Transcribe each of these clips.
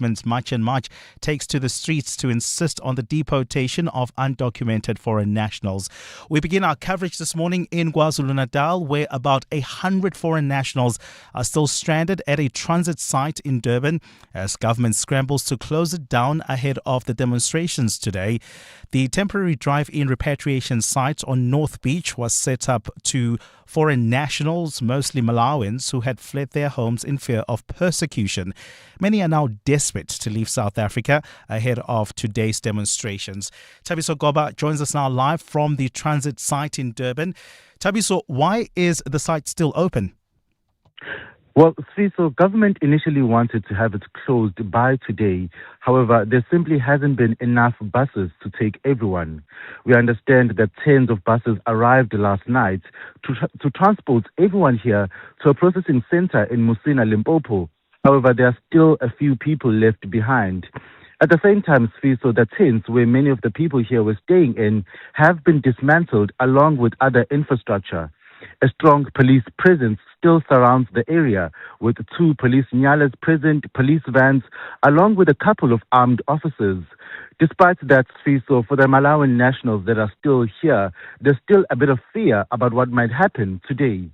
movement, March and March, takes to the streets to insist on the deportation of undocumented foreign nationals. We begin our coverage this morning in KwaZulu-Natal, where about 100 foreign nationals are still stranded at a transit site in Durban as government scrambles to close it down ahead of the demonstrations today. The temporary drive-in repatriation site on North Beach was set up to foreign nationals, mostly Malawans, who had fled their homes in fear of persecution. Many are now desperate to leave South Africa ahead of today's demonstrations. Thabiso Goba joins us now live from the transit site in Durban. Thabiso, why is the site still open? Well, so government initially wanted to have it closed by today. However, there simply hasn't been enough buses to take everyone. We understand that tens of buses arrived last night to transport everyone here to a processing center in Musina, Limpopo. However, there are still a few people left behind. At the same time, so the tents where many of the people here were staying in have been dismantled along with other infrastructure. A strong police presence still surrounds the area, with 2 police nyalas present, police vans, along with a couple of armed officers. Despite that, so for the Malawian nationals that are still here, there's still a bit of fear about what might happen today.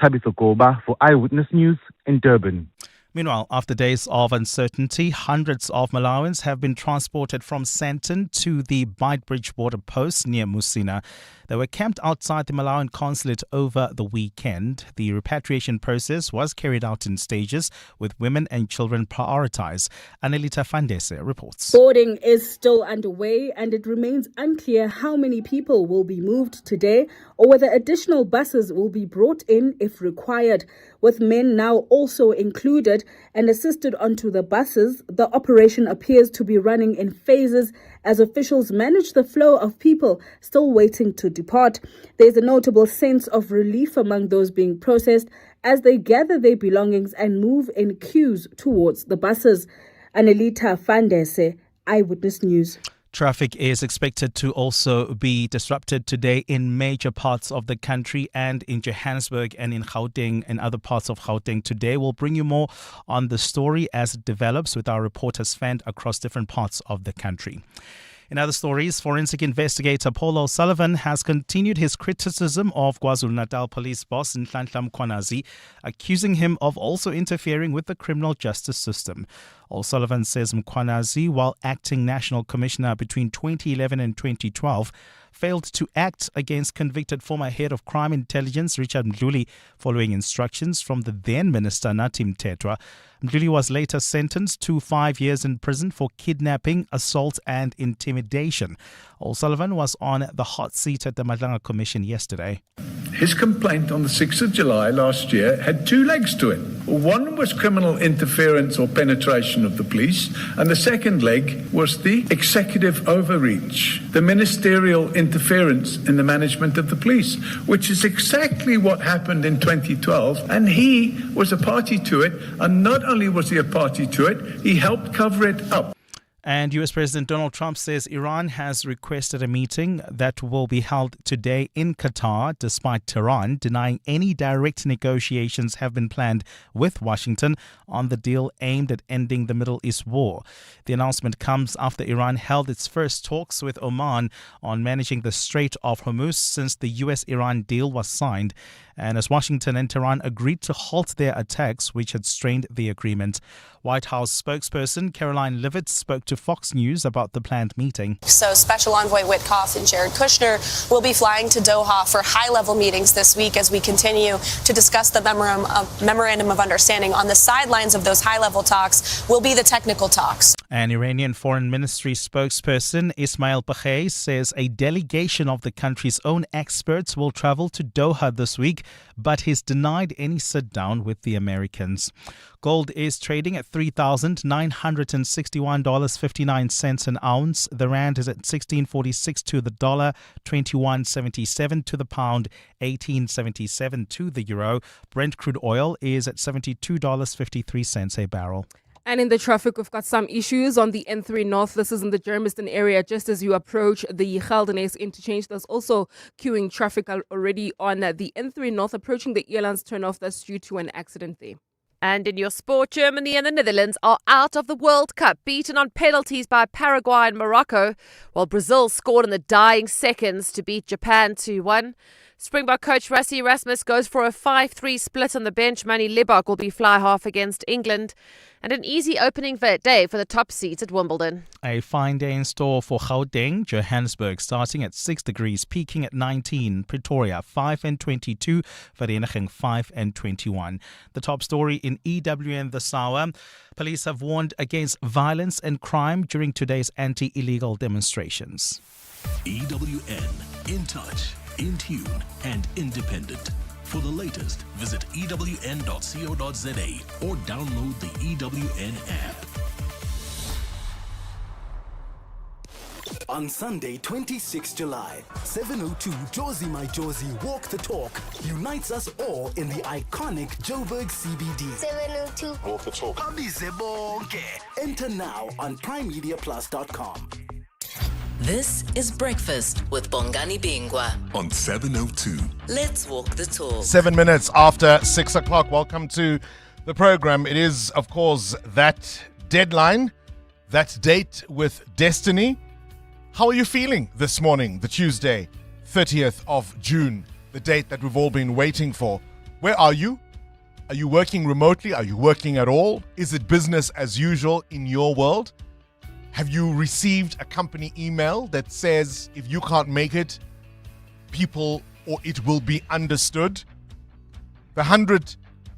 Thabiso Goba for Eyewitness News in Durban. Meanwhile, after days of uncertainty, hundreds of Malawans have been transported from Sandton to the Beitbridge border post near Musina. They were camped outside the Malawian consulate over the weekend. The repatriation process was carried out in stages, with women and children prioritized. Anelita Fandese reports. Boarding is still underway, and it remains unclear how many people will be moved today or whether additional buses will be brought in if required. With men now also included and assisted onto the buses, the operation appears to be running in phases as officials manage the flow of people still waiting to depart. There's a notable sense of relief among those being processed as they gather their belongings and move in queues towards the buses. Anelita Fandese, Eyewitness News. Traffic is expected to also be disrupted today in major parts of the country and in Johannesburg and in Gauteng and other parts of Gauteng. Today we'll bring you more on the story as it develops with our reporters fanned across different parts of the country. In other stories, forensic investigator Paul O'Sullivan has continued his criticism of KwaZulu-Natal police boss Nhlanhla Mkhwanazi, accusing him of also interfering with the criminal justice system. O'Sullivan says Mkhwanazi, while acting national commissioner between 2011 and 2012, failed to act against convicted former head of crime intelligence Richard Mdluli following instructions from the then minister Nathi Mthethwa. Mdluli was later sentenced to 5 years in prison for kidnapping, assault and intimidation. O'Sullivan was on the hot seat at the Madlanga Commission yesterday. His complaint on the 6th of July last year had 2 legs to it. One was criminal interference or penetration of the police, and the second leg was the executive overreach, the ministerial interference in the management of the police, which is exactly what happened in 2012, and he was a party to it, and not only was he a party to it, he helped cover it up. And US President Donald Trump says Iran has requested a meeting that will be held today in Qatar, despite Tehran denying any direct negotiations have been planned with Washington on the deal aimed at ending the Middle East war. The announcement comes after Iran held its first talks with Oman on managing the Strait of Hormuz since the US-Iran deal was signed, and as Washington and Tehran agreed to halt their attacks, which had strained the agreement. White House spokesperson Caroline Leavitt spoke to Fox News about the planned meeting. So Special Envoy Witkoff and Jared Kushner will be flying to Doha for high-level meetings this week as we continue to discuss the memorandum of understanding. On the sidelines of those high-level talks will be the technical talks. An Iranian Foreign Ministry spokesperson, Ismail Baghei, says a delegation of the country's own experts will travel to Doha this week, but he's denied any sit-down with the Americans. Gold is trading at $3,961.59 an ounce. The rand is at 16.46 to the dollar, 21.77 to the pound, 18.77 to the euro. Brent crude oil is at $72.53 a barrel. And in the traffic, we've got some issues on the N3 North. This is in the Germiston area. Just as you approach the Geldenhuys interchange, there's also queuing traffic already on the N3 North approaching the Elands turnoff. That's due to an accident there. And in your sport, Germany and the Netherlands are out of the World Cup, beaten on penalties by Paraguay and Morocco, while Brazil scored in the dying seconds to beat Japan 2-1. Springbok coach Rassie Erasmus goes for a 5-3 split on the bench. Manny Libbok will be fly half against England. And an easy opening day for the top seeds at Wimbledon. A fine day in store for Gauteng, Johannesburg, starting at 6 degrees, peaking at 19. Pretoria, 5 and 22. Vereniging, 5 and 21. The top story in EWN this hour. Police have warned against violence and crime during today's anti-illegal demonstrations. EWN, in touch, in tune and independent. For the latest, visit ewn.co.za or download the EWN app. On Sunday, 26 July, 7:02 Josie My Josie Walk the Talk unites us all in the iconic Joburg CBD. 7:02 Walk the Talk. Enter now on primemediaplus.com. This is Breakfast with Bongani Bingwa On 702. Let's walk the talk. 7 minutes after 6 o'clock. Welcome to the program. It is, of course, that deadline, that date with destiny. How are you feeling this morning, the Tuesday, 30th of June, the date that we've all been waiting for? Where are you? Are you working remotely? Are you working at all? Is it business as usual in your world? Have you received a company email that says if you can't make it, people or it will be understood? The 100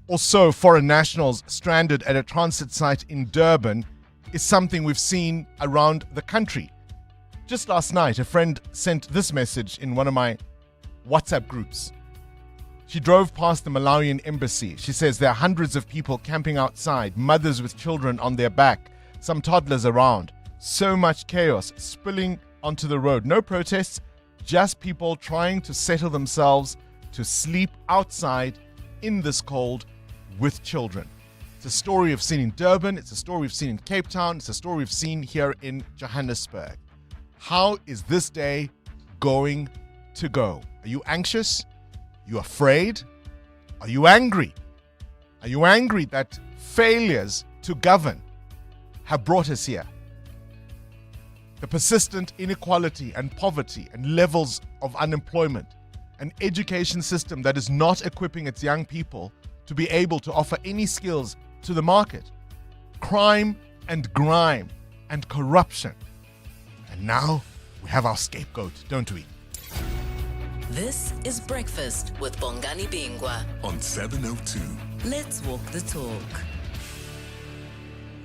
or so foreign nationals stranded at a transit site in Durban is something we've seen around the country. Just last night, a friend sent this message in one of my WhatsApp groups. She drove past the Malawian embassy. She says there are hundreds of people camping outside, mothers with children on their back, some toddlers around. So much chaos spilling onto the road. No protests, just people trying to settle themselves to sleep outside in this cold with children. It's a story we've seen in Durban. It's a story we've seen in Cape Town. It's a story we've seen here in Johannesburg. How is this day going to go? Are you anxious? Are you afraid? Are you angry? Are you angry that failures to govern have brought us here? The persistent inequality and poverty and levels of unemployment, an education system that is not equipping its young people to be able to offer any skills to the market, crime and grime and corruption. And now we have our scapegoat, don't we? This is Breakfast with Bongani Bingwa On 702. Let's walk the talk.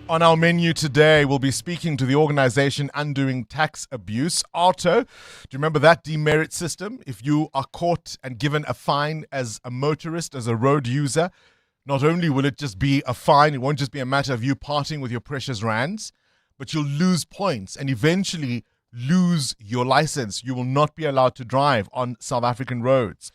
On our menu today, we'll be speaking to the organization Undoing Tax Abuse, AARTO. Do you remember that demerit system? If you are caught and given a fine as a motorist, as a road user, not only will it just be a fine, it won't just be a matter of you parting with your precious rands, but you'll lose points and eventually lose your license. You will not be allowed to drive on South African roads.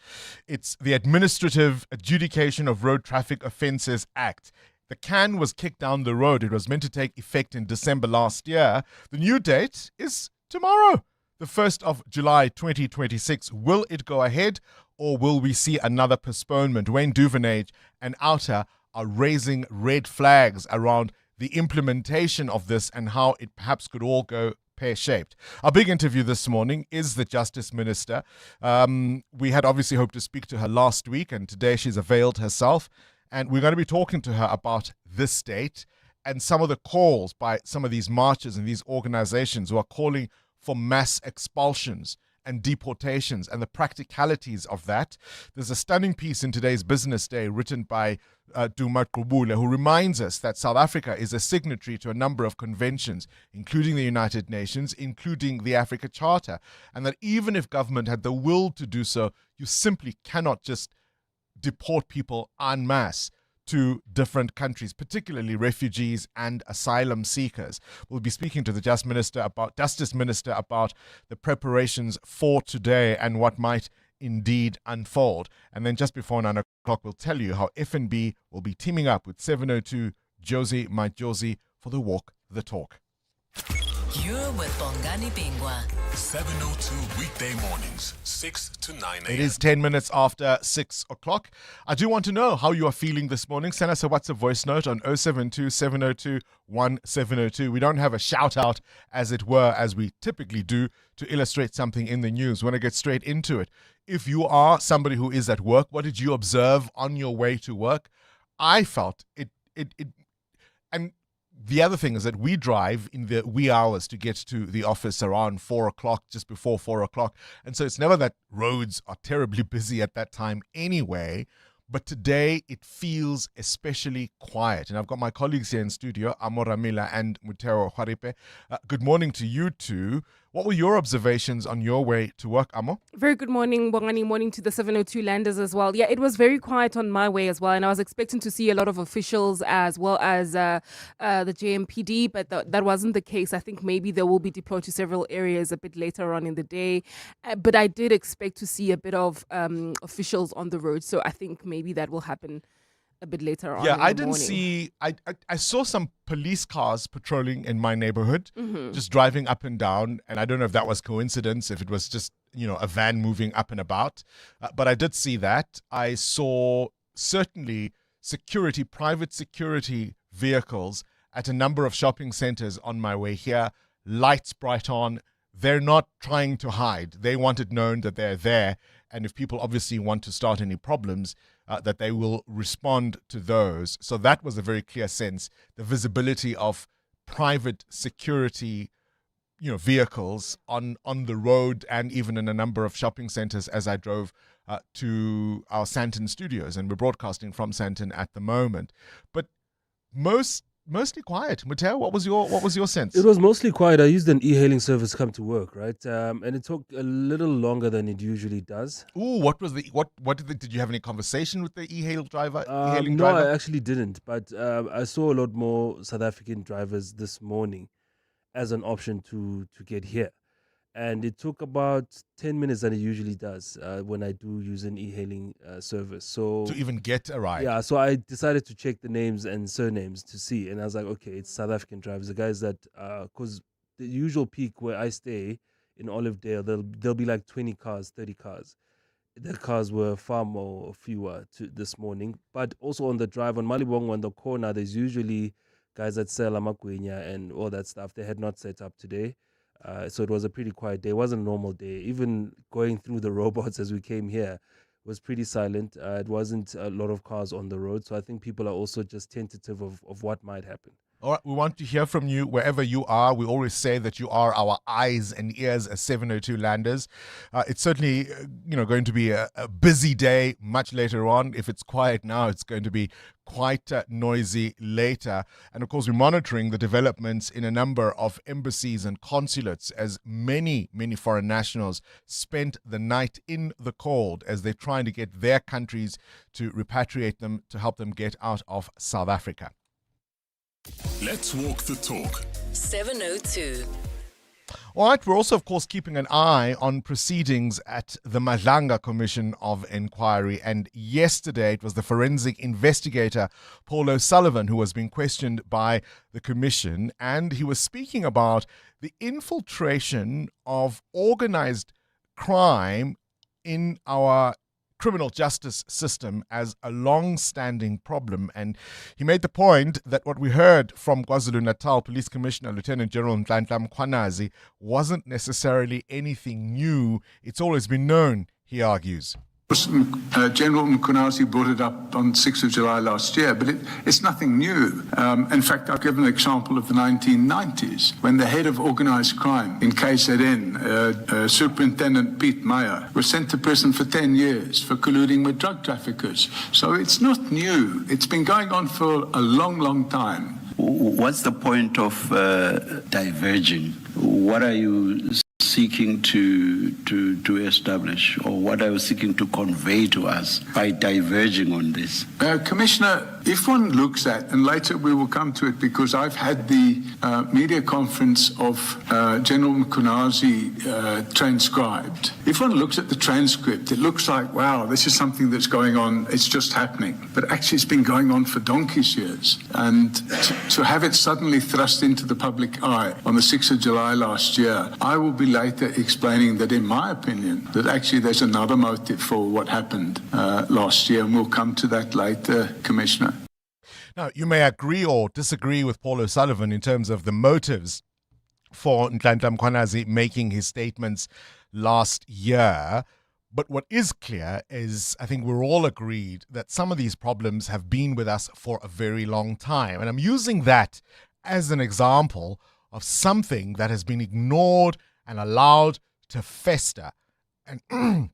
It's the Administrative Adjudication of Road Traffic Offences Act. The can was kicked down the road. It was meant to take effect in December last year. The new date is tomorrow, the 1st of July 2026. Will it go ahead or will we see another postponement? Wayne Duvenage and AARTO are raising red flags around the implementation of this and how it perhaps could all go pear-shaped. Our big interview this morning is the Justice Minister. We had obviously hoped to speak to her last week, and today she's availed herself. And we're going to be talking to her about this date and some of the calls by some of these marchers and these organizations who are calling for mass expulsions and deportations and the practicalities of that. There's a stunning piece in today's Business Day written by Duma Qubule, who reminds us that South Africa is a signatory to a number of conventions, including the United Nations, including the Africa Charter, and that even if government had the will to do so, you simply cannot just deport people en masse to different countries, particularly refugees and asylum seekers. We'll be speaking to the Justice Minister about the preparations for today and what might indeed unfold. And then just before 9 o'clock, we'll tell you how FNB will be teaming up with 702 Josie My Josie for the Walk the Talk. You're with Bongani Bingwa 702 weekday mornings, 6 to 9 a.m. It is 10 minutes after 6 o'clock. I do want to know how you are feeling this morning. Send us a WhatsApp voice note on 072 702 1702. We don't have a shout out, as it were, as we typically do, to illustrate something in the news. We want to get straight into it. If you are somebody who is at work, what did you observe on your way to work? I felt it and the other thing is that we drive in the wee hours to get to the office around 4 o'clock, just before 4 o'clock. And so it's never that roads are terribly busy at that time anyway. But today it feels especially quiet. And I've got my colleagues here in studio, Amoramila and Mutero Hwaripe. Good morning to you two. What were your observations on your way to work, Amo? Very good morning, Bongani. Morning to the 702 landers as well. Yeah, it was very quiet on my way as well. And I was expecting to see a lot of officials as well as the JMPD, but that wasn't the case. I think maybe they will be deployed to several areas a bit later on in the day. But I did expect to see a bit of officials on the road. So I think maybe that will happen a bit later on. Yeah, I didn't see. I saw some police cars patrolling in my neighborhood, just driving up and down. And I don't know if that was coincidence, if it was just, a van moving up and about. But I did see that. I saw certainly private security vehicles at a number of shopping centers on my way here. Lights bright on. They're not trying to hide. They want it known that they're there. And if people obviously want to start any problems, that they will respond to those. So that was a very clear sense. The visibility of private security, vehicles on the road and even in a number of shopping centers as I drove to our Sandton studios. And we're broadcasting from Sandton at the moment. But mostly quiet. Muteo, what was your sense? It was mostly quiet. I used an e-hailing service to come to work, right? And it took a little longer than it usually does. Ooh, did you have any conversation with the e-hailing driver? No, I actually didn't. But I saw a lot more South African drivers this morning as an option to get here. And it took about 10 minutes than it usually does when I do use an e-hailing service. So to even get a ride. Yeah, so I decided to check the names and surnames to see. And I was like, okay, it's South African drivers. The guys that, because the usual peak where I stay in Olivedale, there'll be like 20 cars, 30 cars. The cars were far more fewer this morning. But also on the drive, on Malibongwe, on the corner, there's usually guys that sell amakwenya and all that stuff. They had not set up today. So it was a pretty quiet day. It wasn't a normal day. Even going through the robots as we came here was pretty silent. It wasn't a lot of cars on the road. So I think people are also just tentative of what might happen. All right, we want to hear from you wherever you are. We always say that you are our eyes and ears as 702 landers. It's certainly, going to be a busy day much later on. If it's quiet now, it's going to be quite noisy later. And of course, we're monitoring the developments in a number of embassies and consulates as many foreign nationals spent the night in the cold as they're trying to get their countries to repatriate them to help them get out of South Africa. Let's walk the talk. 702. All right, we're also, of course, keeping an eye on proceedings at the Madlanga Commission of Inquiry. And yesterday, it was the forensic investigator, Paul O'Sullivan, who was being questioned by the commission. And he was speaking about the infiltration of organized crime in our criminal justice system as a long-standing problem. And he made the point that what we heard from KwaZulu-Natal Police Commissioner Lieutenant General Nhlanhla Mkhwanazi wasn't necessarily anything new. It's always been known, he argues. General Mkhwanazi brought it up on 6th of July last year, but it's nothing new. In fact, I'll give an example of the 1990s, when the head of organized crime in KZN, Superintendent Piet Meyer, was sent to prison for 10 years for colluding with drug traffickers. So it's not new. It's been going on for a long time. What's the point of diverging? What are you seeking to establish, or what are you seeking to convey to us by diverging on this? Commissioner, if one looks at, and later we will come to it because I've had the media conference of General Mkunazi transcribed. If one looks at the transcript, it looks like, wow, this is something that's going on, it's just happening. But actually it's been going on for donkey's years. And to have it suddenly thrust into the public eye on the 6th of July last year, I will be later explaining that in my opinion, that actually there's another motive for what happened last year, and we'll come to that later, Commissioner. Now, you may agree or disagree with Paul O'Sullivan in terms of the motives for Nhlanhla Mkhwanazi making his statements last year. But what is clear is, I think we're all agreed that some of these problems have been with us for a very long time. And I'm using that as an example of something that has been ignored and allowed to fester. And I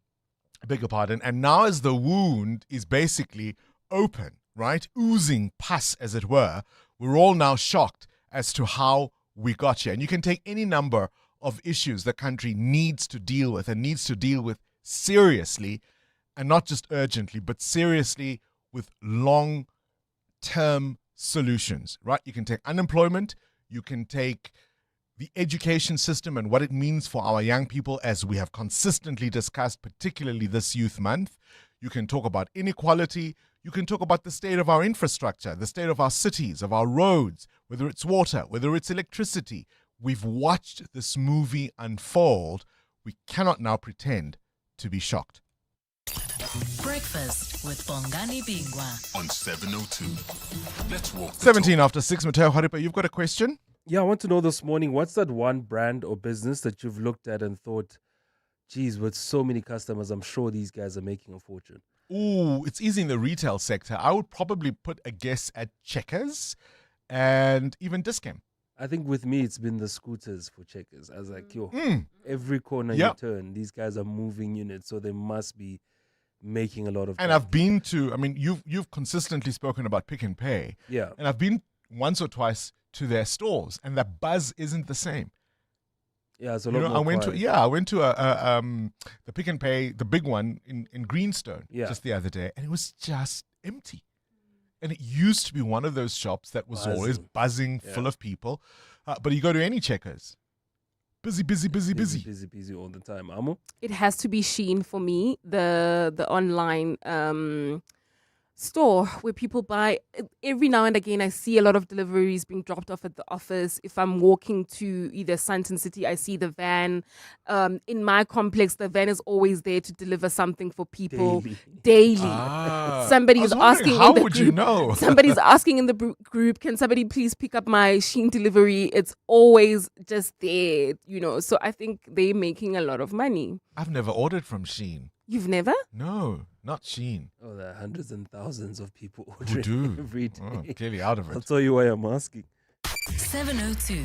beg your pardon. And now as the wound is basically open, right, oozing pus as it were, we're all now shocked as to how we got here. And you can take any number of issues the country needs to deal with and needs to deal with seriously, and not just urgently, but seriously with long-term solutions, right? You can take unemployment, you can take the education system and what it means for our young people, as we have consistently discussed, particularly this Youth Month. You can talk about inequality. You can talk about the state of our infrastructure, the state of our cities, of our roads, whether it's water, whether it's electricity. We've watched this movie unfold. We cannot now pretend to be shocked. Breakfast with Bongani Bingwa on 702. Let's walk. 17 after 6. Mateo Haripa, you've got a question? Yeah, I want to know this morning, what's that one brand or business that you've looked at and thought, geez, with so many customers, I'm sure these guys are making a fortune? Ooh, it's easy in the retail sector. I would probably put a guess at Checkers and even Discam. I think with me, it's been the scooters for Checkers. I was like, yo, every corner you turn, these guys are moving units, so they must be making a lot of. And money. I've been to, I mean, you've consistently spoken about Pick and Pay. Yeah. And I've been once or twice to their stores, and the buzz isn't the same. Yeah, it's a lot more I went quiet. to the Pick and Pay, the big one in Greenstone just the other day, and it was just empty. And it used to be one of those shops that was always buzzing, full of people. But you go to any Checkers, busy all the time. Amo? It has to be Shein for me, the online store where people buy. Every now and again I see a lot of deliveries being dropped off at the office. If I'm walking to either Sandton City, I see the van. In my complex, the van is always there to deliver something for people daily. Somebody's asking how in the would group, you know? Somebody's asking in the group, can somebody please pick up my Shein delivery? It's always just there, so I think they're making a lot of money. I've never ordered from Shein. You've never? No, not Shein. Oh, there are hundreds and thousands of people Who ordering do? every day. Oh, clearly out of it. I'll tell you why I'm asking. 702.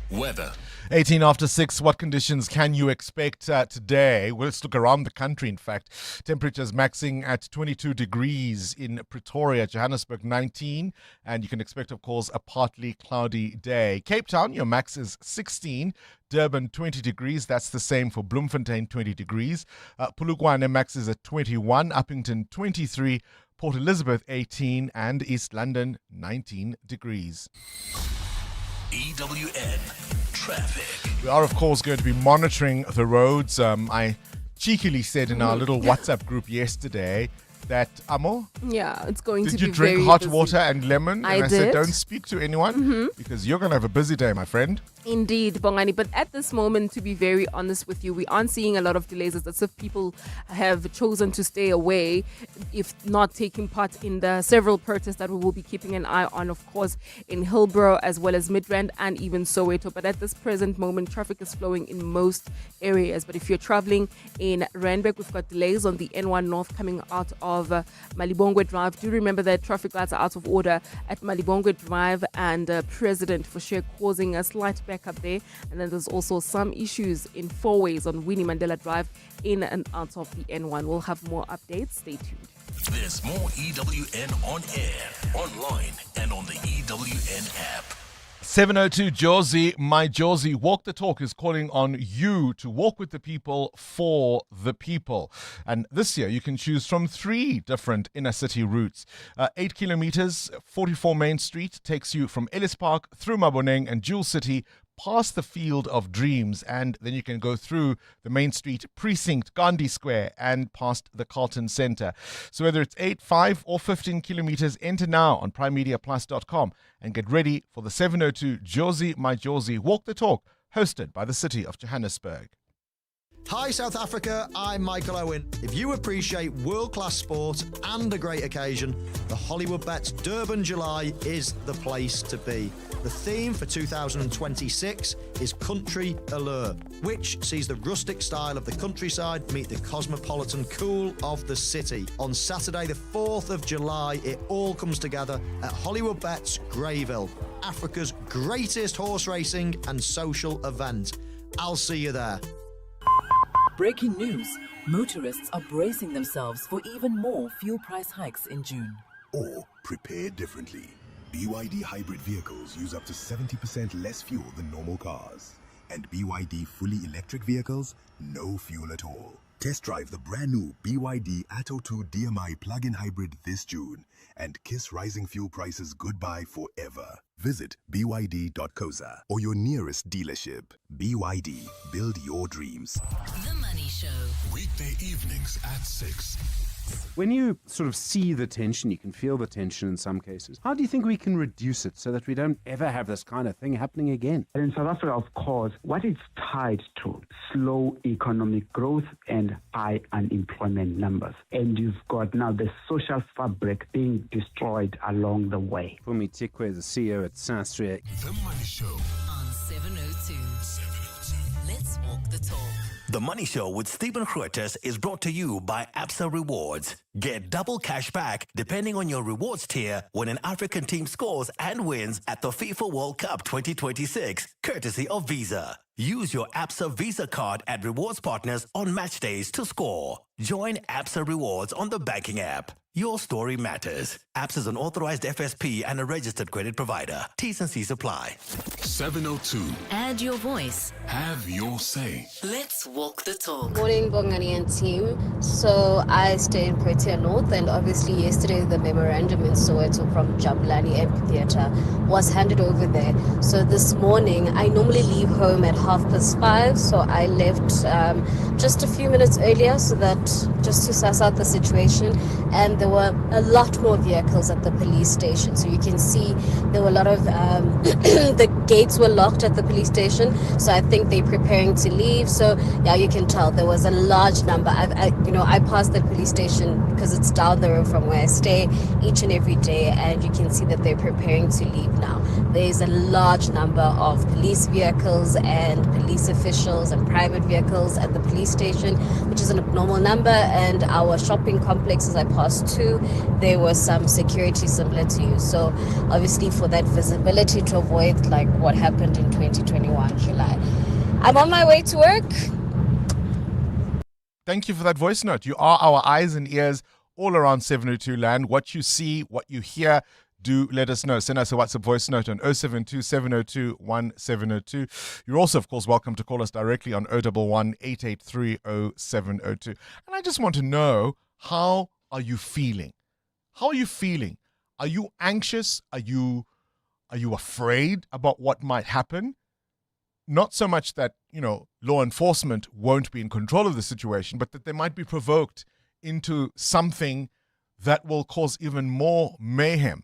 Weather. 18 after 6. What conditions can you expect today? Well, let's look around the country, in fact. Temperatures maxing at 22 degrees in Pretoria, Johannesburg 19. And you can expect, of course, a partly cloudy day. Cape Town, your max is 16. Durban 20 degrees. That's the same for Bloemfontein, 20 degrees. Polokwane max is at 21. Uppington 23. Port Elizabeth 18. And East London 19 degrees. EWN Traffic. We are, of course, going to be monitoring the roads. I cheekily said in our little WhatsApp group yesterday that, Amo, yeah, it's going to be did you drink hot busy. water and lemon? I And I said, did. don't speak to anyone because you're going to have a busy day, my friend. Indeed, Bongani. But at this moment, to be very honest with you, we aren't seeing a lot of delays. It's as if people have chosen to stay away, if not taking part in the several protests that we will be keeping an eye on, of course, in Hillbrow as well as Midrand and even Soweto. But at this present moment, traffic is flowing in most areas. But if you're traveling in Randburg, we've got delays on the N1 North coming out of Malibongwe Drive. Do remember that traffic lights are out of order at Malibongwe Drive and President for sure, causing a slight backup there. And then there's also some issues in four ways on Winnie Mandela Drive in and out of the N1. We'll have more updates. Stay tuned. There's more EWN on air, online, and on the EWN app. 702 Josie, my Josie, Walk the Talk is calling on you to walk with the people for the people. And this year you can choose from 3 different inner city routes. 8 kilometers, 44 Main Street takes you from Ellis Park through Maboneng and Jewel City, past the Field of Dreams, and then you can go through the Main Street Precinct, Gandhi Square, and past the Carlton Centre. So whether it's 8, 5 or 15 kilometers, enter now on primemediaplus.com and get ready for the 702 Josie, my Josie, Walk the Talk, hosted by the City of Johannesburg. Hi South Africa, I'm Michael Owen. If you appreciate world-class sport and a great occasion, the Hollywood Bets Durban July is the place to be. The theme for 2026 is Country Allure, which sees the rustic style of the countryside meet the cosmopolitan cool of the city. On Saturday the 4th of July, it all comes together at Hollywood Bets Greyville, Africa's greatest horse racing and social event. I'll see you there. Breaking news. Motorists are bracing themselves for even more fuel price hikes in June. Or prepare differently. BYD hybrid vehicles use up to 70% less fuel than normal cars. And BYD fully electric vehicles, no fuel at all. Test drive the brand new BYD AARTO 2 DMI plug-in hybrid this June and kiss rising fuel prices goodbye forever. Visit byd.coza or your nearest dealership. BYD, build your dreams. The Money Show. Weekday evenings at 6. When you sort of see the tension, you can feel the tension in some cases. How do you think we can reduce it so that we don't ever have this kind of thing happening again? In South Africa, of course, what it's tied to, slow economic growth and high unemployment numbers. And you've got now the social fabric being destroyed along the way. Fumi Tikwe is the CEO at Sastria. The Money Show on 702. Let's walk the talk. The Money Show with Stephen Grootes is brought to you by Absa Rewards. Get double cash back depending on your rewards tier when an African team scores and wins at the FIFA World Cup 2026, courtesy of Visa. Use your Absa Visa card at rewards partners on match days to score. Join Absa Rewards on the banking app. Your story matters. Absa is an authorized FSP and a registered credit provider. T's and C's apply. 702. Add your voice. Have your say. Let's walk the talk. Morning, Bongani and team. So I stay in Protea North, and obviously yesterday the memorandum in Soweto from Jabulani Amphitheatre was handed over there. So this morning, I normally leave home at 5:30, so I left just a few minutes earlier so that just to suss out the situation. And there were a lot more vehicles at the police station. So you can see there were a lot of, the gates were locked at the police station. So I think they're preparing to leave. So yeah, you can tell there was a large number. I pass the police station because it's down the road from where I stay each and every day. And you can see that they're preparing to leave now. There's a large number of police vehicles and police officials and private vehicles at the police station, which is an abnormal number. And our shopping complexes I passed to, there was some security similar to you. So obviously for that visibility to avoid like what happened in 2021 July. I'm on my way to work. Thank you for that voice note. You are our eyes and ears all around 702 land. What you see, what you hear, do let us know. Send us a WhatsApp voice note on 072 702 1702. You're also, of course, welcome to call us directly on 011 883 0702. And I just want to know, how are you feeling? How are you feeling? Are you anxious? Are you afraid about what might happen? Not so much that, law enforcement won't be in control of the situation, but that they might be provoked into something that will cause even more mayhem.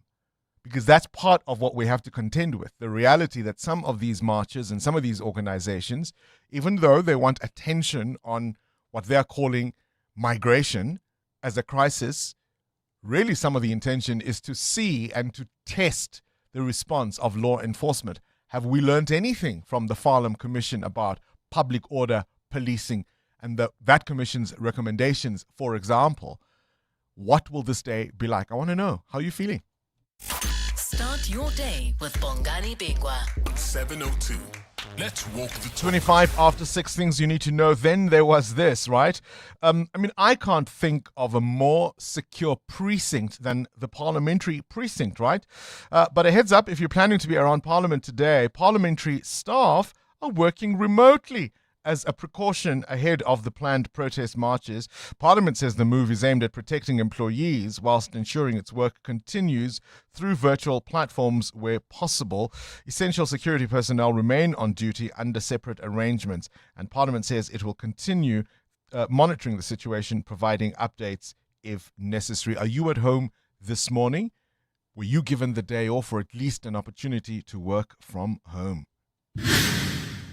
Because that's part of what we have to contend with. The reality that some of these marches and some of these organizations, even though they want attention on what they're calling migration as a crisis, really some of the intention is to see and to test the response of law enforcement. Have we learned anything from the Farlam Commission about public order policing and that commission's recommendations, for example? What will this day be like? I want to know. How are you feeling? Start your day with Bongani Bingwa. 702. Let's walk the talk. 25 after 6 things you need to know. Then there was this, right? I can't think of a more secure precinct than the Parliamentary precinct, right? But a heads up, if you're planning to be around Parliament today, Parliamentary staff are working remotely as a precaution ahead of the planned protest marches. Parliament says the move is aimed at protecting employees whilst ensuring its work continues through virtual platforms where possible. Essential security personnel remain on duty under separate arrangements, and Parliament says it will continue monitoring the situation, providing updates if necessary. Are you at home this morning? Were you given the day off or at least an opportunity to work from home?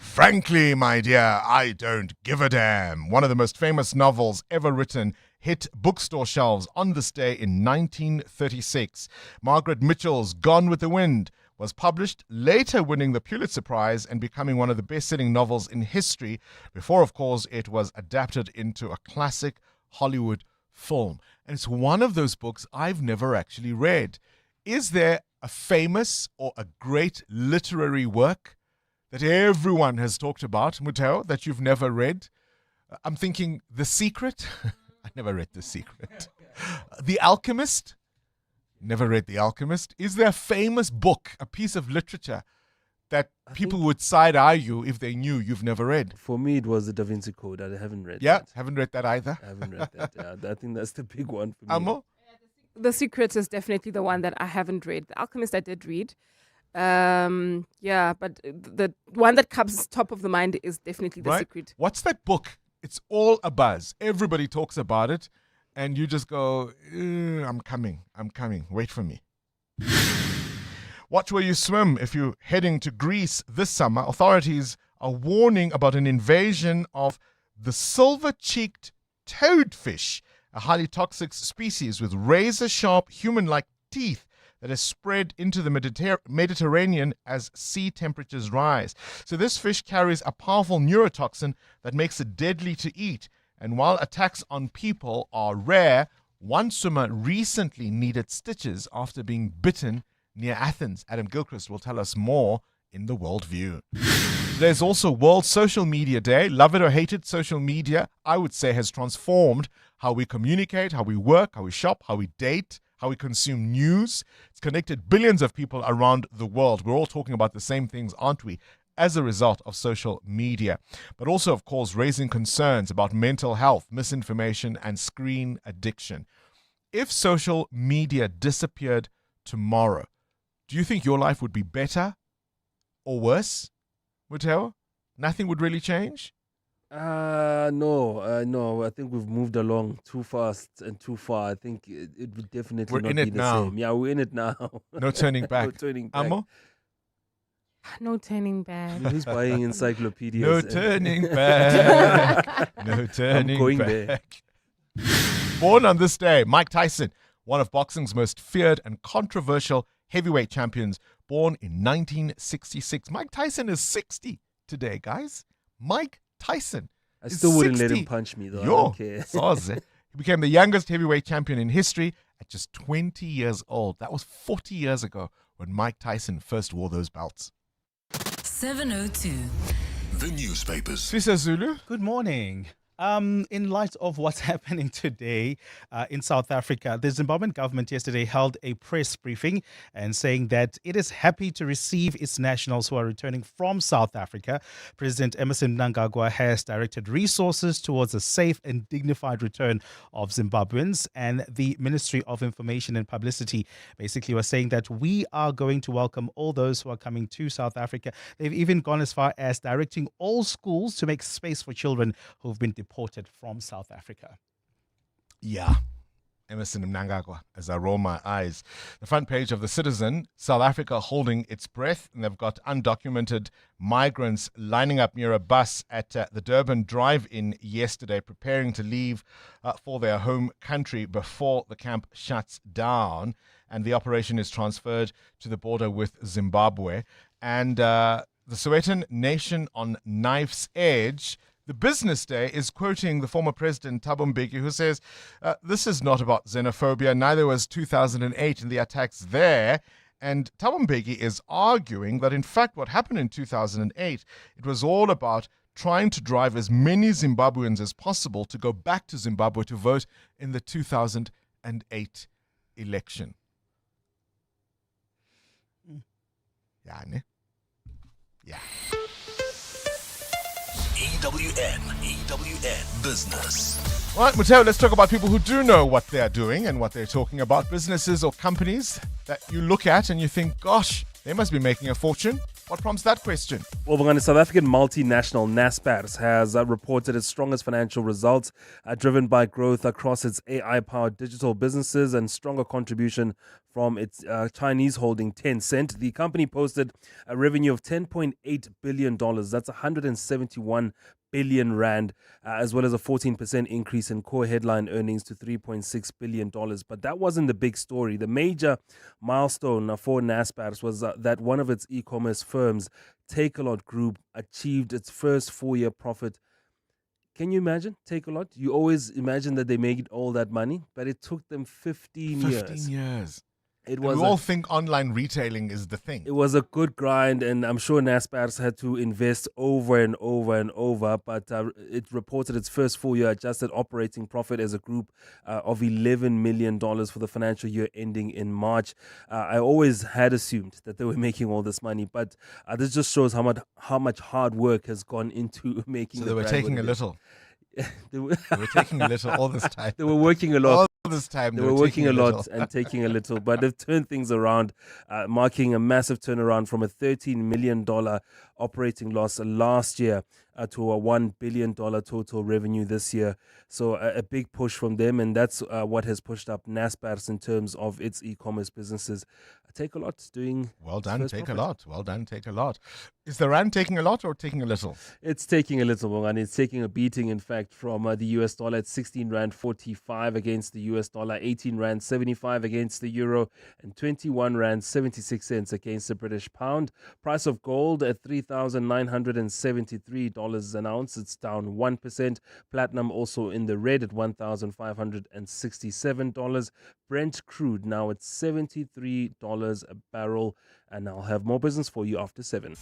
Frankly, my dear, I don't give a damn. One of the most famous novels ever written hit bookstore shelves on this day in 1936. Margaret Mitchell's Gone with the Wind was published, later winning the Pulitzer Prize and becoming one of the best-selling novels in history before, of course, it was adapted into a classic Hollywood film. And it's one of those books I've never actually read. Is there a famous or a great literary work that everyone has talked about, Muteo, that you've never read? I'm thinking The Secret. I never read The Secret. The Alchemist. Never read The Alchemist. Is there a famous book, a piece of literature that people would side-eye you if they knew you've never read? For me, it was the Da Vinci Code. I haven't read Yeah, that. haven't read that either. I haven't read that. Yeah, I think that's the big one for me. Amo? The Secret is definitely the one that I haven't read. The Alchemist I did read. But the one that comes top of the mind is definitely The Secret. What's that book? It's all a buzz. Everybody talks about it, and you just go, I'm coming. Wait for me. Watch where you swim if you're heading to Greece this summer. Authorities are warning about an invasion of the silver-cheeked toadfish, a highly toxic species with razor-sharp human-like teeth that has spread into the Mediterranean as sea temperatures rise. So this fish carries a powerful neurotoxin that makes it deadly to eat. And while attacks on people are rare, one swimmer recently needed stitches after being bitten near Athens. Adam Gilchrist will tell us more in The World View. There's also World Social Media Day. Love it or hate it, social media, I would say, has transformed how we communicate, how we work, how we shop, how we date, how we consume news. It's connected billions of people around the world. We're all talking about the same things, aren't we, as a result of social media. But also, of course, raising concerns about mental health, misinformation, and screen addiction. If social media disappeared tomorrow, do you think your life would be better or worse, Muteo? Nothing would really change? No. I think we've moved along too fast and too far. I think it would definitely We're not in be it the now. same. Yeah, we're in it now. No turning back. No turning back. Amo? No turning back. Who's buying encyclopedias? No turning back. No turning I'm going back. Born on this day, Mike Tyson, one of boxing's most feared and controversial heavyweight champions, born in 1966. Mike Tyson is 60 today, guys. Mike Tyson. I still wouldn't 60. let him punch me, though. I Yo, don't care. soze. He became the youngest heavyweight champion in history at just 20 years old. That was 40 years ago when Mike Tyson first wore those belts. 702. The newspapers. Sisa Zulu. Good morning. In light of what's happening today in South Africa, the Zimbabwean government yesterday held a press briefing and saying that it is happy to receive its nationals who are returning from South Africa. President Emmerson Mnangagwa has directed resources towards a safe and dignified return of Zimbabweans, and the Ministry of Information and Publicity basically was saying that we are going to welcome all those who are coming to South Africa. They've even gone as far as directing all schools to make space for children who've been deported from South Africa. Yeah. Emmerson Mnangagwa, as I roll my eyes. The front page of The Citizen, South Africa holding its breath, and they've got undocumented migrants lining up near a bus at the Durban drive-in yesterday, preparing to leave for their home country before the camp shuts down, and the operation is transferred to the border with Zimbabwe. And the Sowetan nation on knife's edge. The Business Day is quoting the former president, Thabo Mbeki, who says, this is not about xenophobia. Neither was 2008 and the attacks there. And Thabo Mbeki is arguing that, in fact, what happened in 2008, it was all about trying to drive as many Zimbabweans as possible to go back to Zimbabwe to vote in the 2008 election. Yeah, ne? Yeah. EWN Business. All right, Mateo, let's talk about people who do know what they're doing and what they're talking about. Businesses or companies that you look at and you think, gosh, they must be making a fortune. What prompts that question? Well, Bongani, South African multinational Naspers has reported its strongest financial results, driven by growth across its AI-powered digital businesses and stronger contribution from its Chinese holding Tencent. The company posted a revenue of $10.8 billion. That's 171 billion rand, as well as a 14% increase in core headline earnings to $3.6 billion. But that wasn't the big story. The major milestone for Naspers was that one of its e-commerce firms, Takealot Group, achieved its first full-year profit. Can you imagine? Takealot? You always imagine that they made all that money, but it took them 15 years. 15 years. We all think online retailing is the thing. It was a good grind, and I'm sure Naspers had to invest over and over and over, but it reported its first full-year adjusted operating profit as a group of $11 million for the financial year ending in March. I always had assumed that they were making all this money, but this just shows how much hard work has gone into making. So they were taking a little. They were taking a little all this time. They were working a lot. All this time. They were working a lot and taking a little, but they've turned things around, marking a massive turnaround from a $13 million operating loss last year to a $1 billion total revenue this year. So a big push from them, and that's what has pushed up Naspers in terms of its e-commerce businesses. Takealot's doing well done. Takealot. Well done. Takealot. Is the rand taking a lot or taking a little? It's taking a little, and it's taking a beating. In fact, from the US dollar at 16 rand 45 against the US dollar, 18 rand 75 against the euro, and 21 rand 76 cents against the British pound. Price of gold at $3,973 an ounce. It's down 1%. Platinum also in the red at $1,567. Brent crude now at $73 a barrel. And I'll have more business for you after 7.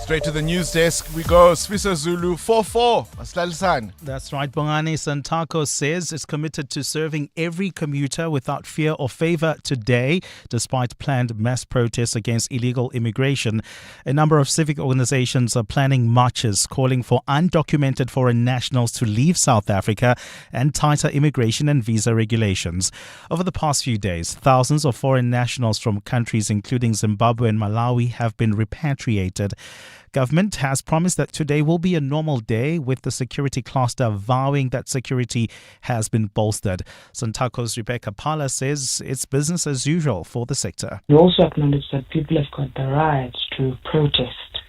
Straight to the news desk we go. Swiss Zulu 4-4. Maslalisane. That's right. Bongani Santako says it's committed to serving every commuter without fear or favor today, despite planned mass protests against illegal immigration. A number of civic organizations are planning marches calling for undocumented foreign nationals to leave South Africa and tighter immigration and visa regulations. Over the past few days, thousands of foreign nationals from countries including Zimbabwe and Malawi have been repatriated. Government has promised that today will be a normal day, with the security cluster vowing that security has been bolstered. Santaco's Rebecca Pala says it's business as usual for the sector. We also acknowledge that people have got the right to protest,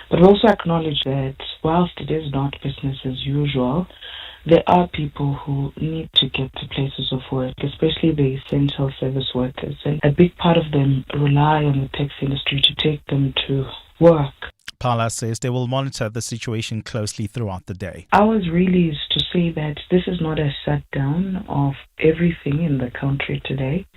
but we also acknowledge that whilst it is not business as usual, there are people who need to get to places of work, especially the essential service workers. And a big part of them rely on the taxi industry to take them to work. Pala says they will monitor the situation closely throughout the day. Ours really is to say that this is not a shutdown of everything in the country today.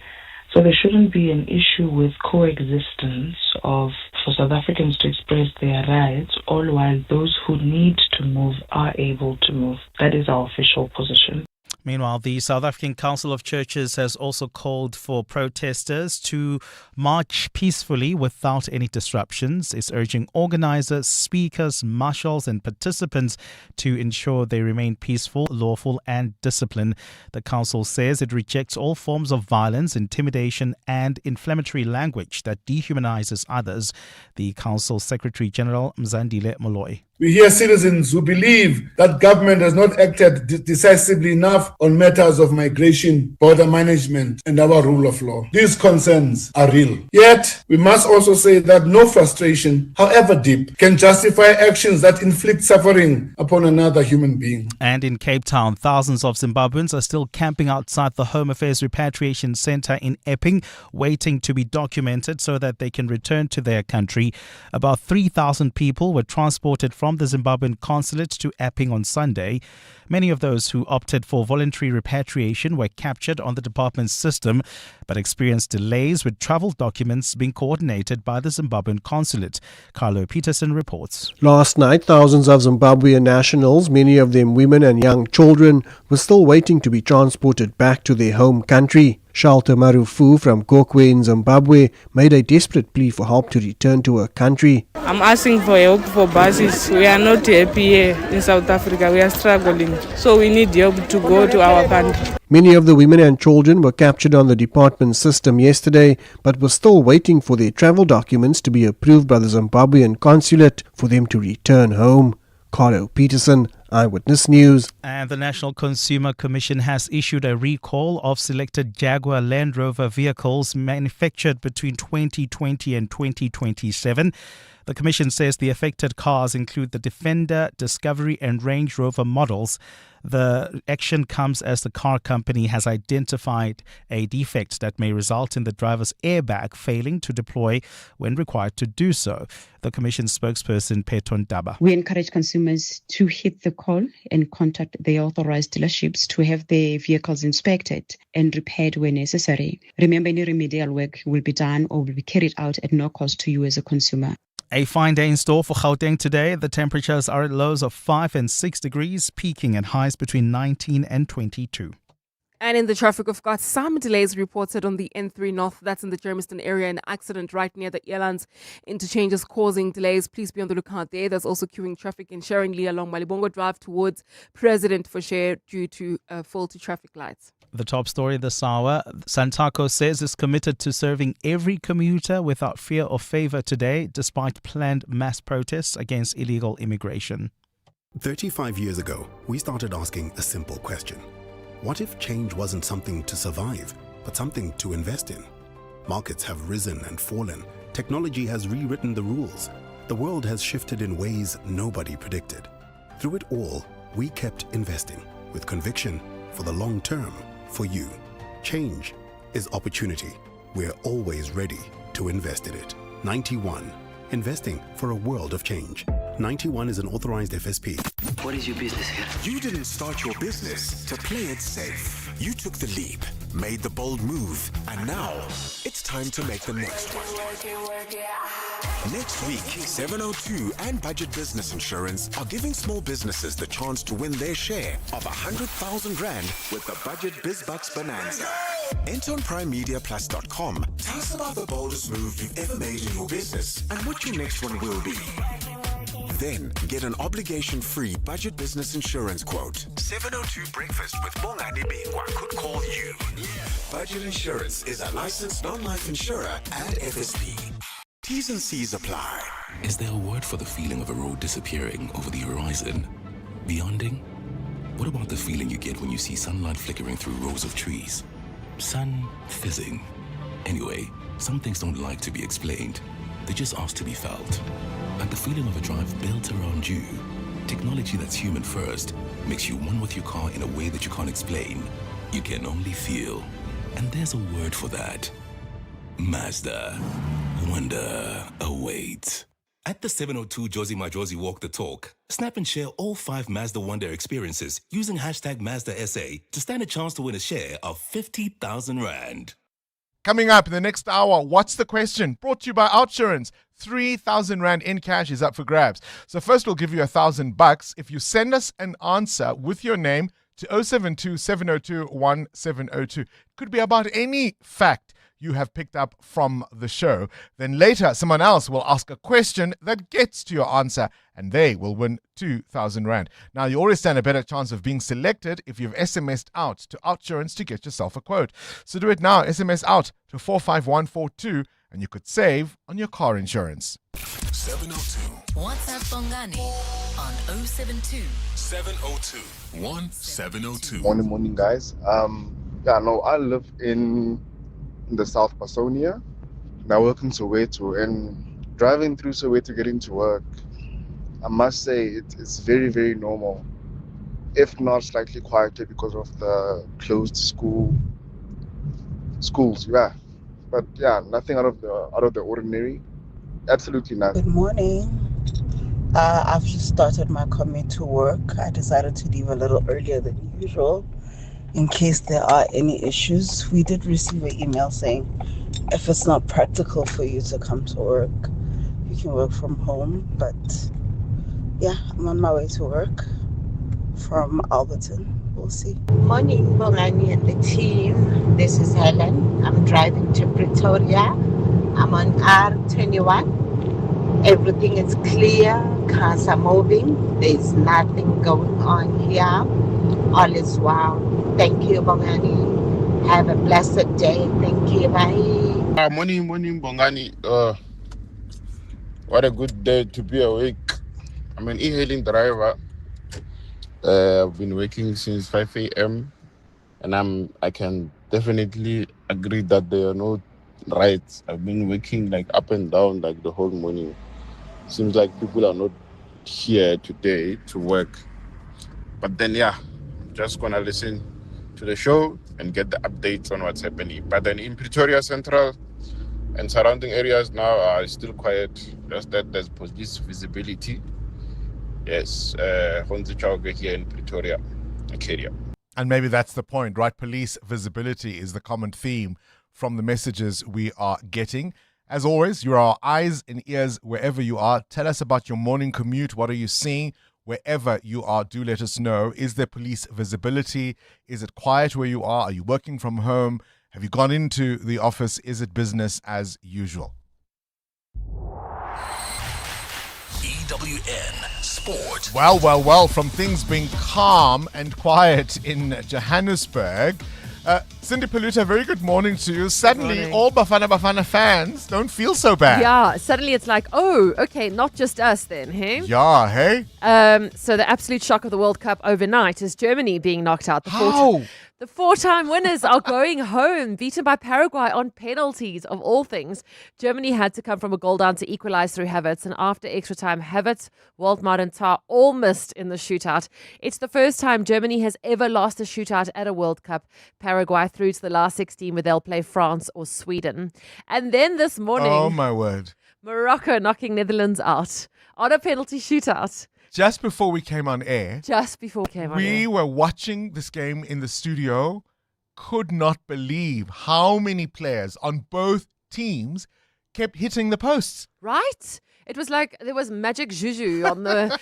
So there shouldn't be an issue with coexistence for South Africans to express their rights, all while those who need to move are able to move. That is our official position. Meanwhile, the South African Council of Churches has also called for protesters to march peacefully without any disruptions. It's urging organizers, speakers, marshals and participants to ensure they remain peaceful, lawful and disciplined. The council says it rejects all forms of violence, intimidation and inflammatory language that dehumanizes others. The Council Secretary General Mzandile Moloi. We hear citizens who believe that government has not acted decisively enough on matters of migration, border management, and our rule of law. These concerns are real. Yet, we must also say that no frustration, however deep, can justify actions that inflict suffering upon another human being. And in Cape Town, thousands of Zimbabweans are still camping outside the Home Affairs Repatriation Centre in Epping, waiting to be documented so that they can return to their country. About 3,000 people were transported from from the Zimbabwean consulate to Epping on Sunday. Many of those who opted for voluntary repatriation were captured on the department's system but experienced delays with travel documents being coordinated by the Zimbabwean consulate. Carlo Peterson reports. Last night, thousands of Zimbabwean nationals, many of them women and young children, were still waiting to be transported back to their home country. Shalta Marufu from Kokwe in Zimbabwe made a desperate plea for help to return to her country. I'm asking for help for buses. We are not happy here in South Africa. We are struggling. So we need help to go to our country. Many of the women and children were captured on the department's system yesterday, but were still waiting for their travel documents to be approved by the Zimbabwean consulate for them to return home. Carlo Peterson, Eyewitness News. And the National Consumer Commission has issued a recall of selected Jaguar Land Rover vehicles manufactured between 2020 and 2027. The Commission says the affected cars include the Defender, Discovery and Range Rover models. The action comes as the car company has identified a defect that may result in the driver's airbag failing to deploy when required to do so. The Commission spokesperson Peton Daba. We encourage consumers to hit the call and contact their authorized dealerships to have their vehicles inspected and repaired where necessary. Remember, any remedial work will be done or will be carried out at no cost to you as a consumer. A fine day in store for Gauteng today. The temperatures are at lows of 5 and 6 degrees, peaking at highs between 19 and 22. And in the traffic, we've got some delays reported on the N3 North. That's in the Germiston area. An accident right near the Elands interchange is causing delays. Please be on the lookout there. There's also queuing traffic in Sharingly along Malibongo Drive towards President for Share due to faulty traffic lights. The top story this hour, Santaco says it's committed to serving every commuter without fear or favor today, despite planned mass protests against illegal immigration. 35 years ago, we started asking a simple question. What if change wasn't something to survive, but something to invest in? Markets have risen and fallen. Technology has rewritten the rules. The world has shifted in ways nobody predicted. Through it all, we kept investing with conviction for the long term, for you. Change is opportunity. We're always ready to invest in it. 91. Investing for a world of change. 91 is an authorized FSP. What is your business here? You didn't start your business to play it safe. You took the leap, made the bold move, and now it's time to make the next one. Next week, 702 and Budget Business Insurance are giving small businesses the chance to win their share of 100,000 Rand with the Budget BizBucks Bonanza. Enter on primemediaplus.com. Tell us about the boldest move you've ever made in your business and what your next one will be. Then get an obligation-free Budget Business Insurance quote. 702 Breakfast with Bongani Bingwa could call you. Budget Insurance is a licensed non-life insurer and FSP. T's and C's apply. Is there a word for the feeling of a road disappearing over the horizon? Beyonding? What about the feeling you get when you see sunlight flickering through rows of trees? Sun fizzing. Anyway, some things don't like to be explained. They just ask to be felt. Like the feeling of a drive built around you. Technology that's human first makes you one with your car in a way that you can't explain. You can only feel. And there's a word for that. Mazda. Wonder awaits. At the 702 Josie My Josie Walk the Talk, snap and share all 5 Mazda Wonder experiences using hashtag MazdaSA to stand a chance to win a share of 50,000 Rand. Coming up in the next hour, what's the question? Brought to you by OUTsurance. 3,000 Rand in cash is up for grabs. So first we'll give you $1,000 if you send us an answer with your name to 072 702 1702. Could be about any fact you have picked up from the show. Then later, someone else will ask a question that gets to your answer, and they will win 2,000 Rand. Now, you always stand a better chance of being selected if you've SMS'd out to OUTsurance to get yourself a quote. So do it now. SMS out to 45142, and you could save on your car insurance. 702. WhatsApp Bongani on 072 702 1702. Morning, guys. I live in the South Pasonia. And I work in Soweto, and driving through Soweto getting to work, I must say it's very, very normal. If not slightly quieter because of the closed schools, yeah. But yeah, nothing out of the ordinary. Absolutely nothing. Good morning. I've just started my commute to work. I decided to leave a little earlier than usual in case there are any issues. We did receive an email saying if it's not practical for you to come to work, you can work from home. But yeah, I'm on my way to work from Alberton. We'll see. Morning, Bongani and the team. This is Helen. I'm driving to Pretoria. I'm on R21. Everything is clear. Cars are moving. There's nothing going on here. All is well. Thank you, Bongani. Have a blessed day. Thank you. Bye. Morning, Bongani. What a good day to be awake. I'm an e-hailing driver. I've been working since 5 a.m. and I can definitely agree that there are no rights. I've been working like up and down like the whole morning. Seems like people are not here today to work. But then just gonna listen to the show and get the updates on what's happening. But then in Pretoria Central and surrounding areas now are still quiet. Just that there's police visibility. Yes, here in Pretoria, Acadia. And maybe that's the point, right? Police visibility is the common theme from the messages we are getting. As always, you're our eyes and ears wherever you are. Tell us about your morning commute. What are you seeing? Wherever you are, do let us know. Is there police visibility? Is it quiet where you are? Are you working from home? Have you gone into the office? Is it business as usual? EWN Sport. Well, from things being calm and quiet in Johannesburg, Cindy Paluta, very good morning to you. Suddenly, all Bafana fans don't feel so bad. Yeah, suddenly it's like, oh, okay, not just us then, hey? Yeah, hey? So the absolute shock of the World Cup overnight is Germany being knocked out. How? The four-time winners are going home, beaten by Paraguay on penalties, of all things. Germany had to come from a goal down to equalize through Havertz, and after extra time, Havertz, Waldmar and Tar all missed in the shootout. It's the first time Germany has ever lost a shootout at a World Cup. Paraguay through to the last 16 where they'll play France or Sweden. And then this morning... Oh, my word. Morocco knocking Netherlands out on a penalty shootout. Just before we came on air, we were watching this game in the studio, could not believe how many players on both teams kept hitting the posts. Right? It was like there was magic juju on the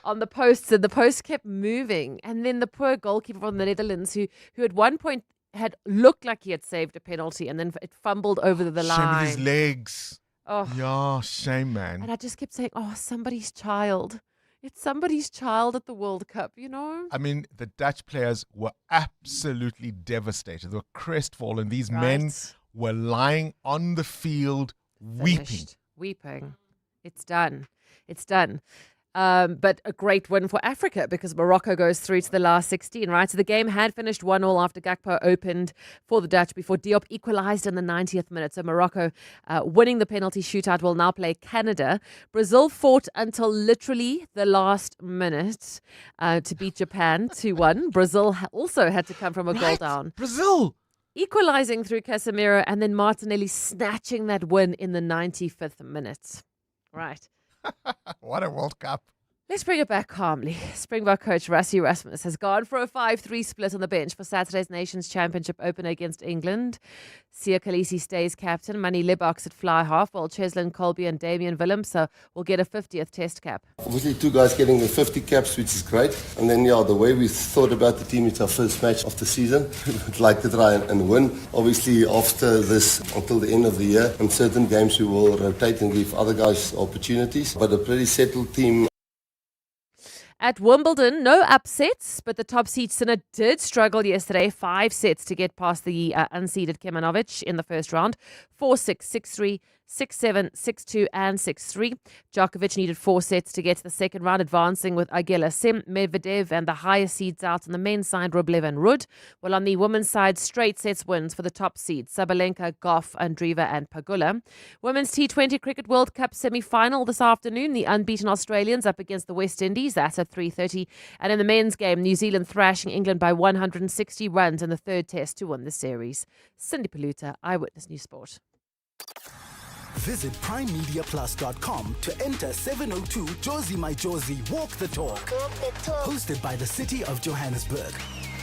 on the posts, and the posts kept moving. And then the poor goalkeeper from the Netherlands, who at one point had looked like he had saved a penalty, and then it fumbled over the line. Shame with his legs. Oh. Yeah, shame, man. And I just kept saying, oh, somebody's child. It's somebody's child at the World Cup, you know? I mean, the Dutch players were absolutely devastated. They were crestfallen. These men were lying on the field weeping. It's done. But a great win for Africa because Morocco goes through to the last 16, right? So the game had finished 1-1 after Gakpo opened for the Dutch before Diop equalized in the 90th minute. So Morocco winning the penalty shootout will now play Canada. Brazil fought until literally the last minute to beat Japan 2-1. Brazil also had to come from a goal down. Brazil! Equalizing through Casemiro and then Martinelli snatching that win in the 95th minute. Right. What a World Cup. Let's bring it back calmly. Springbok coach Rassie Erasmus has gone for a 5-3 split on the bench for Saturday's Nations Championship opener against England. Siya Kolisi stays captain. Manny Libbocks at fly half, while Cheslin Colby and Damian Willemse will get a 50th test cap. Obviously, two guys getting the 50 caps, which is great. And then, the way we thought about the team, it's our first match of the season. We'd like to try and win. Obviously, after this, until the end of the year, in certain games we will rotate and give other guys opportunities. But a pretty settled team. At Wimbledon, no upsets, but the top seed Sinner did struggle yesterday. 5 sets to get past the unseeded Kemanovic in the first round. 4-6, 6-3, 6-7, 6-2 and 6-3. Djokovic needed 4 sets to get to the second round, advancing with Aguila Sim, Medvedev and the higher seeds out on the men's side, Rublev and Rud. While on the women's side, straight sets wins for the top seeds, Sabalenka, Goff, Andreeva and Pagula. Women's T20 Cricket World Cup semi-final this afternoon. The unbeaten Australians up against the West Indies. That's at 3:30. And in the men's game, New Zealand thrashing England by 160 runs in the third test to win the series. Cindy Paluta, Eyewitness News Sport. Visit primemediaplus.com to enter 702 Josie My Josie Walk the Talk. Hosted by the City of Johannesburg.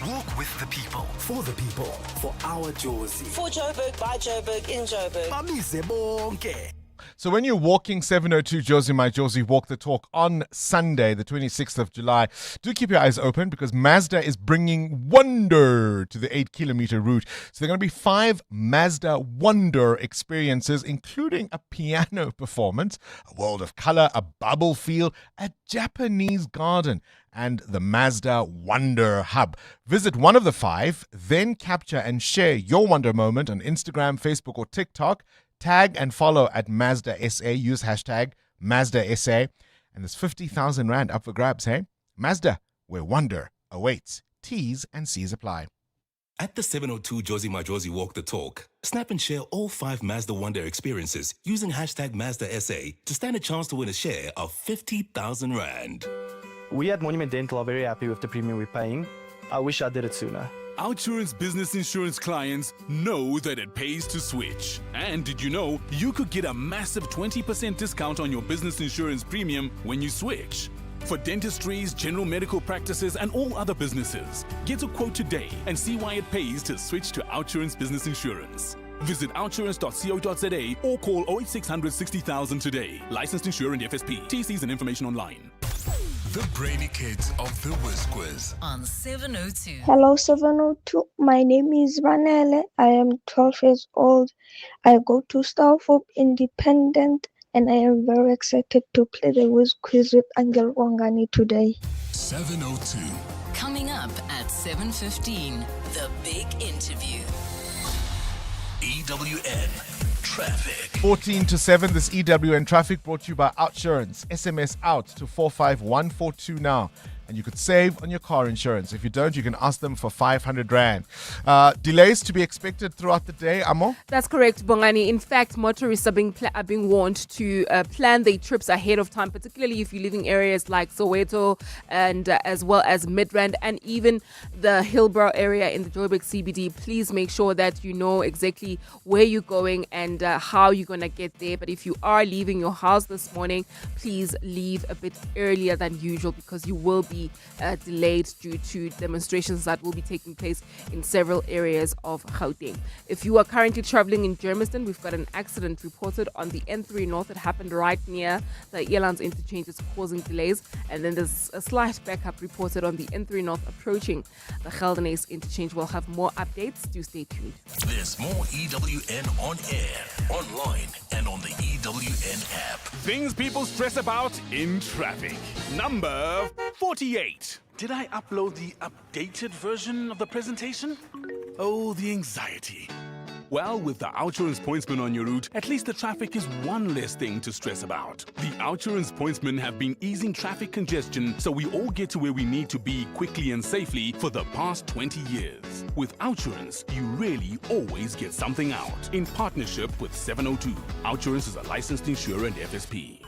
Walk with the people, for the people, for our Josie. For Joburg, by Joburg, in Joburg. Bamise bonke. So when you're walking 702 Josie My Josie Walk the Talk on Sunday, the 26th of July, do keep your eyes open because Mazda is bringing wonder to the 8-kilometer route. So there are going to be 5 Mazda Wonder experiences, including a piano performance, a world of color, a bubble field, a Japanese garden, and the Mazda Wonder Hub. Visit one of the 5, then capture and share your wonder moment on Instagram, Facebook, or TikTok. Tag and follow at Mazda SA. Use hashtag Mazda SA. And there's 50,000 Rand up for grabs, hey? Mazda, where wonder awaits. T's and C's apply. At the 702 Josie My Josie Walk the Talk, snap and share all 5 Mazda Wonder experiences using hashtag Mazda SA to stand a chance to win a share of 50,000 Rand. We at Monument Dental are very happy with the premium we're paying. I wish I did it sooner. Outsurance business insurance clients know that it pays to switch. And did you know you could get a massive 20% discount on your business insurance premium when you switch? For dentistries, general medical practices, and all other businesses, get a quote today and see why it pays to switch to Outsurance business insurance. Visit outsurance.co.za or call 08600 60,000 today. Licensed insurer and FSP. TCs and information online. The Brainy Kids of the Whiz Quiz. On 702. Hello 702, my name is Vanele. I am 12 years old. I go to Starfop Independent and I am very excited to play the Whiz Quiz with Angel Bongani today. 702. Coming up at 7:15, the big interview. EWN Traffic. 14 to 7, this EWN Traffic brought to you by Outsurance. SMS out to 45142 now. And you could save on your car insurance. If you don't, you can ask them for 500 Rand. Delays to be expected throughout the day, Amo? That's correct, Bongani. In fact, motorists are being warned to plan their trips ahead of time, particularly if you live in areas like Soweto and as well as Midrand and even the Hillbrow area in the Joburg CBD. Please make sure that you know exactly where you're going and how you're going to get there. But if you are leaving your house this morning, please leave a bit earlier than usual because you will be delayed due to demonstrations that will be taking place in several areas of Gauteng. If you are currently traveling in Germiston, we've got an accident reported on the N3 North. It happened right near the Elands interchange. It's causing delays. And then there's a slight backup reported on the N3 North approaching the Geldenhuys interchange. We'll have more updates. Do stay tuned. There's more EWN on air, online, and on the EWN app. Things people stress about in traffic. Number 48. Did I upload the updated version of the presentation? Oh, the anxiety. Well, with the Outsurance Pointsman on your route, at least the traffic is one less thing to stress about. The Outsurance Pointsmen have been easing traffic congestion so we all get to where we need to be quickly and safely for the past 20 years. With Outsurance, you really always get something out. In partnership with 702. Outsurance is a licensed insurer and FSP.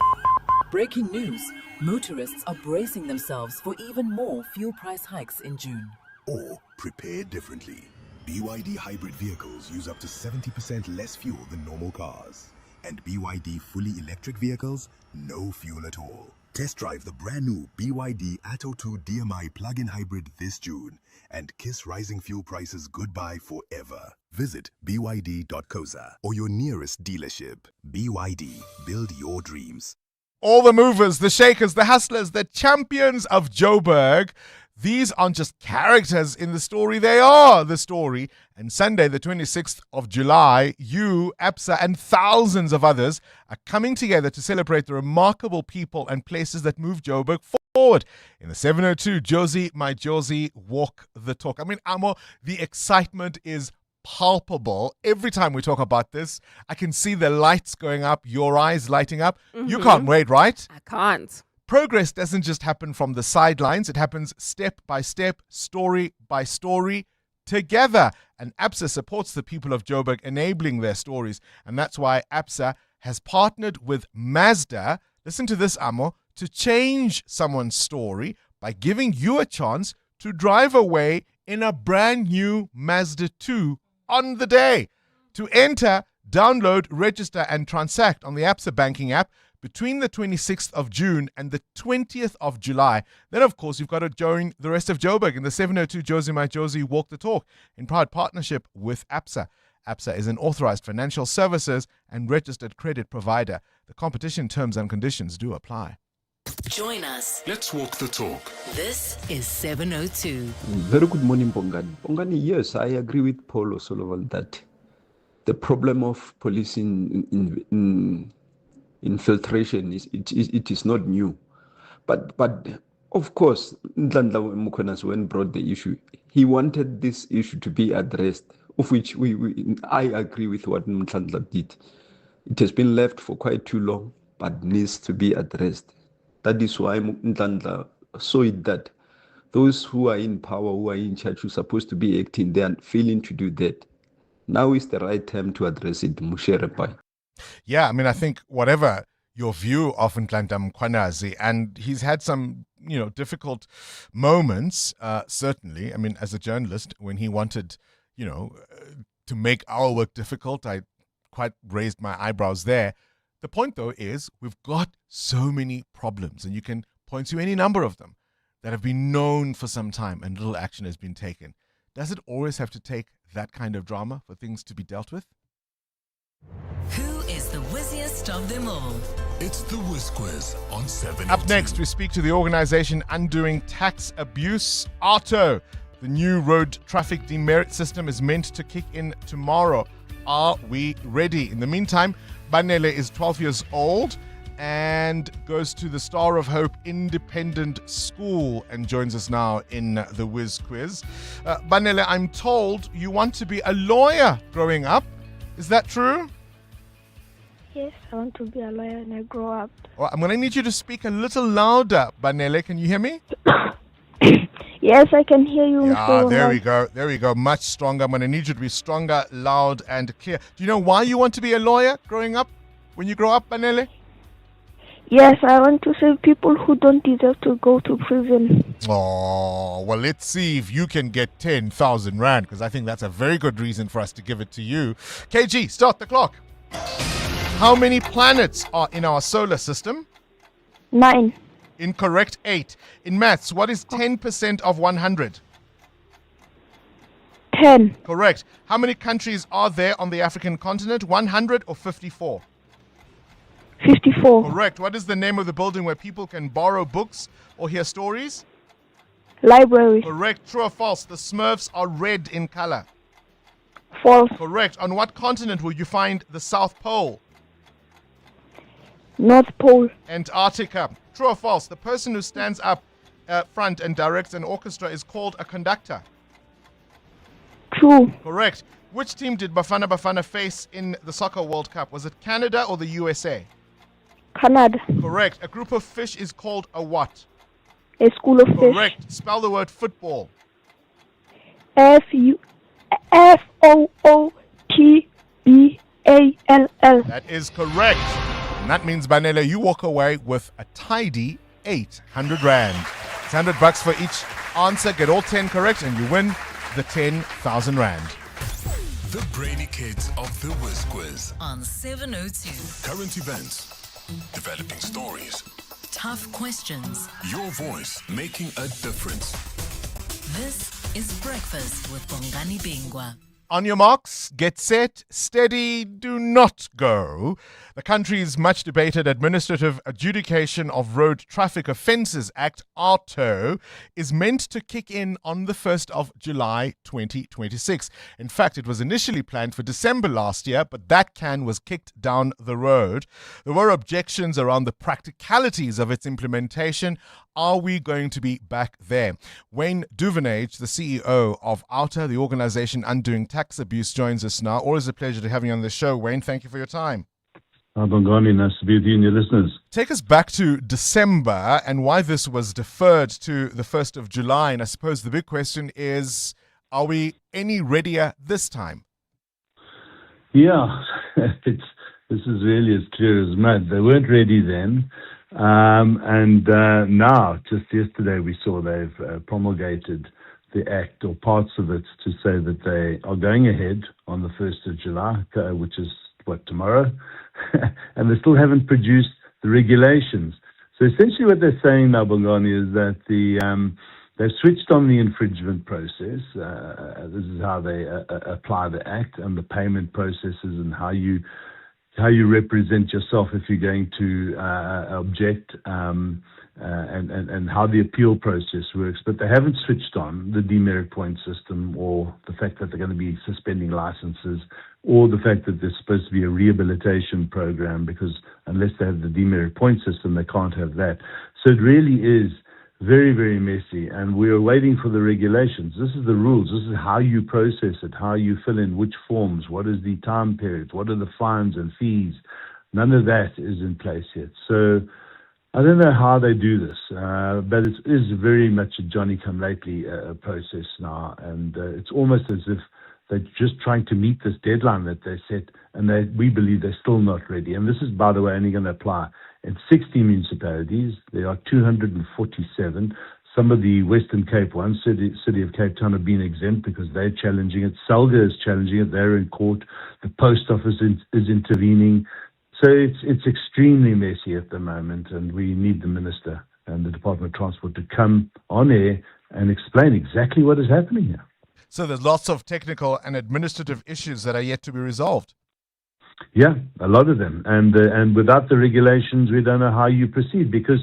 Breaking news. Motorists are bracing themselves for even more fuel price hikes in June. Or prepare differently. BYD hybrid vehicles use up to 70% less fuel than normal cars. And BYD fully electric vehicles, no fuel at all. Test drive the brand new BYD AARTO 2 DMI plug-in hybrid this June and kiss rising fuel prices goodbye forever. Visit byd.coza or your nearest dealership. BYD, build your dreams. All the movers, the shakers, the hustlers, the champions of Joburg. These aren't just characters in the story, they are the story. And Sunday, the 26th of July, you, APSA, and thousands of others are coming together to celebrate the remarkable people and places that move Joburg forward. In the 702 Josie My Josie Walk the Talk. I mean, Amo, the excitement is palpable. Every time we talk about this, I can see the lights going up, your eyes lighting up. You can't wait, right? I can't. Progress doesn't just happen from the sidelines. It happens step by step, story by story, together. And APSA supports the people of Joburg, enabling their stories. And that's why APSA has partnered with Mazda, listen to this, Amo, to change someone's story by giving you a chance to drive away in a brand new Mazda 2 on the day. To enter, Download, register and transact on the ABSA banking app between the 26th of June and the 20th of July. Then, of course, you've got to join the rest of Joburg in the 702 Josie My Josie Walk the Talk in proud partnership with ABSA. ABSA is an authorized financial services and registered credit provider. The competition terms and conditions do apply. Join us. Let's walk the talk. This is 702. Very good morning, Bongani. Bongani, yes, I agree with Paul O'Sullivan that the problem of police infiltration it is not new. But of course, Ndlandla Mukhonas, when brought the issue, he wanted this issue to be addressed, of which I agree with what Ndlandla did. It has been left for quite too long, but needs to be addressed. That is why Ndlandla saw it that those who are in power, who are in charge, who are supposed to be acting, they are failing to do that. Now is the right time to address it, Musherepai. Yeah, I mean, I think whatever your view of Ndlandla Mkhwanazi, and he's had some, difficult moments, certainly. I mean, as a journalist, when he wanted, to make our work difficult, I quite raised my eyebrows there. The point, though, is we've got so many problems, and you can point to any number of them that have been known for some time and little action has been taken. Does it always have to take that kind of drama for things to be dealt with? Who is the whizziest of them all? It's the Whiz Quiz on 702. Up next, we speak to the organization Undoing Tax Abuse, AARTO. The new road traffic demerit system is meant to kick in tomorrow. Are we ready? In the meantime, Banele is 12 years old and goes to the Star of Hope Independent School and joins us now in the Whiz Quiz. Banele, I'm told you want to be a lawyer growing up. Is that true? Yes, I want to be a lawyer when I grow up. Well, I'm going to need you to speak a little louder, Banele. Can you hear me? Yes, I can hear you. Yeah, there we go. There we go. Much stronger. I'm going to need you to be stronger, loud, and clear. Do you know why you want to be a lawyer growing up? When you grow up, Banele? Yes, I want to save people who don't deserve to go to prison. Oh, well, let's see if you can get 10,000 Rand, because I think that's a very good reason for us to give it to you. KG, start the clock. How many planets are in our solar system? 9. Incorrect, 8. In maths, what is 10% of 100? 10. Correct. How many countries are there on the African continent? 100 or 54? 54. Correct. What is the name of the building where people can borrow books or hear stories? Library. Correct. True or false? The Smurfs are red in color. False. Correct. On what continent will you find the South Pole? North Pole. Antarctica. True or false? The person who stands up front and directs an orchestra is called a conductor. True. Correct. Which team did Bafana Bafana face in the Soccer World Cup? Was it Canada or the USA? Canada. Correct. A group of fish is called a what? A school of fish. Correct. Spell the word football. Football. That is correct. And that means, Banele, you walk away with a tidy 800 Rand. It's $100 for each answer. Get all 10 correct and you win the 10,000 Rand. The Brainy Kids of the Whiz Quiz. On 702. Current events, developing stories, Tough questions. your voice making a difference. This is Breakfast with Bongani Bingwa. On your marks, get set, steady, do not go. The country's much debated Administrative Adjudication of Road Traffic Offences Act, AARTO, is meant to kick in on the 1st of July 2026. In fact, it was initially planned for December last year, but that can was kicked down the road. There were objections around the practicalities of its implementation. Are we going to be back there? Wayne Duvenage, the CEO of AARTO, the organization Undoing Tax Abuse, joins us now. Always a pleasure to have you on the show, Wayne. Thank you for your time. Bongani, nice to be with you and your listeners. Take us back to December and why this was deferred to the 1st of July. And I suppose the big question is, are we any readier this time? Yeah, this is really as clear as mud. They weren't ready then. Now, just yesterday, we saw they've promulgated the act or parts of it to say that they are going ahead on the 1st of July, which is tomorrow? And they still haven't produced the regulations. So essentially what they're saying now, Bongani, is that they've switched on the infringement process. This is how they apply the act and the payment processes and how you represent yourself if you're going to object, and how the appeal process works. But they haven't switched on the demerit point system, or the fact that they're going to be suspending licenses, or the fact that there's supposed to be a rehabilitation program, because unless they have the demerit point system, they can't have that. So it really is very, very messy, and we're waiting for the regulations. This is the rules. This is how you process it, how you fill in which forms, what is the time period, what are the fines and fees. None of that is in place yet. So I don't know how they do this, but it is very much a Johnny-come-lately process now, and it's almost as if they're just trying to meet this deadline that they set, and we believe they're still not ready. And this is, by the way, only going to apply in 60 municipalities. There are 247. Some of the Western Cape ones, City of Cape Town, have been exempt because they're challenging it. Selga is challenging it. They're in court. The post office is intervening. So it's extremely messy at the moment, and we need the Minister and the Department of Transport to come on air and explain exactly what is happening here. So there's lots of technical and administrative issues that are yet to be resolved. Yeah, a lot of them. And without the regulations, we don't know how you proceed, because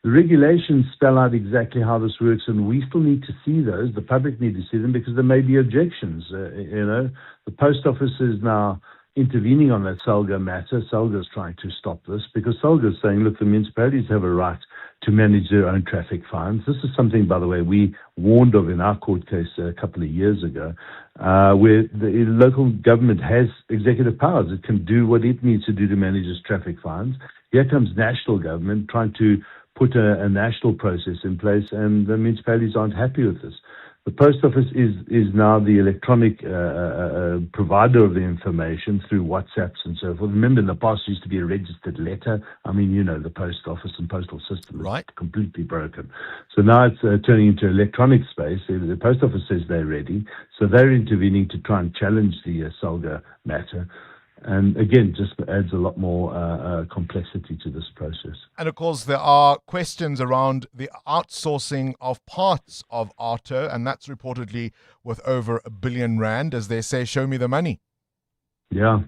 the regulations spell out exactly how this works, and we still need to see those. The public need to see them because there may be objections. The post office is now intervening on that Selga matter. Selga is trying to stop this because Selga is saying, look, the municipalities have a right to manage their own traffic fines. This is something, by the way, we warned of in our court case a couple of years ago, where the local government has executive powers. It can do what it needs to do to manage its traffic fines. Here comes national government trying to put a national process in place, and the municipalities aren't happy with this. The post office is now the electronic provider of the information through WhatsApps and so forth. Remember, in the past, it used to be a registered letter. I mean, the post office and postal system is completely broken. So now it's turning into electronic space. The post office says they're ready. So they're intervening to try and challenge the Selga matter. And again, just adds a lot more complexity to this process. And of course, there are questions around the outsourcing of parts of AARTO, and that's reportedly with over R1 billion. As they say, show me the money. Yeah.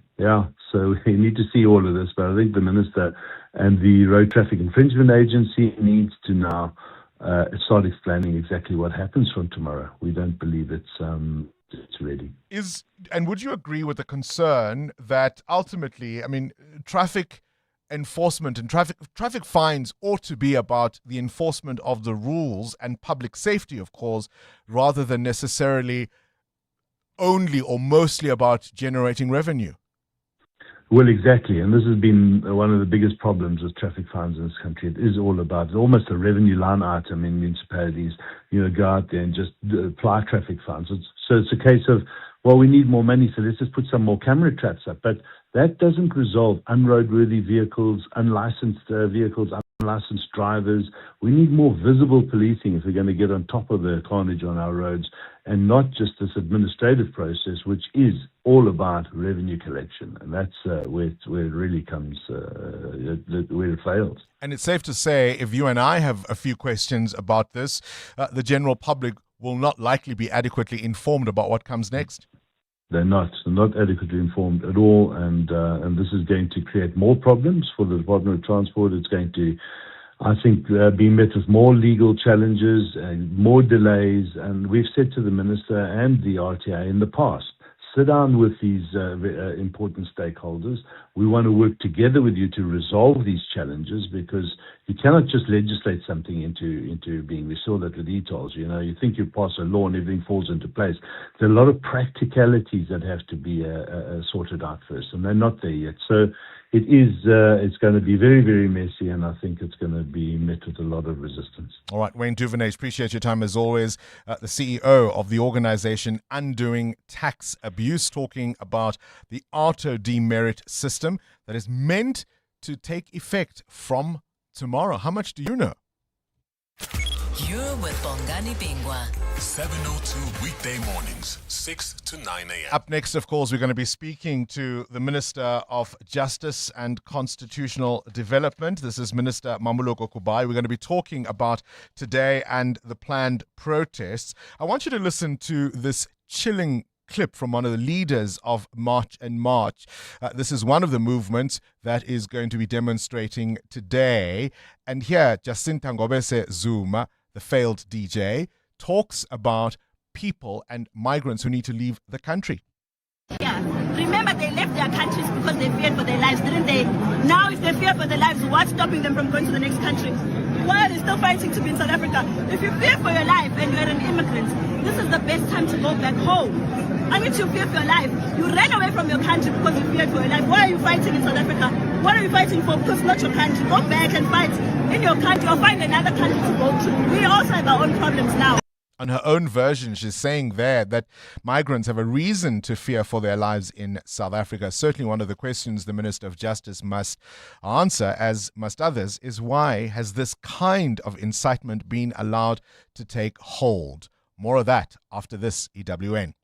So we need to see all of this, but I think the Minister and the Road Traffic Infringement Agency needs to now start explaining exactly what happens from tomorrow. We don't believe it's ready. And would you agree with the concern that ultimately, traffic enforcement and traffic fines ought to be about the enforcement of the rules and public safety, of course, rather than necessarily only or mostly about generating revenue? Well, exactly. And this has been one of the biggest problems with traffic fines in this country. It is all about, it's almost a revenue line item in municipalities. Go out there and just apply traffic fines. So it's a case of, well, we need more money, so let's just put some more camera traps up. But that doesn't resolve unroadworthy vehicles, unlicensed vehicles, unlicensed drivers. We need more visible policing if we're going to get on top of the carnage on our roads, and not just this administrative process, which is all about revenue collection. And that's where it really comes, where it fails. And it's safe to say, if you and I have a few questions about this, the general public will not likely be adequately informed about what comes next. They're not adequately informed at all, and this is going to create more problems for the Department of Transport. It's going to, I think, be met with more legal challenges and more delays. And we've said to the Minister and the RTA in the past, sit down with these important stakeholders. We want to work together with you to resolve these challenges, because you cannot just legislate something into being. We saw that with e-tolls. You think you pass a law and everything falls into place. There are a lot of practicalities that have to be sorted out first, and they're not there yet. So it's going to be very, very messy, and I think it's going to be met with a lot of resistance. All right, Wayne Duvernay, appreciate your time as always. The CEO of the organization Undoing Tax Abuse, talking about the AARTO demerit system that is meant to take effect from tomorrow. How much do you know? You're with Bongani Bingwa. 702 weekday mornings, 6 to 9 a.m. Up next, of course, we're going to be speaking to the Minister of Justice and Constitutional Development. This is Minister Mamuloko Kubai. We're going to be talking about today and the planned protests. I want you to listen to this chilling clip from one of the leaders of March and March. This is one of the movements that is going to be demonstrating today. And here, Jacinta Ngobese Zuma, the failed DJ, talks about people and migrants who need to leave the country. Yeah. Remember, they left their countries because they feared for their lives, didn't they? Now, if they fear for their lives, what's stopping them from going to the next country? Why are they still fighting to be in South Africa? If you fear for your life and you're an immigrant, this is the best time to go back home. I mean, you fear for your life. You ran away from your country because you feared for your life. Why are you fighting in South Africa? What are you fighting for? Because it's not your country. Go back and fight in your country or find another country to go to. We also have our own problems now. On her own version, she's saying there that migrants have a reason to fear for their lives in South Africa. Certainly one of the questions the Minister of Justice must answer, as must others, is why has this kind of incitement been allowed to take hold? More of that after this EWN.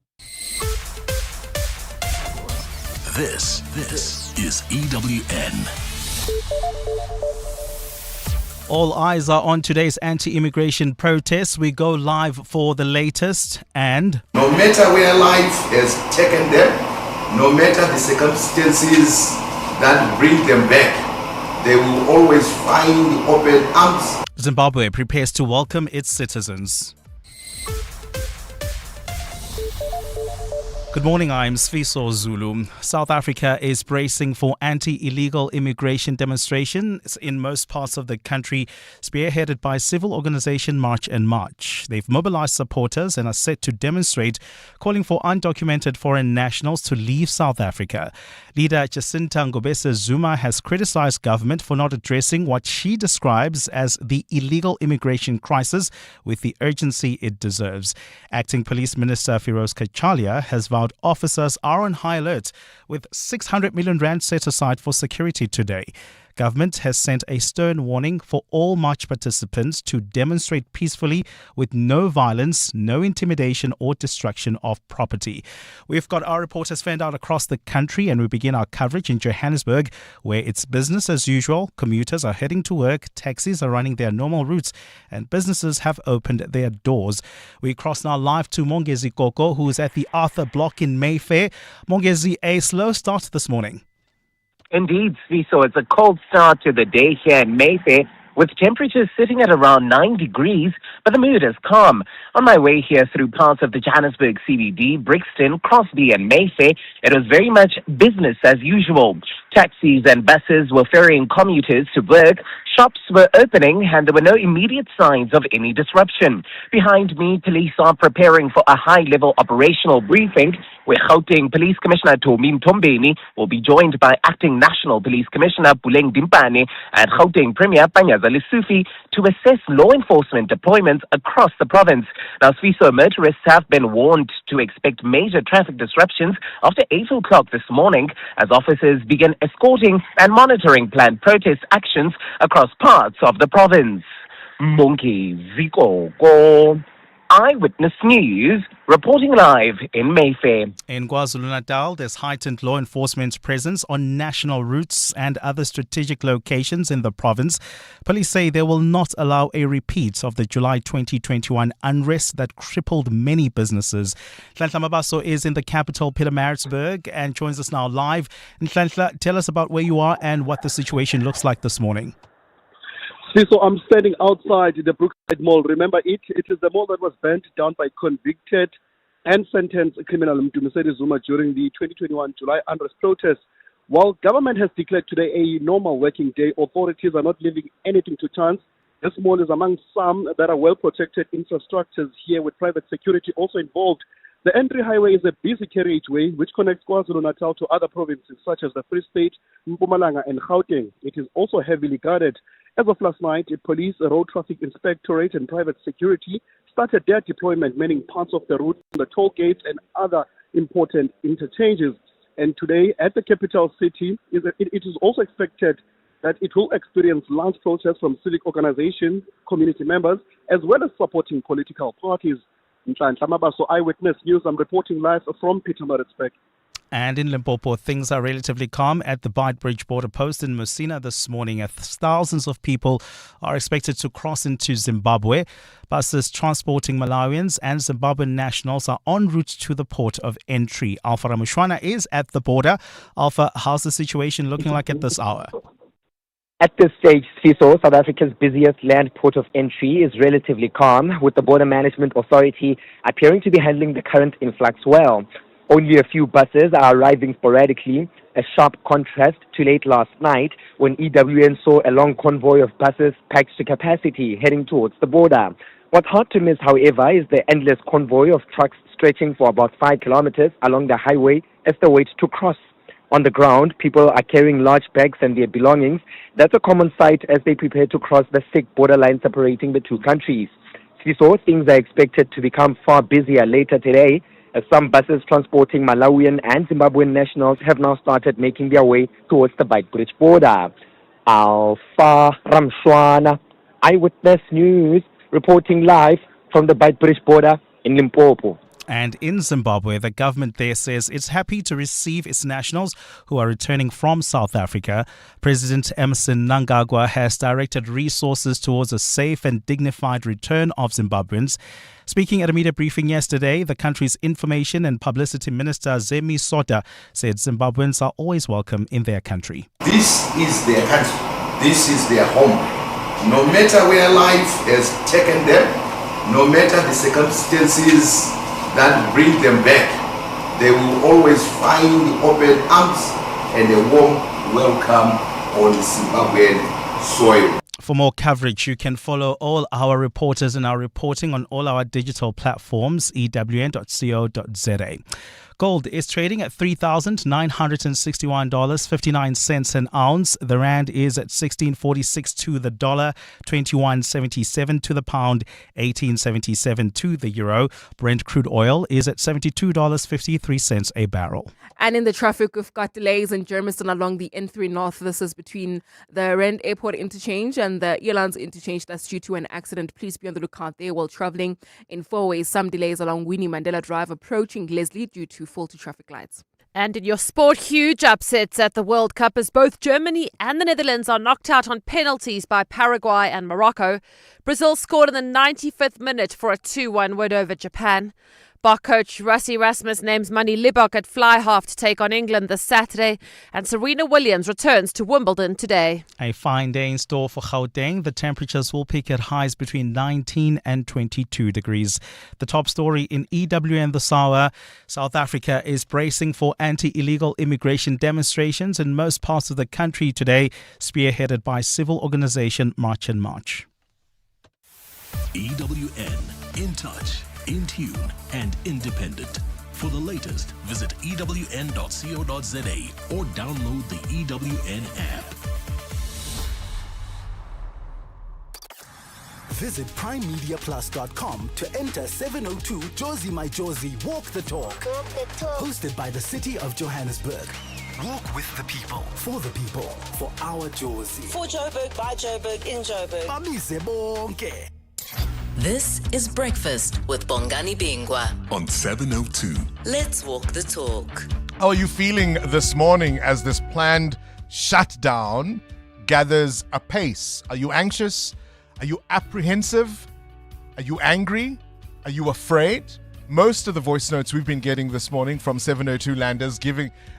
This is EWN. All eyes are on today's anti-immigration protests. We go live for the latest and... No matter where life has taken them, no matter the circumstances that bring them back, they will always find open arms. Zimbabwe prepares to welcome its citizens. Good morning, I'm Sfiso Zulu. South Africa is bracing for anti-illegal immigration demonstrations in most parts of the country, spearheaded by civil organization March and March. They've mobilized supporters and are set to demonstrate, calling for undocumented foreign nationals to leave South Africa. Leader Jacinta Ngobese Zuma has criticized government for not addressing what she describes as the illegal immigration crisis with the urgency it deserves. Acting Police Minister Firoz Kachalia has vowed officers are on high alert with 600 million rand set aside for security today. Government has sent a stern warning for all march participants to demonstrate peacefully with no violence, no intimidation or destruction of property. We've got our reporters fanned out across the country, and we begin our coverage in Johannesburg, where it's business as usual. Commuters are heading to work, taxis are running their normal routes, and businesses have opened their doors. We cross now live to Mongezi Koko, who is at the Arthur Block in Mayfair. Mongezi, a slow start this morning. Indeed, Sviso, it's a cold start to the day here in Mayfair, with temperatures sitting at around 9 degrees, but the mood is calm. On my way here through parts of the Johannesburg CBD, Brixton, Crosby and Mayfair, it was very much business as usual. Taxis and buses were ferrying commuters to work, shops were opening, and there were no immediate signs of any disruption. Behind me, police are preparing for a high-level operational briefing, where Gauteng Police Commissioner Tomi Mtombeni will be joined by Acting National Police Commissioner Puleng Dimpane and Gauteng Premier Panyaza Lesufi to assess law enforcement deployments across the province. Now, Sviso motorists have been warned to expect major traffic disruptions after 8 o'clock this morning as officers begin escorting and monitoring planned protest actions across parts of the province. Monkey Zikoko. Eyewitness News, reporting live in Mayfair. In KwaZulu-Natal, there's heightened law enforcement presence on national routes and other strategic locations in the province. Police say they will not allow a repeat of the July 2021 unrest that crippled many businesses. Nhlanhla Mabaso is in the capital, Pietermaritzburg, and joins us now live. Nhlanhla, tell us about where you are and what the situation looks like this morning. So I'm standing outside the Brookside Mall. Remember, it is the mall that was burnt down by convicted and sentenced criminal Mdumiseni Zuma during the 2021 July unrest protests. While government has declared today a normal working day, authorities are not leaving anything to chance. This mall is among some that are well-protected infrastructures here, with private security also involved. The entry highway is a busy carriageway which connects KwaZulu-Natal to other provinces such as the Free State, Mpumalanga and Gauteng. It is also heavily guarded. As of last night, police, road traffic inspectorate and private security started their deployment, meaning parts of the route, the toll gates and other important interchanges. And today at the capital city, it is also expected that it will experience large protests from civic organizations, community members, as well as supporting political parties. So Eyewitness News, I'm reporting live from Pietermaritzburg. And in Limpopo, things are relatively calm at the Beitbridge border post in Musina this morning. Thousands of people are expected to cross into Zimbabwe. Buses transporting Malawians and Zimbabwean nationals are en route to the port of entry. Alpha Ramushwana is at the border. Alpha, how's the situation looking like at this hour? At this stage, Siso, South Africa's busiest land port of entry, is relatively calm, with the Border Management Authority appearing to be handling the current influx well. Only a few buses are arriving sporadically, a sharp contrast to late last night when EWN saw a long convoy of buses packed to capacity heading towards the border. What's hard to miss, however, is the endless convoy of trucks stretching for about 5 kilometers along the highway as they wait to cross. On the ground, people are carrying large bags and their belongings. That's a common sight as they prepare to cross the thick borderline separating the two countries. So things are expected to become far busier later today, as some buses transporting Malawian and Zimbabwean nationals have now started making their way towards the Beitbridge border. Alpha Ramshwana, Eyewitness News, reporting live from the Beitbridge border in Limpopo. And in Zimbabwe, the government there says it's happy to receive its nationals who are returning from South Africa. President Emmerson Mnangagwa has directed resources towards a safe and dignified return of Zimbabweans. Speaking at a media briefing yesterday, the country's Information and Publicity Minister Zemi Soda said Zimbabweans are always welcome in their country. This is their country. This is their home. No matter where life has taken them, no matter the circumstances that bring them back, they will always find open arms and a warm welcome on Zimbabwean soil. For more coverage, you can follow all our reporters and our reporting on all our digital platforms, ewn.co.za. Gold is trading at $3,961.59 an ounce. The rand is at 16.46 to the dollar, 21.77 to the pound, 18.77 to the euro. Brent crude oil is at $72.53 a barrel. And in the traffic, we've got delays in Germiston along the N3 North. This is between the Rand Airport interchange and the Elands interchange. That's due to an accident. Please be on the lookout there while traveling in four ways. Some delays along Winnie Mandela Drive approaching Leslie due to faulty traffic lights. And in your sport, huge upsets at the World Cup as both Germany and the Netherlands are knocked out on penalties by Paraguay and Morocco. Brazil scored in the 95th minute for a 2-1 win over Japan. Bach coach Rassie Rasmus names Mani Libok at fly half to take on England this Saturday, and Serena Williams returns to Wimbledon today. A fine day in store for Gauteng. The temperatures will peak at highs between 19 and 22 degrees. The top story in EWN this hour: South Africa is bracing for anti-illegal immigration demonstrations in most parts of the country today, spearheaded by civil organization March and March. EWN, in touch, in tune, and independent. For the latest, visit ewn.co.za or download the EWN app. Visit primemediaplus.com to enter 702 Josie My Josie Walk the Talk. Hosted by the City of Johannesburg. Walk with the people, for our Josie. For Joburg, by Joburg, in Joburg. This is Breakfast with Bongani Bingwa on 702. Let's walk the talk. How are you feeling this morning as this planned shutdown gathers apace? Are you anxious? Are you apprehensive? Are you angry? Are you afraid? Most of the voice notes we've been getting this morning from 702 landers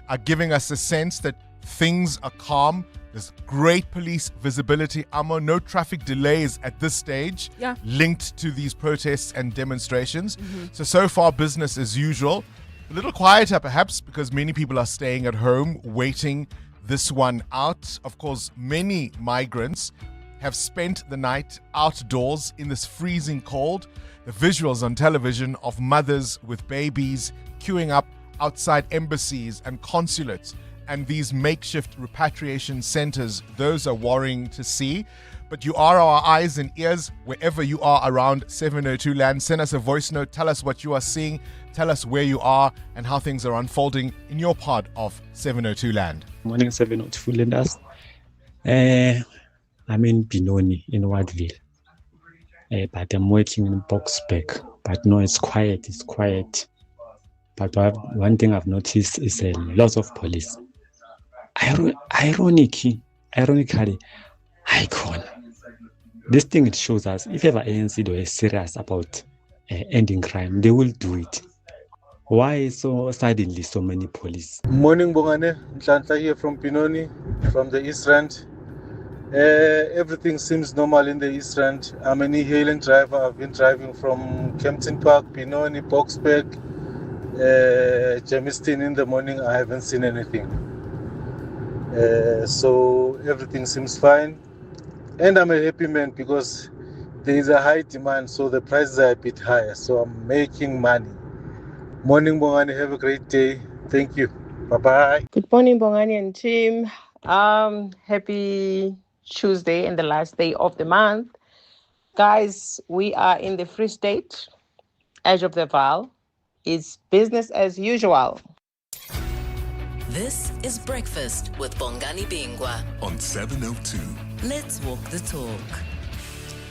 are giving us a sense that things are calm. There's great police visibility, no traffic delays at this stage linked to these protests and demonstrations. So far, business as usual. A little quieter perhaps because many people are staying at home waiting this one out. Of course, many migrants have spent the night outdoors in this freezing cold. The visuals on television of mothers with babies queuing up outside embassies and consulates and these makeshift repatriation centers, those are worrying to see. But you are our eyes and ears wherever you are around 702 land. Send us a voice note. Tell us what you are seeing. Tell us where you are and how things are unfolding in your part of 702 land. Morning 702 landers. I'm in Benoni in Wardville, but I'm working in Boksburg. But no, it's quiet. But one thing I've noticed is a lot of police. Ironically, icon. This thing, it shows us if ever ANC were serious about ending crime, they will do it. Why so suddenly so many police? Morning, Bongani. Ntlantla here from Benoni, from the East Rand. Everything seems normal in the East Rand. I'm an e-hailing driver. I've been driving from Kempton Park, Benoni, Boksburg, Germiston in the morning. I haven't seen anything. So everything seems fine. And I'm a happy man because there is a high demand, so the prices are a bit higher. So I'm making money. Morning, Bongani. Have a great day. Thank you. Bye-bye. Good morning, Bongani and team. Happy Tuesday and the last day of the month. Guys, we are in the Free State, Edge of the Val. It's business as usual. This is Breakfast with Bongani Bingwa on 702. Let's walk the talk.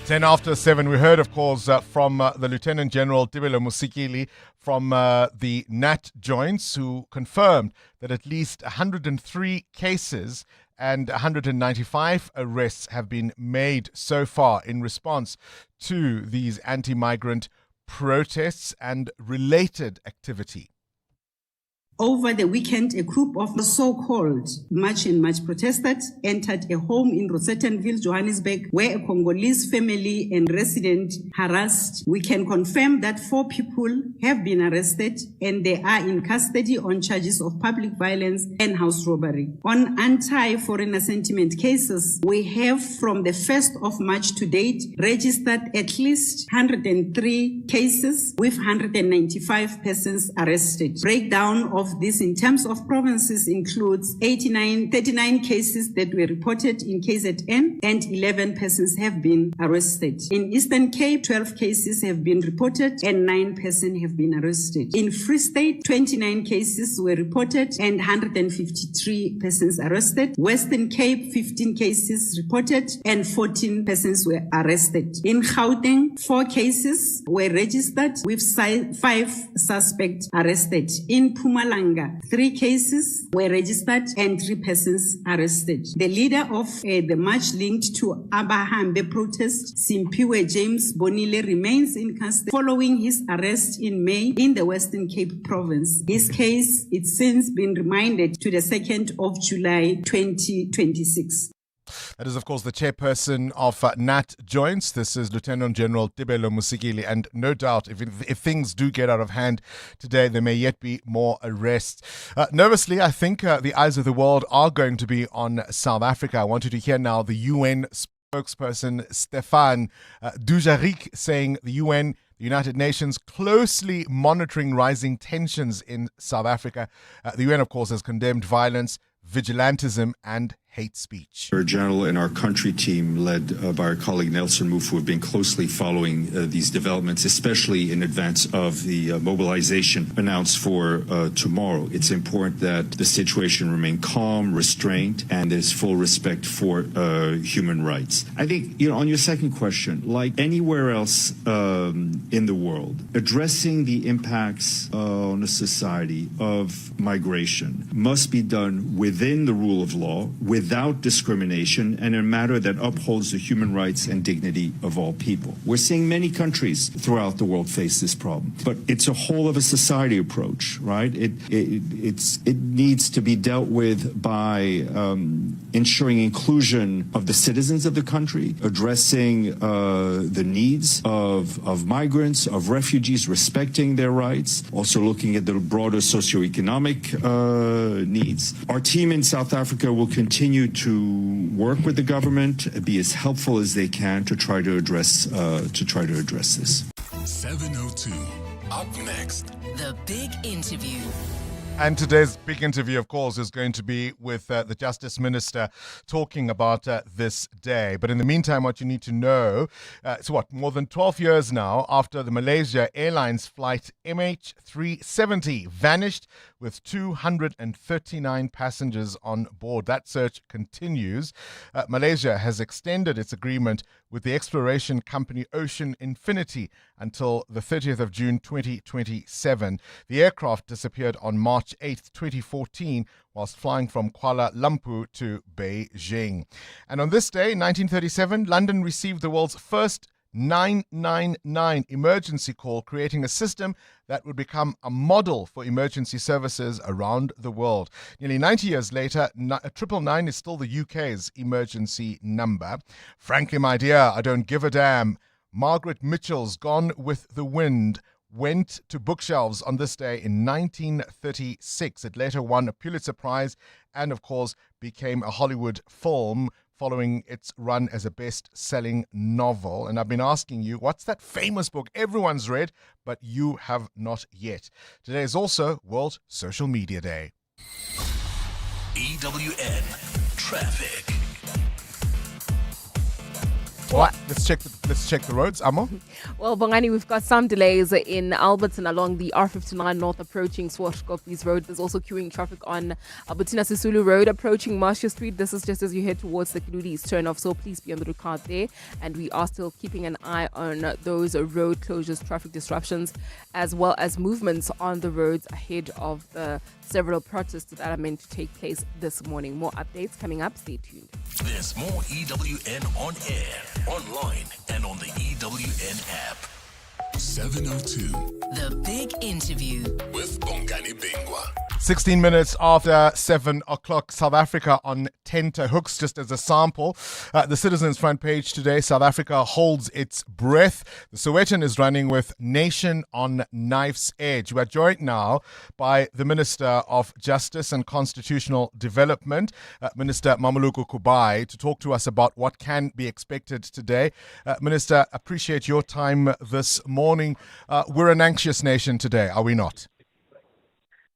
10 after 7, we heard, of course, from the Lieutenant General Tibelo Musikili from the Nat Joints, who confirmed that at least 103 cases and 195 arrests have been made so far in response to these anti-migrant protests and related activity. Over the weekend, a group of so-called March and March protesters entered a home in Rosettenville, Johannesburg, where a Congolese family and resident harassed. We can confirm that 4 people have been arrested and they are in custody on charges of public violence and house robbery. On anti-foreigner sentiment cases, we have from the 1st of March to date registered at least 103 cases with 195 persons arrested. Breakdown of this in terms of provinces includes 39 cases that were reported in KZN and 11 persons have been arrested. In Eastern Cape, 12 cases have been reported and 9 persons have been arrested. In Free State, 29 cases were reported and 153 persons arrested. Western Cape, 15 cases reported and 14 persons were arrested. In Gauteng, 4 cases were registered with 5 suspects arrested. In Mpumalanga, 3 cases were registered and 3 persons arrested. The leader of the march linked to Abahambe protest, Simpiwe James Bonile, remains in custody following his arrest in May in the Western Cape province. His case, it's since been remanded to the 2nd of July 2026. That is, of course, the chairperson of Nat Joints. This is Lieutenant General Tibelo Musikili. And no doubt, if things do get out of hand today, there may yet be more arrests. Nervously, I think the eyes of the world are going to be on South Africa. I want you to hear now the UN spokesperson, Stefan Dujarric, saying the UN, the United Nations, closely monitoring rising tensions in South Africa. The UN, of course, has condemned violence, vigilantism, and hate speech. Our general and our country team, led by our colleague Nelson Mufu, have been closely following these developments, especially in advance of the mobilization announced for tomorrow. It's important that the situation remain calm, restrained, and there's full respect for human rights. I think, on your second question, like anywhere else in the world, addressing the impacts on a society of migration must be done within the rule of law, without discrimination, and in a manner that upholds the human rights and dignity of all people. We're seeing many countries throughout the world face this problem, but it's a whole of a society approach, right? It needs to be dealt with by ensuring inclusion of the citizens of the country, addressing the needs of migrants, of refugees, respecting their rights, also looking at the broader socioeconomic needs. Our team in South Africa will continue to work with the government, be as helpful as they can to try to address this. 702. Up next. The big interview. And today's big interview, of course, is going to be with the Justice Minister talking about this day. But in the meantime, what you need to know, it's more than 12 years now after the Malaysia Airlines flight MH370 vanished with 239 passengers on board. That search continues. Malaysia has extended its agreement with the exploration company Ocean Infinity until the 30th of June 2027. The aircraft disappeared on March 8th, 2014, whilst flying from Kuala Lumpur to Beijing. And on this day, 1937, London received the world's first 999 emergency call, creating a system that would become a model for emergency services around the world. Nearly 90 years later, 999 is still the UK's emergency number. Frankly, my dear, I don't give a damn. Margaret Mitchell's Gone with the Wind went to bookshelves on this day in 1936. It later won a Pulitzer Prize and, of course, became a Hollywood film following its run as a best-selling novel. And I've been asking you, what's that famous book everyone's read, but you have not yet? Today is also World Social Media Day. EWN Traffic. What? Let's check the roads, Amo. Well, Bongani, we've got some delays in Alberton along the R59 North approaching Swartkoppies Road. There's also queuing traffic on Albertina Sisulu Road approaching Marcia Street. This is just as you head towards the Kiludi's turn-off, so please be on the lookout there. And we are still keeping an eye on those road closures, traffic disruptions, as well as movements on the roads ahead of the several protests that are meant to take place this morning. More updates coming up. Stay tuned. There's more EWN on air, online, and on the EWN app. 702. The Big Interview with Bongani Bingwa. 16 minutes after 7 o'clock, South Africa on tenterhooks. Just as a sample, the Citizens front page today, South Africa holds its breath. The Sowetan is running with Nation on knife's edge. We are joined now by the Minister of Justice and Constitutional Development, Minister Mamuluko Kubai, to talk to us about what can be expected today. Minister, appreciate your time this morning. We're an anxious nation today, are we not?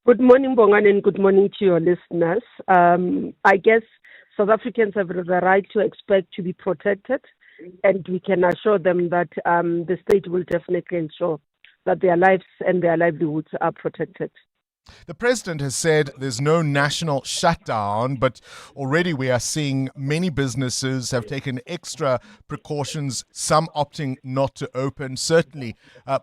Good morning, Bongani, and good morning to your listeners. I guess South Africans have the right to expect to be protected, and we can assure them that the state will definitely ensure that their lives and their livelihoods are protected. The president has said there's no national shutdown, but already we are seeing many businesses have taken extra precautions, some opting not to open. Certainly,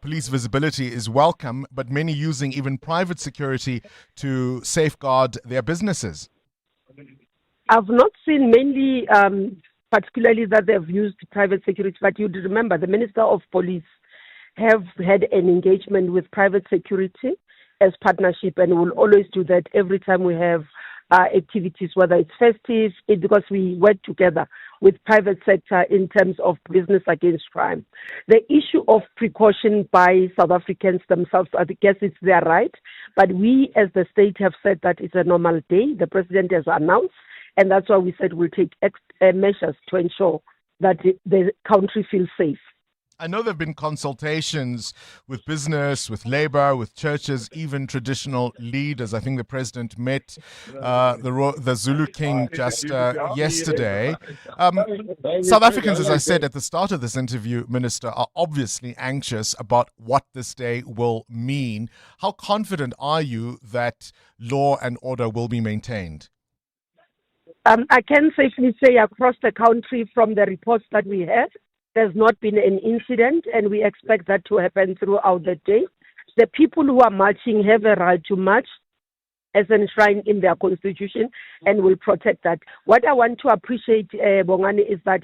police visibility is welcome, but many using even private security to safeguard their businesses. I've not seen many, particularly that they've used private security, but you'd remember the Minister of Police have had an engagement with private security as partnership, and we'll always do that every time we have activities, whether it's festive, because we work together with private sector in terms of business against crime. The issue of precaution by South Africans themselves, I guess it's their right, but we as the state have said that it's a normal day. The president has announced, and that's why we said we'll take measures to ensure that the country feels safe. I know there have been consultations with business, with labor, with churches, even traditional leaders. I think the president met the Zulu King just yesterday. South Africans, as I said at the start of this interview, Minister, are obviously anxious about what this day will mean. How confident are you that law and order will be maintained? I can safely say across the country from the reports that we had, there's not been an incident, and we expect that to happen throughout the day. The people who are marching have a right to march as enshrined in their constitution, and will protect that. What I want to appreciate, Bongani, is that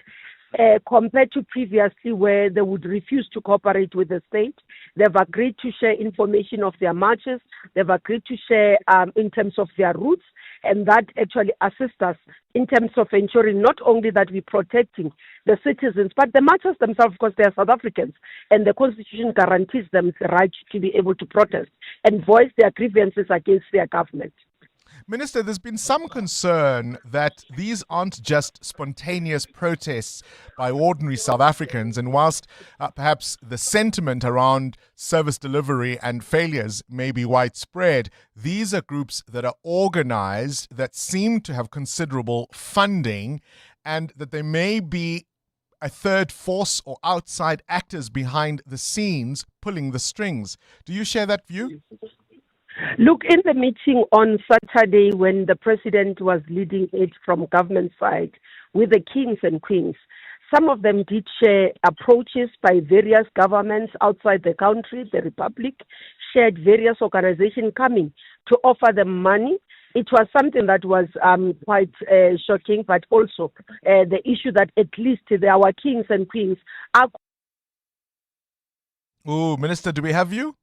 compared to previously where they would refuse to cooperate with the state, they've agreed to share information of their marches, they've agreed to share in terms of their routes, and that actually assists us in terms of ensuring not only that we're protecting the citizens, but the marchers themselves, because they are South Africans, and the Constitution guarantees them the right to be able to protest and voice their grievances against their government. Minister, there's been some concern that these aren't just spontaneous protests by ordinary South Africans, and whilst perhaps the sentiment around service delivery and failures may be widespread, these are groups that are organized, that seem to have considerable funding, and that there may be a third force or outside actors behind the scenes pulling the strings. Do you share that view? Look, in the meeting on Saturday when the president was leading it from government side with the kings and queens, some of them did share approaches by various governments outside the country, the republic, shared various organizations coming to offer them money. It was something that was quite shocking, but also the issue that at least our kings and queens are... Oh, Minister, do we have you?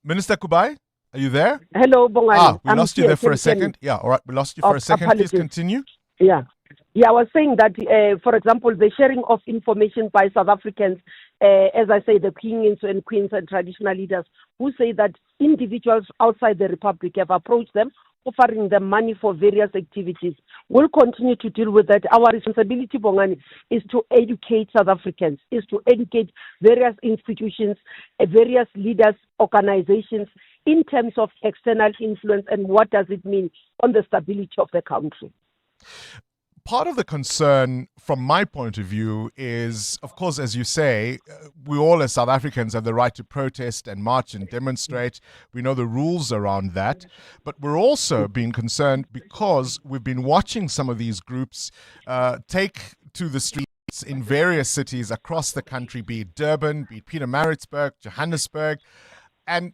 Minister Kubai, are you there? Hello, Bongani. We lost you there for a second. Yeah, all right, we lost you for a second. Apologies. Please continue. Yeah, I was saying that, for example, the sharing of information by South Africans, as I say, the kings and queens and traditional leaders who say that individuals outside the Republic have approached them, offering them money for various activities. We'll continue to deal with that. Our responsibility, Bongani, is to educate South Africans, is to educate various institutions, various leaders, organizations, in terms of external influence and what does it mean on the stability of the country. Part of the concern from my point of view is, of course, as you say, we all as South Africans have the right to protest and march and demonstrate. We know the rules around that. But we're also being concerned because we've been watching some of these groups take to the streets in various cities across the country, be it Durban, be it Pietermaritzburg, Johannesburg, and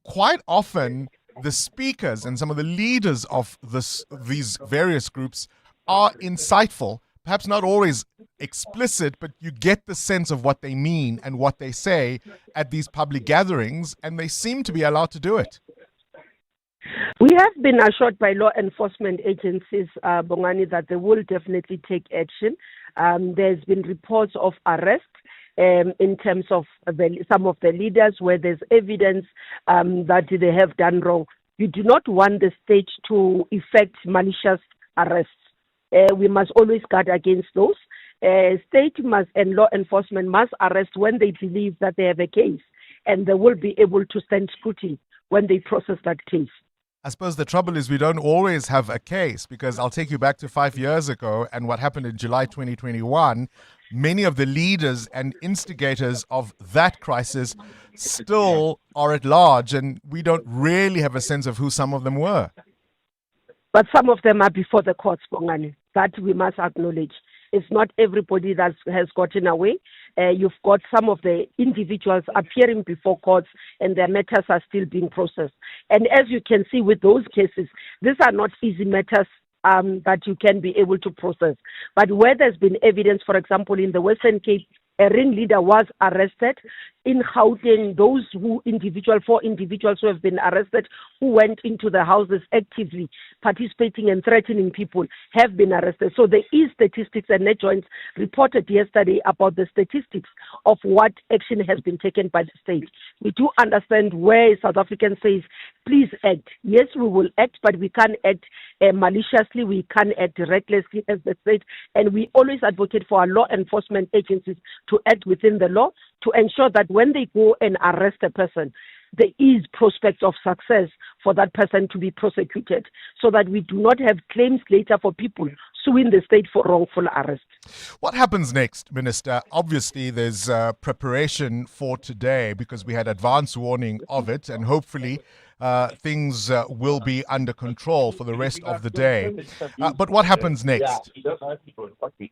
quite often the speakers and some of the leaders of these various groups are insightful, perhaps not always explicit, but you get the sense of what they mean and what they say at these public gatherings, and they seem to be allowed to do it. We have been assured by law enforcement agencies, Bongani, that they will definitely take action. There's been reports of arrest in terms of some of the leaders where there's evidence that they have done wrong. You do not want the state to effect malicious arrests. We must always guard against those. State must and law enforcement must arrest when they believe that they have a case, and they will be able to stand scrutiny when they process that case. I suppose the trouble is we don't always have a case, because I'll take you back to 5 years ago and what happened in July 2021. Many of the leaders and instigators of that crisis still are at large, and we don't really have a sense of who some of them were. But some of them are before the courts, Bongani. That we must acknowledge. It's not everybody that has gotten away. You've got some of the individuals appearing before courts and their matters are still being processed. And as you can see with those cases, these are not easy matters that you can be able to process. But where there's been evidence, for example, in the Western Cape, a ring leader was arrested. In Gauteng, four individuals who have been arrested, who went into the houses actively participating and threatening people, have been arrested. So there is statistics, and NetJoints reported yesterday about the statistics of what action has been taken by the state. We do understand where South Africans says, please act. Yes, we will act, but we can't act maliciously, we can't act recklessly as the state, and we always advocate for our law enforcement agencies to act within the law to ensure that when they go and arrest a person, there is prospect of success for that person to be prosecuted, so that we do not have claims later for people suing the state for wrongful arrest. What happens next, Minister? Obviously, there's preparation for today because we had advance warning of it, and hopefully things will be under control for the rest of the day. But what happens next?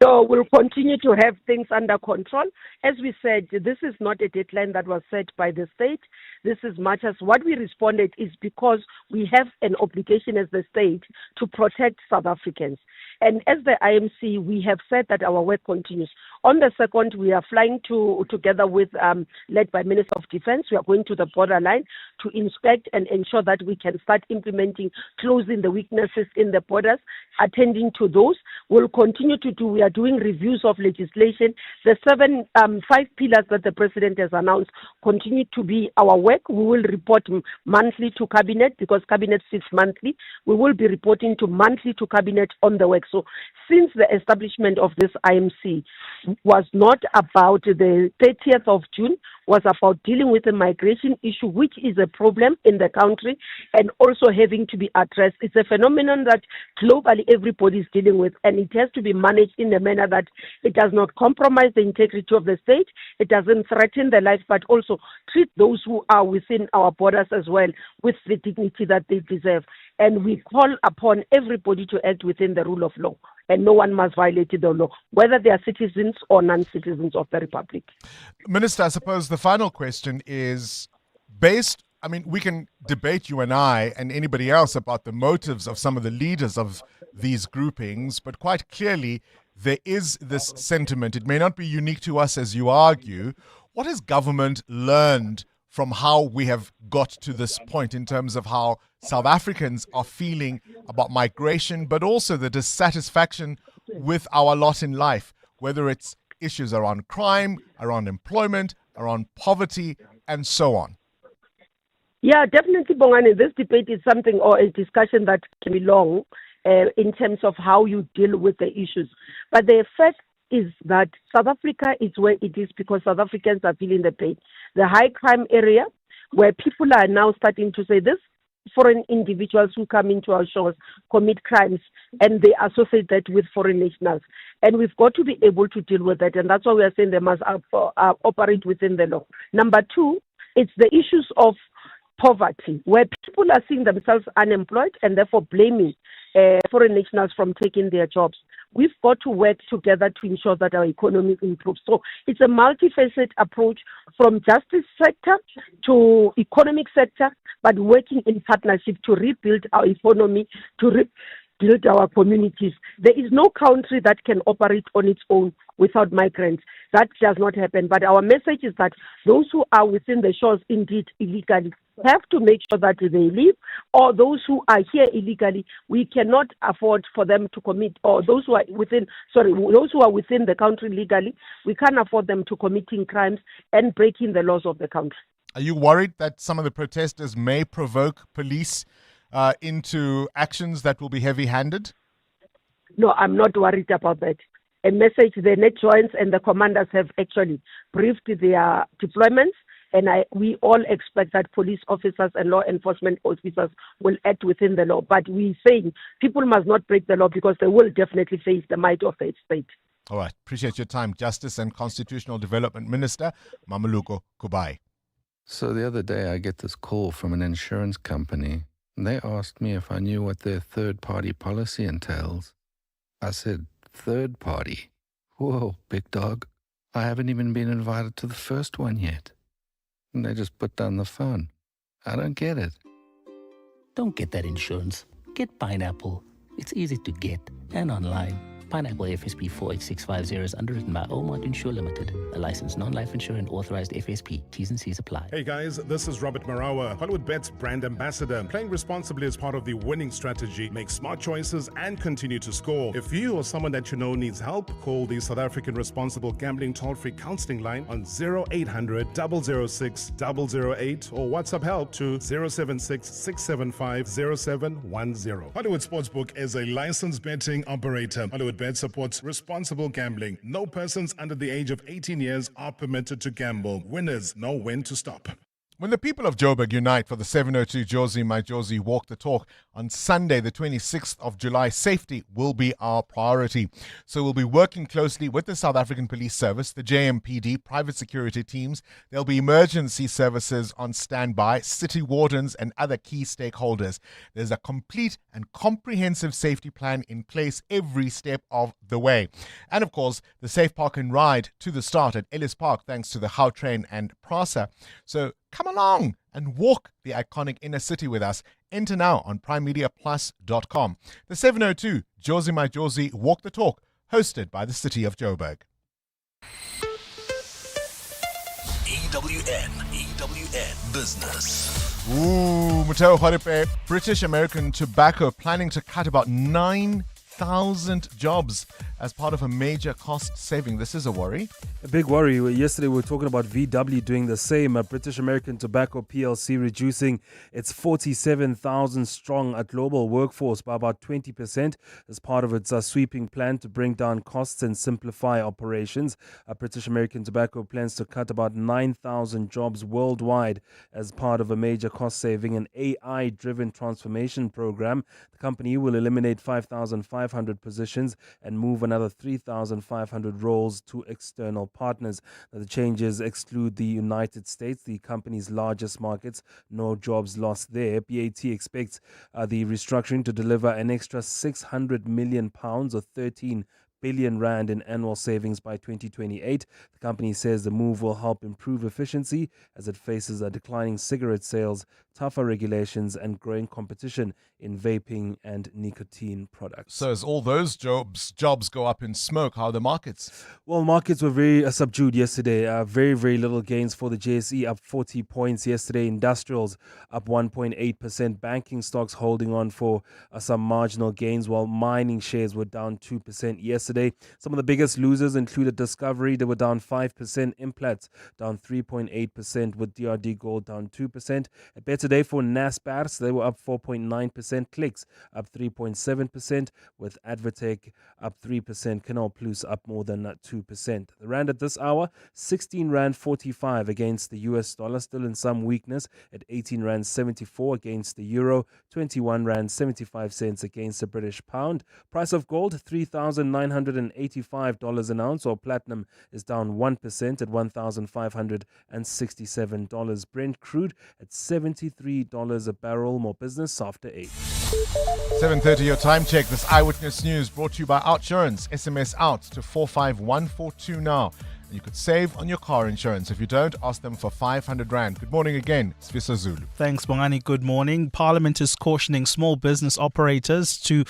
So we'll continue to have things under control. As we said, this is not a deadline that was set by the state. This is much as what we responded is because we have an obligation as the state to protect South Africans. And as the IMC, we have said that our work continues. On the 2nd, we are flying together with, led by Minister of Defense. We are going to the borderline to inspect and ensure that we can start implementing, closing the weaknesses in the borders, attending to those. We'll continue to do, we are doing reviews of legislation. The 5 pillars that the President has announced continue to be our work. We will report monthly to Cabinet because Cabinet sits monthly. We will be reporting monthly to Cabinet on the work. So since the establishment of this IMC was not about the 30th of June, was about dealing with the migration issue, which is a problem in the country and also having to be addressed. It's a phenomenon that globally everybody is dealing with, and it has to be managed in a manner that it does not compromise the integrity of the state, it doesn't threaten the life, but also treat those who are within our borders as well with the dignity that they deserve. And we call upon everybody to act within the rule of law, and no one must violate the law, whether they are citizens or non-citizens of the Republic. Minister, I suppose the final question is we can debate, you and I and anybody else, about the motives of some of the leaders of these groupings, but quite clearly there is this sentiment. It may not be unique to us, as you argue. What has government learned from how we have got to this point in terms of how South Africans are feeling about migration, but also the dissatisfaction with our lot in life, whether it's issues around crime, around employment, around poverty, and so on? Yeah, definitely, Bongani. This debate is something or a discussion that can be long in terms of how you deal with the issues. But the fact is that South Africa is where it is because South Africans are feeling the pain. The high crime area where people are now starting to say this, foreign individuals who come into our shores commit crimes and they associate that with foreign nationals. And we've got to be able to deal with that. And that's why we are saying they must operate within the law. Number 2, it's the issues of poverty, where people are seeing themselves unemployed and therefore blaming foreign nationals from taking their jobs. We've got to work together to ensure that our economy improves. So it's a multifaceted approach from justice sector to economic sector, but working in partnership to rebuild our economy, to rebuild our communities. There is no country that can operate on its own without migrants. That does not happen. But our message is that those who are within the shores, indeed illegally, have to make sure that they leave, or those who are here illegally, we cannot afford for them to commit, or those who are within the country legally, we can't afford them to committing crimes and breaking the laws of the country. Are you worried that some of the protesters may provoke police into actions that will be heavy-handed? No, I'm not worried about that. A message the net joints and the commanders have actually briefed their deployments, and we all expect that police officers and law enforcement officers will act within the law. But we're saying people must not break the law because they will definitely face the might of the state. All right. Appreciate your time, Justice and Constitutional Development Minister Mameluko Kubai. So the other day I get this call from an insurance company, and they asked me if I knew what their third-party policy entails. I said, third party? Whoa, big dog. I haven't even been invited to the first one yet. And they just put down the phone. I don't get it. Don't get that insurance. Get Pineapple. It's easy to get and online. Pineapple FSP 48650 is underwritten by Omont Insure Limited, a licensed non-life insurer and authorized FSP. T's and C's apply. Hey guys, this is Robert Marawa, Hollywood Bet's brand ambassador. Playing responsibly is part of the winning strategy. Make smart choices and continue to score. If you or someone that you know needs help, call the South African Responsible Gambling Toll-Free Counseling Line on 0800 006 008 or WhatsApp help to 076 675 0710. Hollywood Sportsbook is a licensed betting operator. Hollywood Bet supports responsible gambling. No persons under the age of 18 years are permitted to gamble. Winners know when to stop. When the people of Joburg unite for the 702 Josie My Josie Walk the Talk on Sunday, the 26th of July, safety will be our priority. So we'll be working closely with the South African Police Service, the JMPD, private security teams. There'll be emergency services on standby, city wardens and other key stakeholders. There's a complete and comprehensive safety plan in place every step of the way. And of course, the Safe Park and Ride to the start at Ellis Park, thanks to the Gautrain and PRASA. So Come along and walk the iconic inner city with us. Enter now on primemediaplus.com. The 702 Josie My Josie Walk the Talk, hosted by the City of Joburg. EWN Business. Ooh, Muteo Horipe, British American Tobacco planning to cut about 9,000 jobs as part of a major cost saving. This is a worry. A big worry. Yesterday we were talking about VW doing the same. British American Tobacco PLC reducing its 47,000 strong global workforce by about 20% as part of its sweeping plan to bring down costs and simplify operations. British American Tobacco plans to cut about 9,000 jobs worldwide as part of a major cost saving and AI-driven transformation program. The company will eliminate 5,500 positions and move another 3,500 roles to external partners. Now, the changes exclude the United States, the company's largest markets. No jobs lost there. BAT expects the restructuring to deliver an extra £600 million or 13 billion rand in annual savings by 2028. The company says the move will help improve efficiency as it faces a declining cigarette sales, tougher regulations and growing competition in vaping and nicotine products. So as all those jobs go up in smoke, how are the markets? Well, markets were very subdued yesterday. Very little gains for the JSE, up 40 points yesterday. Industrials up 1.8%. Banking stocks holding on for some marginal gains, while mining shares were down 2% yesterday. Some of the biggest losers included Discovery. They were down 5%. Implats down 3.8%, with DRD Gold down 2%. A better day for Naspers. They were up 4.9%. Clicks up 3.7%, with Advertech up 3%. Canal Plus up more than 2%. The rand at this hour, 16 rand 45 against the US dollar, still in some weakness at 18 rand 74 against the euro, 21 rand 75 cents against the British pound. Price of gold, $3,985 an ounce, or platinum is down 1% at $1,567. Brent crude at $73 a barrel. More business after 8. 7:30 your time check. This Eyewitness News brought to you by OUTsurance. SMS out to 45142 now. You could save on your car insurance. If you don't, ask them for 500 rand. Good morning again. Sviso Zulu. Thanks, Bongani. Good morning. Parliament is cautioning small business operators to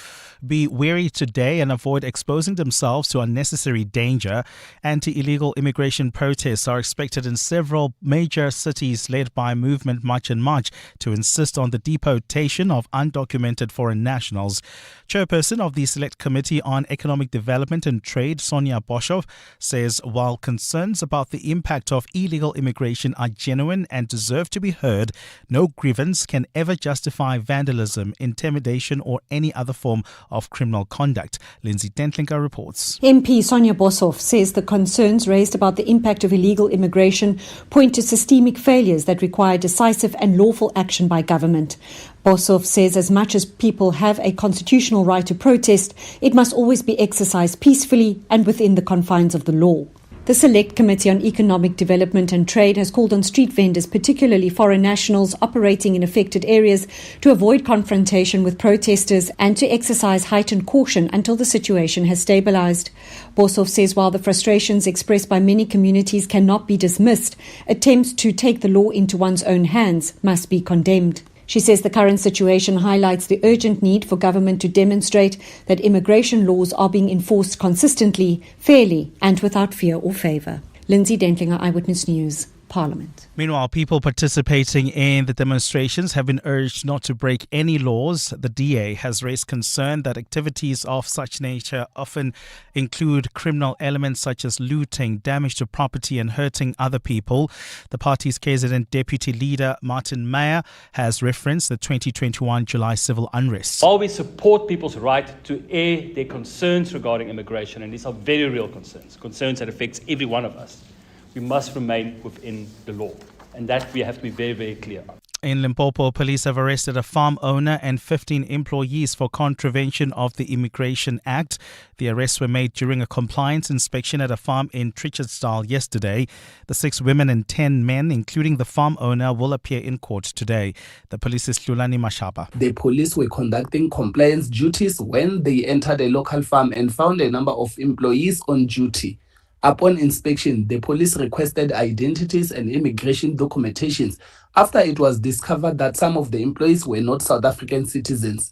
be wary today and avoid exposing themselves to unnecessary danger. Anti-illegal immigration protests are expected in several major cities led by Movement March and March to insist on the deportation of undocumented foreign nationals. Chairperson of the Select Committee on Economic Development and Trade, Sonia Boshov, says while concerns about the impact of illegal immigration are genuine and deserve to be heard, no grievance can ever justify vandalism, intimidation or any other form of criminal conduct. Lindsay Dentlinker reports. MP Sonia Boshov says the concerns raised about the impact of illegal immigration point to systemic failures that require decisive and lawful action by government. Boshov says as much as people have a constitutional right to protest, it must always be exercised peacefully and within the confines of the law. The Select Committee on Economic Development and Trade has called on street vendors, particularly foreign nationals operating in affected areas, to avoid confrontation with protesters and to exercise heightened caution until the situation has stabilized. Boshov says while the frustrations expressed by many communities cannot be dismissed, attempts to take the law into one's own hands must be condemned. She says the current situation highlights the urgent need for government to demonstrate that immigration laws are being enforced consistently, fairly and without fear or favour. Lindsay Dentlinger, Eyewitness News, Parliament. Meanwhile, people participating in the demonstrations have been urged not to break any laws. The DA has raised concern that activities of such nature often include criminal elements such as looting, damage to property and hurting other people. The party's KZN Deputy Leader Martin Meyer has referenced the 2021 July civil unrest. While we support people's right to air their concerns regarding immigration, and these are very real concerns that affects every one of us, we must remain within the law. And that we have to be very, very clear on. In Limpopo, police have arrested a farm owner and 15 employees for contravention of the Immigration Act. The arrests were made during a compliance inspection at a farm in Trichardstyle yesterday. The 6 women and 10 men, including the farm owner, will appear in court today. The police's Lulani Mashaba. The police were conducting compliance duties when they entered a local farm and found a number of employees on duty. Upon inspection, the police requested identities and immigration documentations after it was discovered that some of the employees were not South African citizens.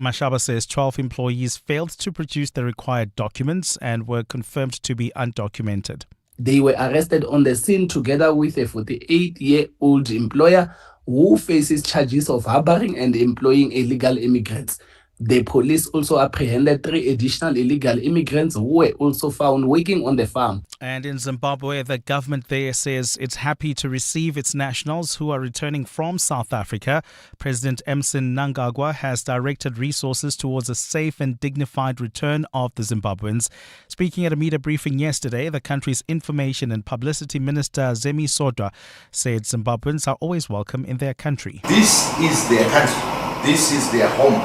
Mashaba says 12 employees failed to produce the required documents and were confirmed to be undocumented. They were arrested on the scene together with a 48-year-old employer who faces charges of harboring and employing illegal immigrants. The police also apprehended 3 additional illegal immigrants who were also found working on the farm. And in Zimbabwe, the government there says it's happy to receive its nationals who are returning from South Africa. President Emmerson Mnangagwa has directed resources towards a safe and dignified return of the Zimbabweans. Speaking at a media briefing yesterday, the country's Information and Publicity Minister Zemi Sodwa said Zimbabweans are always welcome in their country. This is their country. This is their home.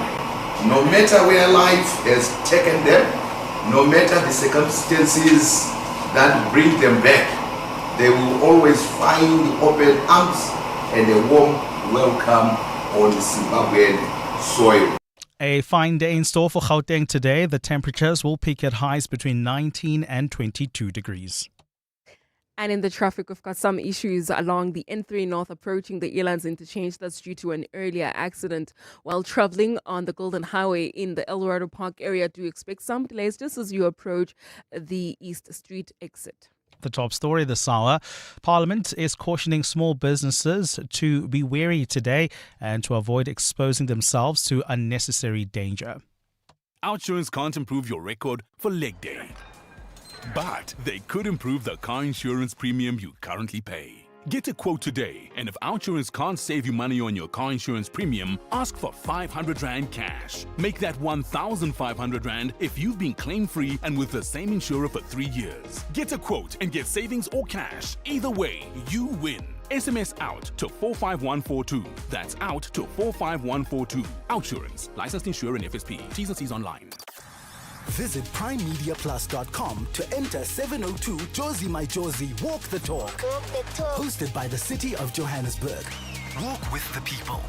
No matter where life has taken them, no matter the circumstances that bring them back, they will always find open arms and a warm welcome on the Zimbabwean soil. A fine day in store for Gauteng today. The temperatures will peak at highs between 19 and 22 degrees. And in the traffic, we've got some issues along the N3 North approaching the Elands interchange. That's due to an earlier accident. While traveling on the Golden Highway in the Eldorado Park area, do expect some delays just as you approach the East Street exit. The top story this hour, Parliament is cautioning small businesses to be wary today and to avoid exposing themselves to unnecessary danger. OUTsurance can't improve your record for leg day, but they could improve the car insurance premium you currently pay. Get a quote today, and if OUTsurance can't save you money on your car insurance premium, ask for 500 Rand cash. Make that 1,500 Rand if you've been claim-free and with the same insurer for 3 years. Get a quote and get savings or cash. Either way, you win. SMS OUT to 45142. That's OUT to 45142. OUTsurance. Licensed insurer and FSP. T's and C's online. Visit primemediaplus.com to enter 702 Josie My Josie Walk the Talk. Hosted by the City of Johannesburg. Walk with the people,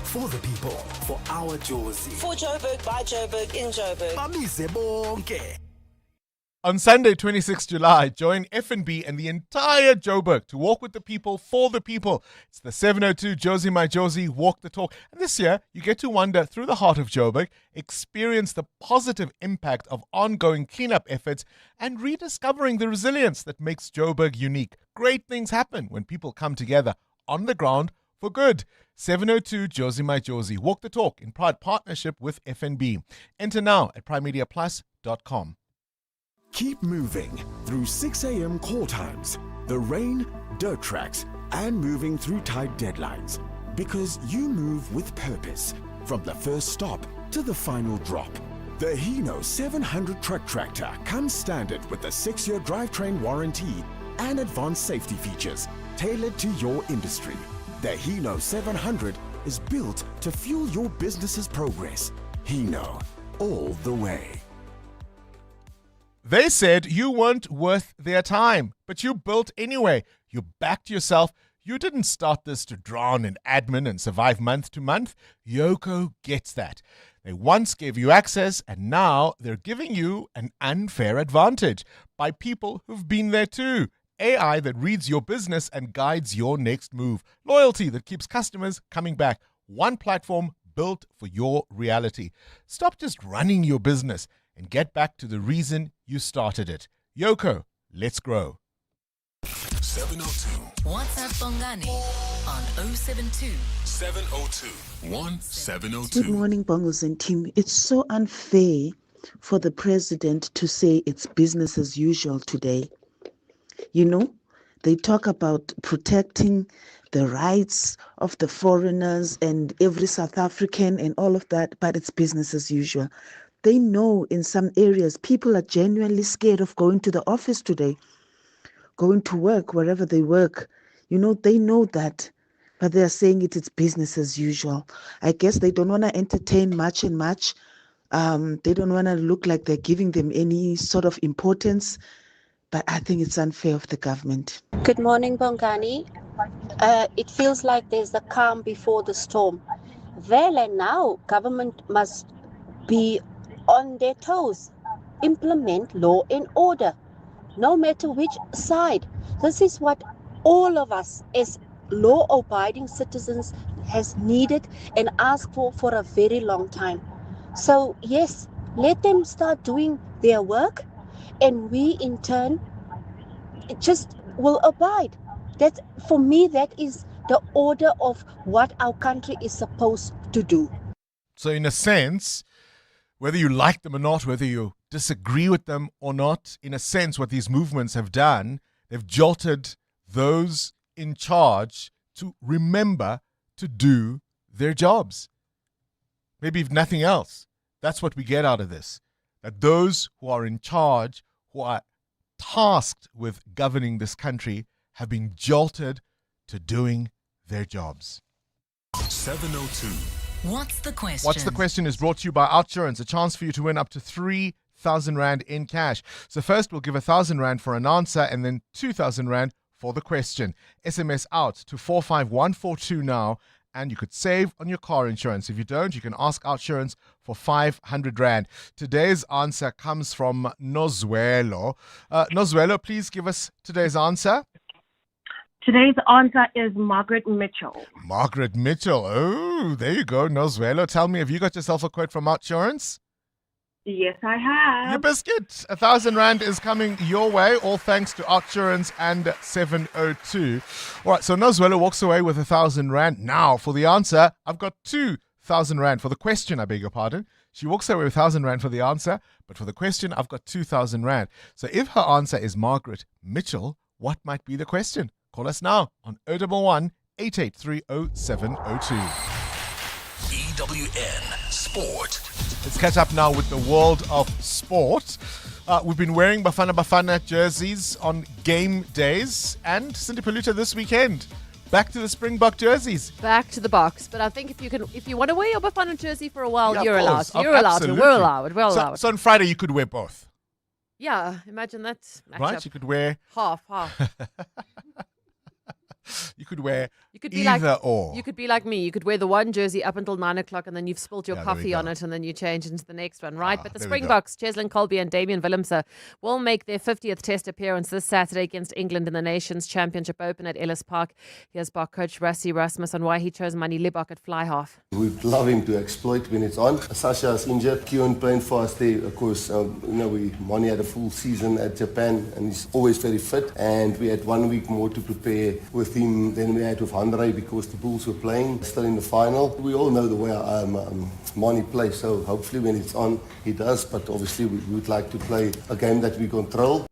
for our Josie. For Joburg, by Joburg, in Joburg. Bamise bonke. On Sunday, 26 July, join F&B and the entire Joburg to walk with the people for the people. It's the 702 Josie My Josie Walk the Talk. And this year, you get to wander through the heart of Joburg, experience the positive impact of ongoing cleanup efforts, and rediscovering the resilience that makes Joburg unique. Great things happen when people come together on the ground for good. 702 Josie My Josie Walk the Talk in proud partnership with F&B. Enter now at primemediaplus.com. Keep moving through 6 a.m. call times, the rain, dirt tracks, and moving through tight deadlines. Because you move with purpose, from the first stop to the final drop. The Hino 700 truck tractor comes standard with a 6-year drivetrain warranty and advanced safety features tailored to your industry. The Hino 700 is built to fuel your business's progress. Hino, all the way. They said you weren't worth their time, but you built anyway. You backed yourself. You didn't start this to drown in admin and survive month to month. Yoco gets that. They once gave you access, and now they're giving you an unfair advantage by people who've been there too. AI that reads your business and guides your next move. Loyalty that keeps customers coming back. One platform built for your reality. Stop just running your business and get back to the reason you started it. Yoco, let's grow. 702. WhatsApp Bongani on 072 702 1702. Good morning, Bongos and team. It's so unfair for the president to say it's business as usual today. You know, they talk about protecting the rights of the foreigners and every South African and all of that, but it's business as usual. They know in some areas people are genuinely scared of going to the office today, going to work, wherever they work. You know, they know that, but they're saying it's business as usual. I guess they don't want to entertain much and much. They don't want to look like they're giving them any sort of importance, but I think it's unfair of the government. Good morning, Bongani. It feels like there's a calm before the storm. Well, and now government must be on their toes, implement law and order. no matter which side. This is what all of us as law-abiding citizens has needed and asked for a very long time. So yes, let them start doing their work, and we in turn just will abide. That, for me, that is the order of what our country is supposed to do. So in a sense, whether you like them or not, whether you disagree with them or not, in a sense, what these movements have done, they've jolted those in charge to remember to do their jobs. Maybe if nothing else, that's what we get out of this. That those who are in charge, who are tasked with governing this country, have been jolted to doing their jobs. 702. What's the question? What's the question is brought to you by OutSurance, a chance for you to win up to 3,000 Rand in cash. So first we'll give 1,000 Rand for an answer and then 2,000 Rand for the question. SMS out to 45142 now, and you could save on your car insurance. If you don't, you can ask OutSurance for 500 Rand. Today's answer comes from Nozwelo. Nozwelo, please give us today's answer. Today's answer is Margaret Mitchell. Margaret Mitchell. Oh, there you go, Nozwelo. Tell me, have you got yourself a quote from OutSurance? Yes, I have. Your biscuit. 1,000 Rand is coming your way, all thanks to OutSurance and 702. All right, so Nozwelo walks away with 1,000 Rand. Now, for the answer, I've got 2,000 Rand. For the question, I beg your pardon. She walks away with 1,000 Rand for the answer, but for the question, I've got 2,000 Rand. So if her answer is Margaret Mitchell, what might be the question? Call us now on 011 8830 702. EWN Sport. Let's catch up now with the world of sport. We've been wearing Bafana Bafana jerseys on game days, and Cindy Paluta this weekend. Back to the Springbok jerseys. Back to the box. But I think if you want to wear your Bafana jersey for a while, Yeah, you're of allowed. course. You're allowed. Absolutely. We're allowed. We're allowed. So on Friday you could wear both. Yeah, imagine that. Right? You could wear half. You could wear be either like, or. You could be like me. You could wear the one jersey up until 9 o'clock and then you've spilt your Yeah, there we coffee go. on it and then you change into the next one, right? But the there we go. Springboks, Cheslin Colby and Damian Willemse, will make their 50th Test appearance this Saturday against England in the Nations Championship Open at Ellis Park. Here's Bok coach Rassie Rasmus on why he chose Mani Libok at fly half. We'd love him to exploit when it's on. Sasha is injured. Kieran playing for us there. Of course, Mani had a full season at Japan and he's always very fit. And we had 1 week more to prepare with him than we had with Andre because the Bulls were playing still in the final. We all know the way Mani plays, so hopefully when it's on, he does. But obviously we would like to play a game that we control.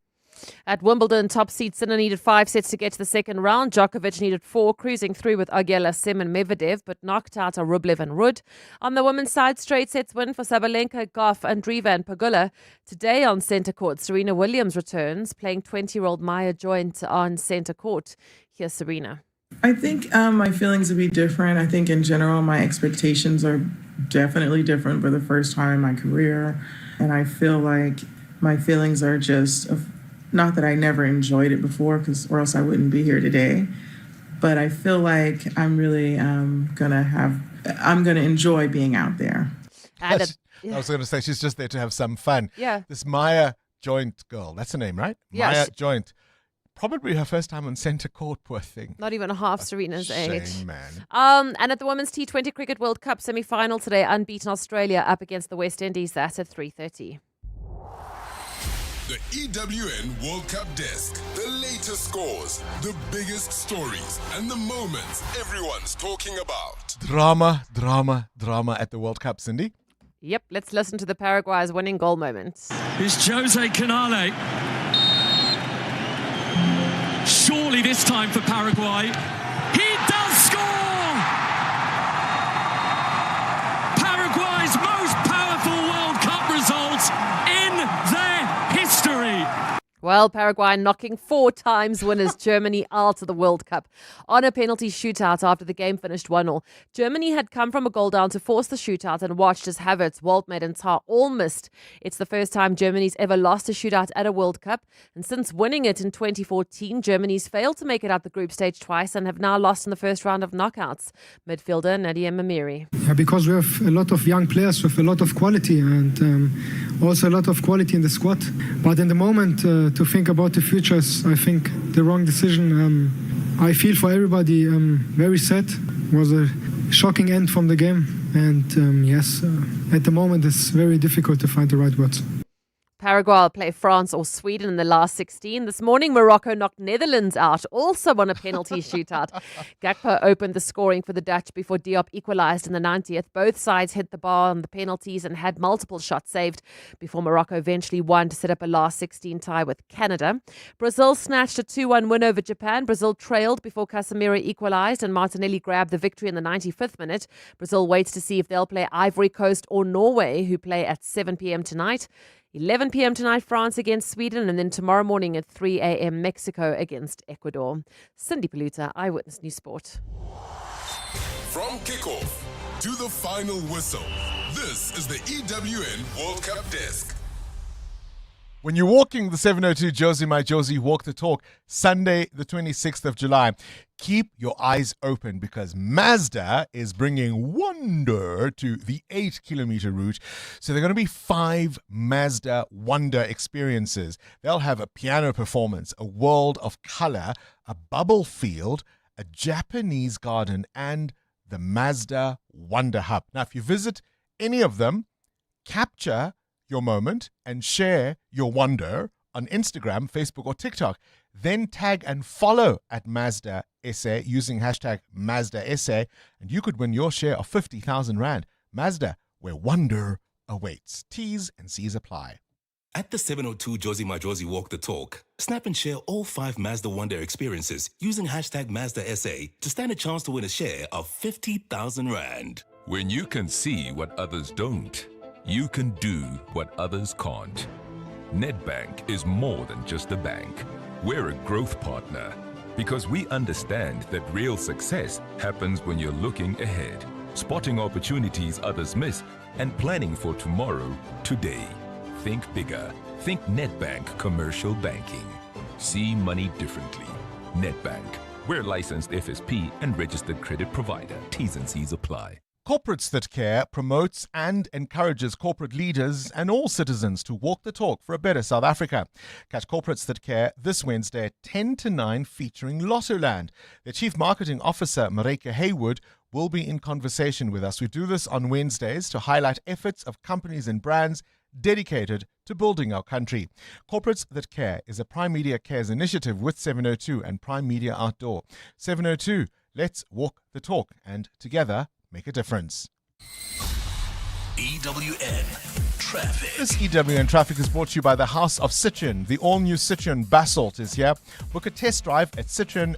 At Wimbledon, top seed Sinner needed 5 sets to get to the second round. Djokovic needed 4, cruising through with Auger Sim and Medvedev, but knocked out Rublev and Ruud. On the women's side, straight sets win for Sabalenka, Goff, Andreeva and Pagula. Today on centre court, Serena Williams returns, playing 20-year-old Maya Joint on centre court. Here's Serena. I think my feelings would be different. I think in general, my expectations are definitely different for the first time in my career. And I feel like my feelings are just, not that I never enjoyed it before, or else I wouldn't be here today. But I feel like I'm really I'm going to enjoy being out there. I was going to say she's just there to have some fun. Yeah. This Maya Joint girl, that's her name, right? Yeah, Maya Joint. Probably her first time on centre court, poor thing. Not even half Serena's age. Shame, man. And at the Women's T20 Cricket World Cup semi-final today, unbeaten Australia up against the West Indies. That's at 3:30. The EWN World Cup Desk. The latest scores, the biggest stories, and the moments everyone's talking about. Drama at the World Cup, Cindy. Yep, let's listen to the Paraguay's winning goal moment. It's Jose Canale. Surely this time for Paraguay. He does score! Paraguay's most powerful World Cup result in their history. Well, Paraguay knocking 4 times winners Germany out of the World Cup on a penalty shootout after the game finished 1-0. Germany had come from a goal down to force the shootout and watched as Havertz, Waldmeier and Tar all missed. It's the first time Germany's ever lost a shootout at a World Cup. And since winning it in 2014, Germany's failed to make it out the group stage twice and have now lost in the first round of knockouts. Midfielder Nadia Mamiri. Yeah, because we have a lot of young players with a lot of quality and also a lot of quality in the squad. But in the moment, to think about the future is, I think, the wrong decision. I feel for everybody very sad. It was a shocking end from the game. And yes, at the moment it's very difficult to find the right words. Paraguay will play France or Sweden in the last 16. This morning, Morocco knocked Netherlands out, also on a penalty shootout. Gakpo opened the scoring for the Dutch before Diop equalised in the 90th. Both sides hit the bar on the penalties and had multiple shots saved before Morocco eventually won to set up a last 16 tie with Canada. Brazil snatched a 2-1 win over Japan. Brazil trailed before Casemiro equalised and Martinelli grabbed the victory in the 95th minute. Brazil waits to see if they'll play Ivory Coast or Norway, who play at 7 p.m. tonight. 11 p.m. tonight, France against Sweden, and then tomorrow morning at 3 a.m. Mexico against Ecuador. Cindy Paluta, Eyewitness News Sport. From kickoff to the final whistle, this is the EWN World Cup Desk. When you're walking the 702 Josie My Josie Walk the Talk, Sunday the 26th of July, keep your eyes open because Mazda is bringing wonder to the 8-kilometer route. So there are going to be 5 Mazda Wonder experiences. They'll have a piano performance, a world of color, a bubble field, a Japanese garden, and the Mazda Wonder Hub. Now, if you visit any of them, capture your moment and share your wonder on Instagram, Facebook, or TikTok. Then tag and follow at Mazda SA using hashtag Mazda SA, and you could win your share of 50,000 Rand. Mazda, where wonder awaits. T's and C's apply. At the 702 Josie My Josie Walk the Talk, snap and share all 5 Mazda Wonder experiences using hashtag Mazda SA to stand a chance to win a share of 50,000 Rand. When you can see what others don't, you can do what others can't. Nedbank is more than just a bank. We're a growth partner because we understand that real success happens when you're looking ahead, spotting opportunities others miss, and planning for tomorrow, today. Think bigger. Think Nedbank Commercial Banking. See money differently. Nedbank. We're licensed FSP and registered credit provider. T's and C's apply. Corporates That Care promotes and encourages corporate leaders and all citizens to walk the talk for a better South Africa. Catch Corporates That Care this Wednesday at 10 to 9 featuring Lottoland. The Chief Marketing Officer, Mareka Haywood, will be in conversation with us. We do this on Wednesdays to highlight efforts of companies and brands dedicated to building our country. Corporates That Care is a Prime Media Cares initiative with 702 and Prime Media Outdoor. 702, let's walk the talk and together make a difference. EWN Traffic. This EWN Traffic is brought to you by the House of Citroen. The all-new Citroen Basalt is here. Book a test drive at citroen.co.za.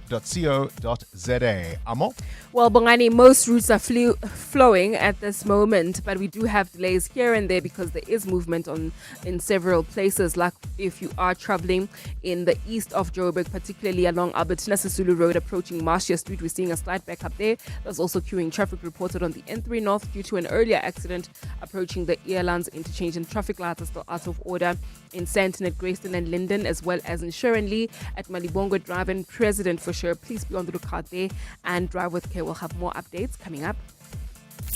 Amo? Well, Bongani, most routes are flowing at this moment, but we do have delays here and there because there is movement in several places, like if you are traveling in the east of Joburg, particularly along Albertina Sisulu Road approaching Marcia Street. We're seeing a slight backup there. There's also queuing traffic reported on the N3 North due to an earlier accident approaching the Airlines interchange, and traffic lights are still out of order in Sandton at Grayston and Linden, as well as in Sharonlee at Malibongo Drive and President for sure. Please be on the lookout there and drive with care. We'll have more updates coming up.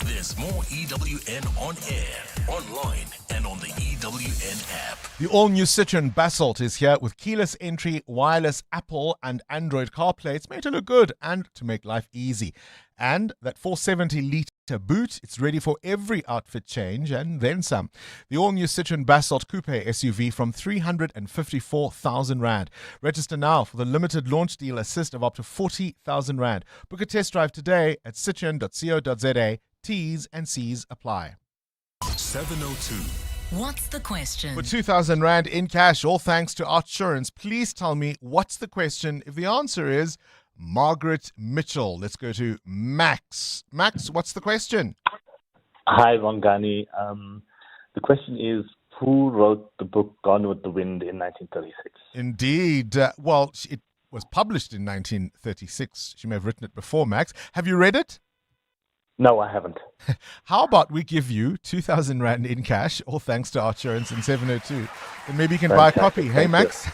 There's more EWN on air, online, and on the EWN app. The all-new Citroen Basalt is here with keyless entry, wireless Apple and Android CarPlay. It's made to look good and to make life easy. And that 470-litre boot, it's ready for every outfit change and then some. The all-new Citroen Basalt Coupe SUV from 354,000 Rand. Register now for the limited launch deal assist of up to 40,000 Rand. Book a test drive today at citroen.co.za. T's and C's apply. 702. What's the question? For 2,000 Rand in cash, all thanks to Artsurance. Please tell me, what's the question? If the answer is Margaret Mitchell, let's go to Max. Max, what's the question? Hi, Bongani. The question is, who wrote the book Gone with the Wind in 1936? Indeed. Well, it was published in 1936. She may have written it before, Max. Have you read it? No, I haven't. How about we give you 2,000 Rand in cash, all thanks to Artsurance and 702. And maybe you can buy a copy. Hey, Max?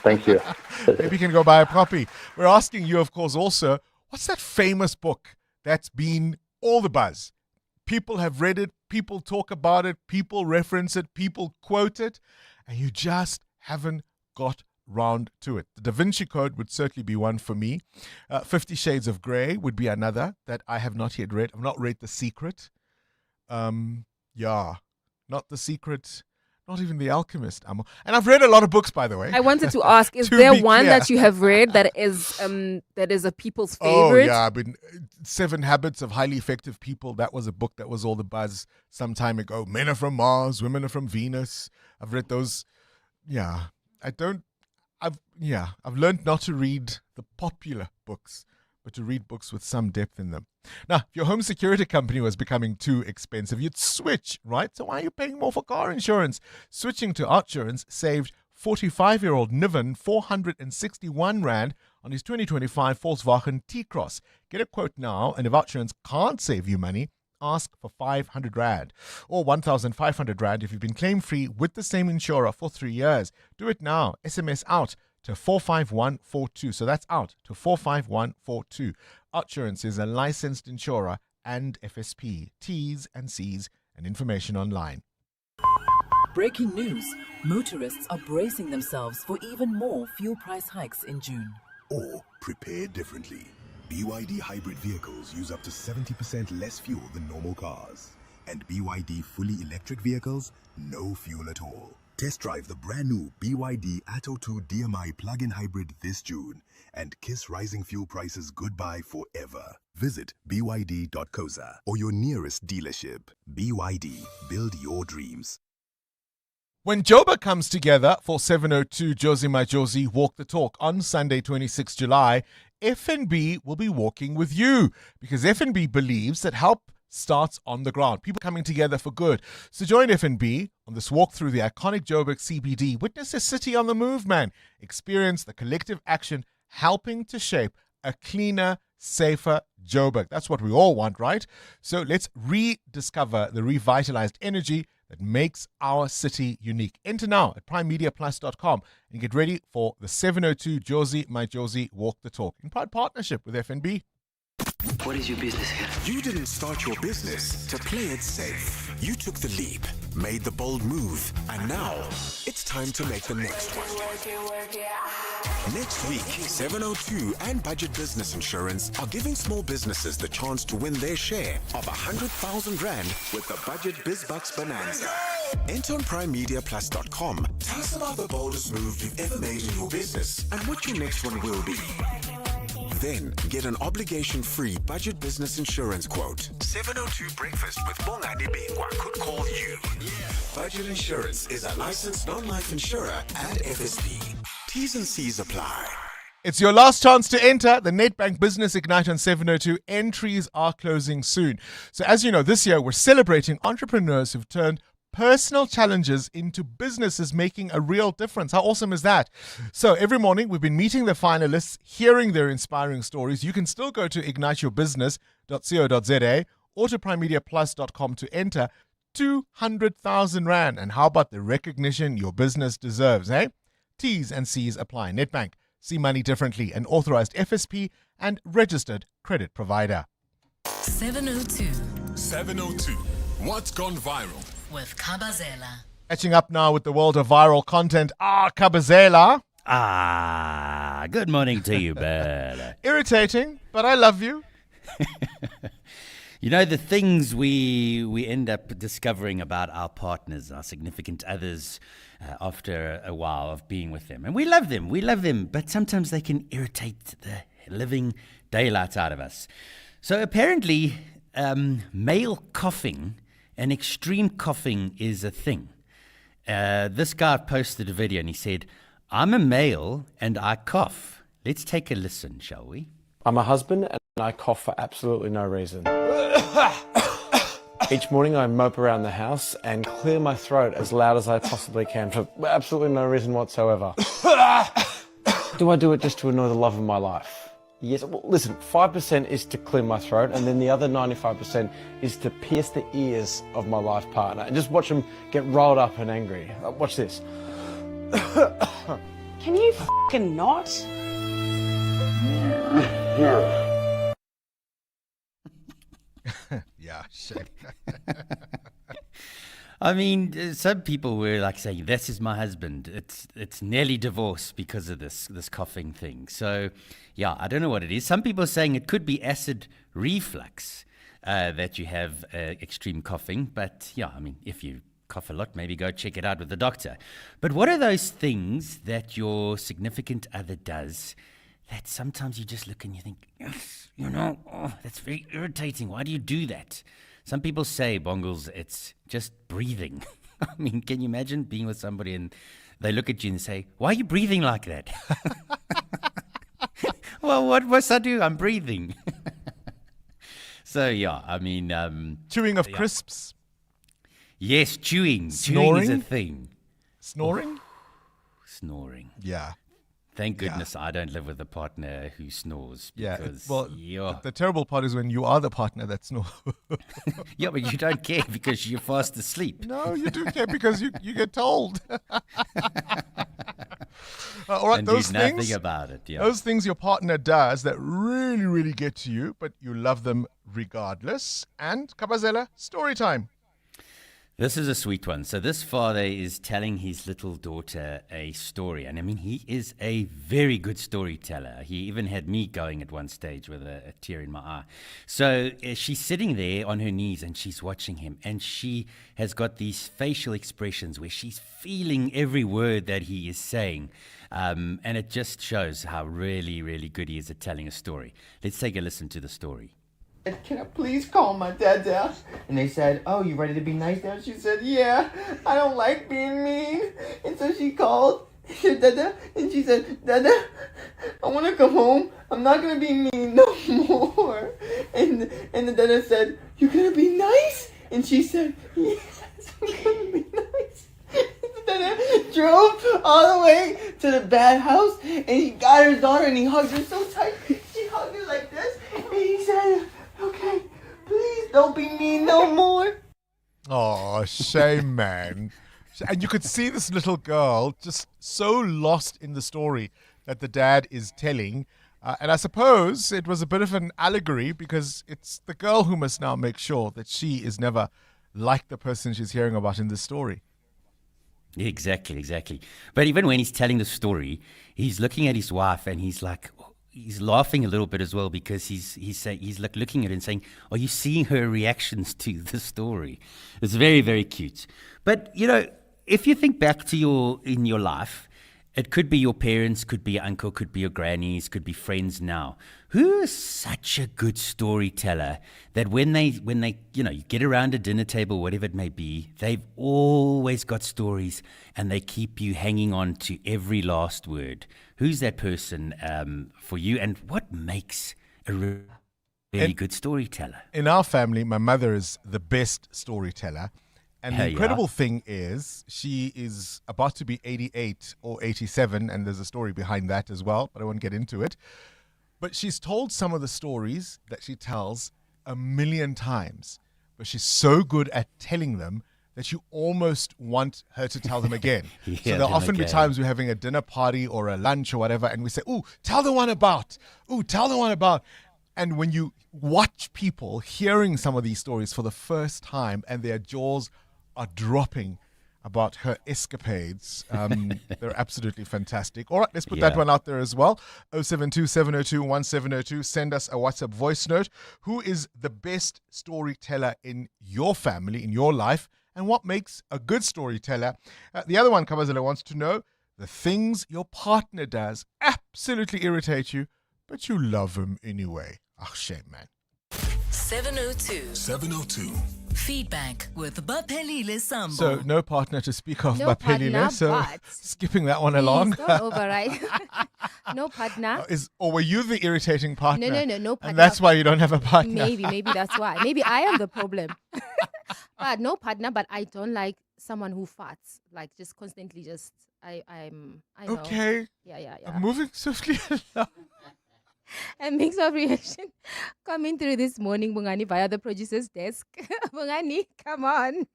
Thank you. Maybe you can go buy a copy. We're asking you, of course, also, what's that famous book that's been all the buzz? People have read it, people talk about it, people reference it, people quote it, and you just haven't got round to it. The Da Vinci Code would certainly be one for me. 50 Shades of Grey would be another that I have not yet read. I've not read The Secret. Not The Secret. Not even The Alchemist. And I've read a lot of books, by the way. I wanted to ask, is there one that you have read that is a people's favorite? Oh, yeah. I've been 7 Habits of Highly Effective People. That was a book that was all the buzz some time ago. Men are from Mars, women are from Venus. I've read those. Yeah. I've learned not to read the popular books, but to read books with some depth in them. Now, if your home security company was becoming too expensive, you'd switch, right? So why are you paying more for car insurance? Switching to OUTsurance saved 45-year-old Niven 461 Rand on his 2025 Volkswagen T-Cross. Get a quote now, and if OUTsurance can't save you money, ask for 500 Rand or 1,500 Rand if you've been claim-free with the same insurer for 3 years. Do it now. SMS out to 45142. So that's out to 45142. OUTsurance is a licensed insurer and FSP. T's and C's and information online. Breaking news. Motorists are bracing themselves for even more fuel price hikes in June. Or prepare differently. BYD hybrid vehicles use up to 70% less fuel than normal cars. And BYD fully electric vehicles, no fuel at all. Test drive the brand new BYD AARTO 2 DMI plug-in hybrid this June and kiss rising fuel prices goodbye forever. Visit byd.coza or your nearest dealership. BYD, build your dreams. When Joburg comes together for 702 Josie My Josie Walk the Talk on Sunday, 26 July, FNB will be walking with you because FNB believes that help starts on the ground. People coming together for good. So join FNB on this walk through the iconic Joburg CBD. Witness a city on the move, man. Experience the collective action helping to shape a cleaner, safer Joburg. That's what we all want, right? So let's rediscover the revitalized energy that makes our city unique. Enter now at primemediaplus.com and get ready for the 702 Josie My Josie Walk the Talk in proud partnership with FNB. What is your business here? You didn't start your business to play it safe. You took the leap, made the bold move, and now it's time to make the next one. Next week, 702 and Budget Business Insurance are giving small businesses the chance to win their share of 100,000 Rand with the Budget BizBucks Bonanza. Enter on primemediaplus.com. Tell us about the boldest move you've ever made in your business and what your next one will be. Then get an obligation-free Budget Business Insurance quote. 702 Breakfast with Bongani Bingwa could call you. Budget Insurance is a licensed non-life insurer and FSP. T's and C's apply. It's your last chance to enter the Nedbank Business Ignite on 702. Entries are closing soon. So as you know, this year we're celebrating entrepreneurs who've turned personal challenges into businesses making a real difference. How awesome is that? So every morning we've been meeting the finalists, hearing their inspiring stories. You can still go to igniteyourbusiness.co.za or to primemediaplus.com to enter 200,000 Rand. And how about the recognition your business deserves, eh? T's and C's apply. Nedbank, see money differently. An authorized FSP and registered credit provider. 702. 702. What's gone viral? With Kabazela. Catching up now with the world of viral content. Kabazela. Good morning to you, Bella. Irritating, but I love you. You know, the things we end up discovering about our partners, our significant others, after a while of being with them. And we love them, but sometimes they can irritate the living daylights out of us. So apparently, male coughing and extreme coughing is a thing. This guy posted a video and he said, "I'm a male and I cough." Let's take a listen, shall we? I'm a husband and I cough for absolutely no reason. Each morning I mope around the house and clear my throat as loud as I possibly can for absolutely no reason whatsoever. Do I do it just to annoy the love of my life? Yes, well, listen, 5% is to clear my throat, and then the other 95% is to pierce the ears of my life partner and just watch them get rolled up and angry. Watch this. Can you f***ing not? Yeah, shame. I mean, some people were like saying, "This is my husband. It's nearly divorce because of this coughing thing." So, yeah, I don't know what it is. Some people are saying it could be acid reflux that you have extreme coughing. But yeah, I mean, if you cough a lot, maybe go check it out with the doctor. But what are those things that your significant other does that sometimes you just look and you think, yes, that's very irritating. Why do you do that? Some people say, Bongles, it's just breathing. I mean, can you imagine being with somebody and they look at you and say, why are you breathing like that? Well, what must I do? I'm breathing. So, yeah, I mean... chewing of crisps. Yes, chewing. Snoring? Chewing is a thing. Snoring? Snoring. Yeah. Thank goodness I don't live with a partner who snores. Because, the terrible part is when you are the partner that snores. Yeah, but you don't care because you're fast asleep. No, you do care because you get told. All right, and those do things, nothing about it. Yeah. Those things your partner does that really, really get to you, but you love them regardless. And Kabazela, story time. This is a sweet one. So this father is telling his little daughter a story. And I mean, he is a very good storyteller. He even had me going at one stage with a tear in my eye. So she's sitting there on her knees and she's watching him. And she has got these facial expressions where she's feeling every word that he is saying. And it just shows how really, really good he is at telling a story. Let's take a listen to the story. Can I please call my dad down? And they said, oh, you ready to be nice now? She said, yeah, I don't like being mean. And so she called, she said, Dada, and she said, Dada, I want to come home. I'm not going to be mean no more. And the Dada said, you're going to be nice? And she said, yes, I'm going to be nice. And the Dada drove all the way to the bad house, and he got her daughter, and he hugged her so tight. She hugged her like this, and he said, okay, please don't be mean no more. Oh, shame, man. And you could see this little girl just so lost in the story that the dad is telling. And I suppose it was a bit of an allegory because it's the girl who must now make sure that she is never like the person she's hearing about in this story. Exactly. But even when he's telling the story, he's looking at his wife and he's like... He's laughing a little bit as well because he's like looking at her and saying, are you seeing her reactions to the story? It's very, very cute. But, if you think back to in your life, it could be your parents, could be your uncle, could be your grannies, could be friends now. Who is such a good storyteller that when they you get around a dinner table, whatever it may be, they've always got stories and they keep you hanging on to every last word. Who's that person for you, and what makes a really good storyteller? In our family, my mother is the best storyteller. And the incredible thing is she is about to be 88 or 87, and there's a story behind that as well, but I won't get into it. But she's told some of the stories that she tells 1,000,000 times, but she's so good at telling them that you almost want her to tell them again. So there'll often be times we're having a dinner party or a lunch or whatever, and we say, ooh, tell the one about. And when you watch people hearing some of these stories for the first time and their jaws are dropping about her escapades, they're absolutely fantastic. All right, let's put that one out there as well. 072-702-1702. Send us a WhatsApp voice note. Who is the best storyteller in your family, in your life? And what makes a good storyteller? The other one, Kabazela, wants to know the things your partner does absolutely irritate you, but you love him anyway. Ah, shame, man. 702. Feedback with Baphelile Sambo. So, no partner to speak of, No Baphelile. partner, So, but- skipping that one along. Please don't override. No partner. Or were you the irritating partner? No partner. And that's why you don't have a partner. Maybe that's why. Maybe I am the problem. But no partner, but I don't like someone who farts. Like just constantly I know. Okay. Yeah. I'm moving swiftly along. A mix of reaction coming through this morning, Bongani, via the producer's desk. Bongani, come on.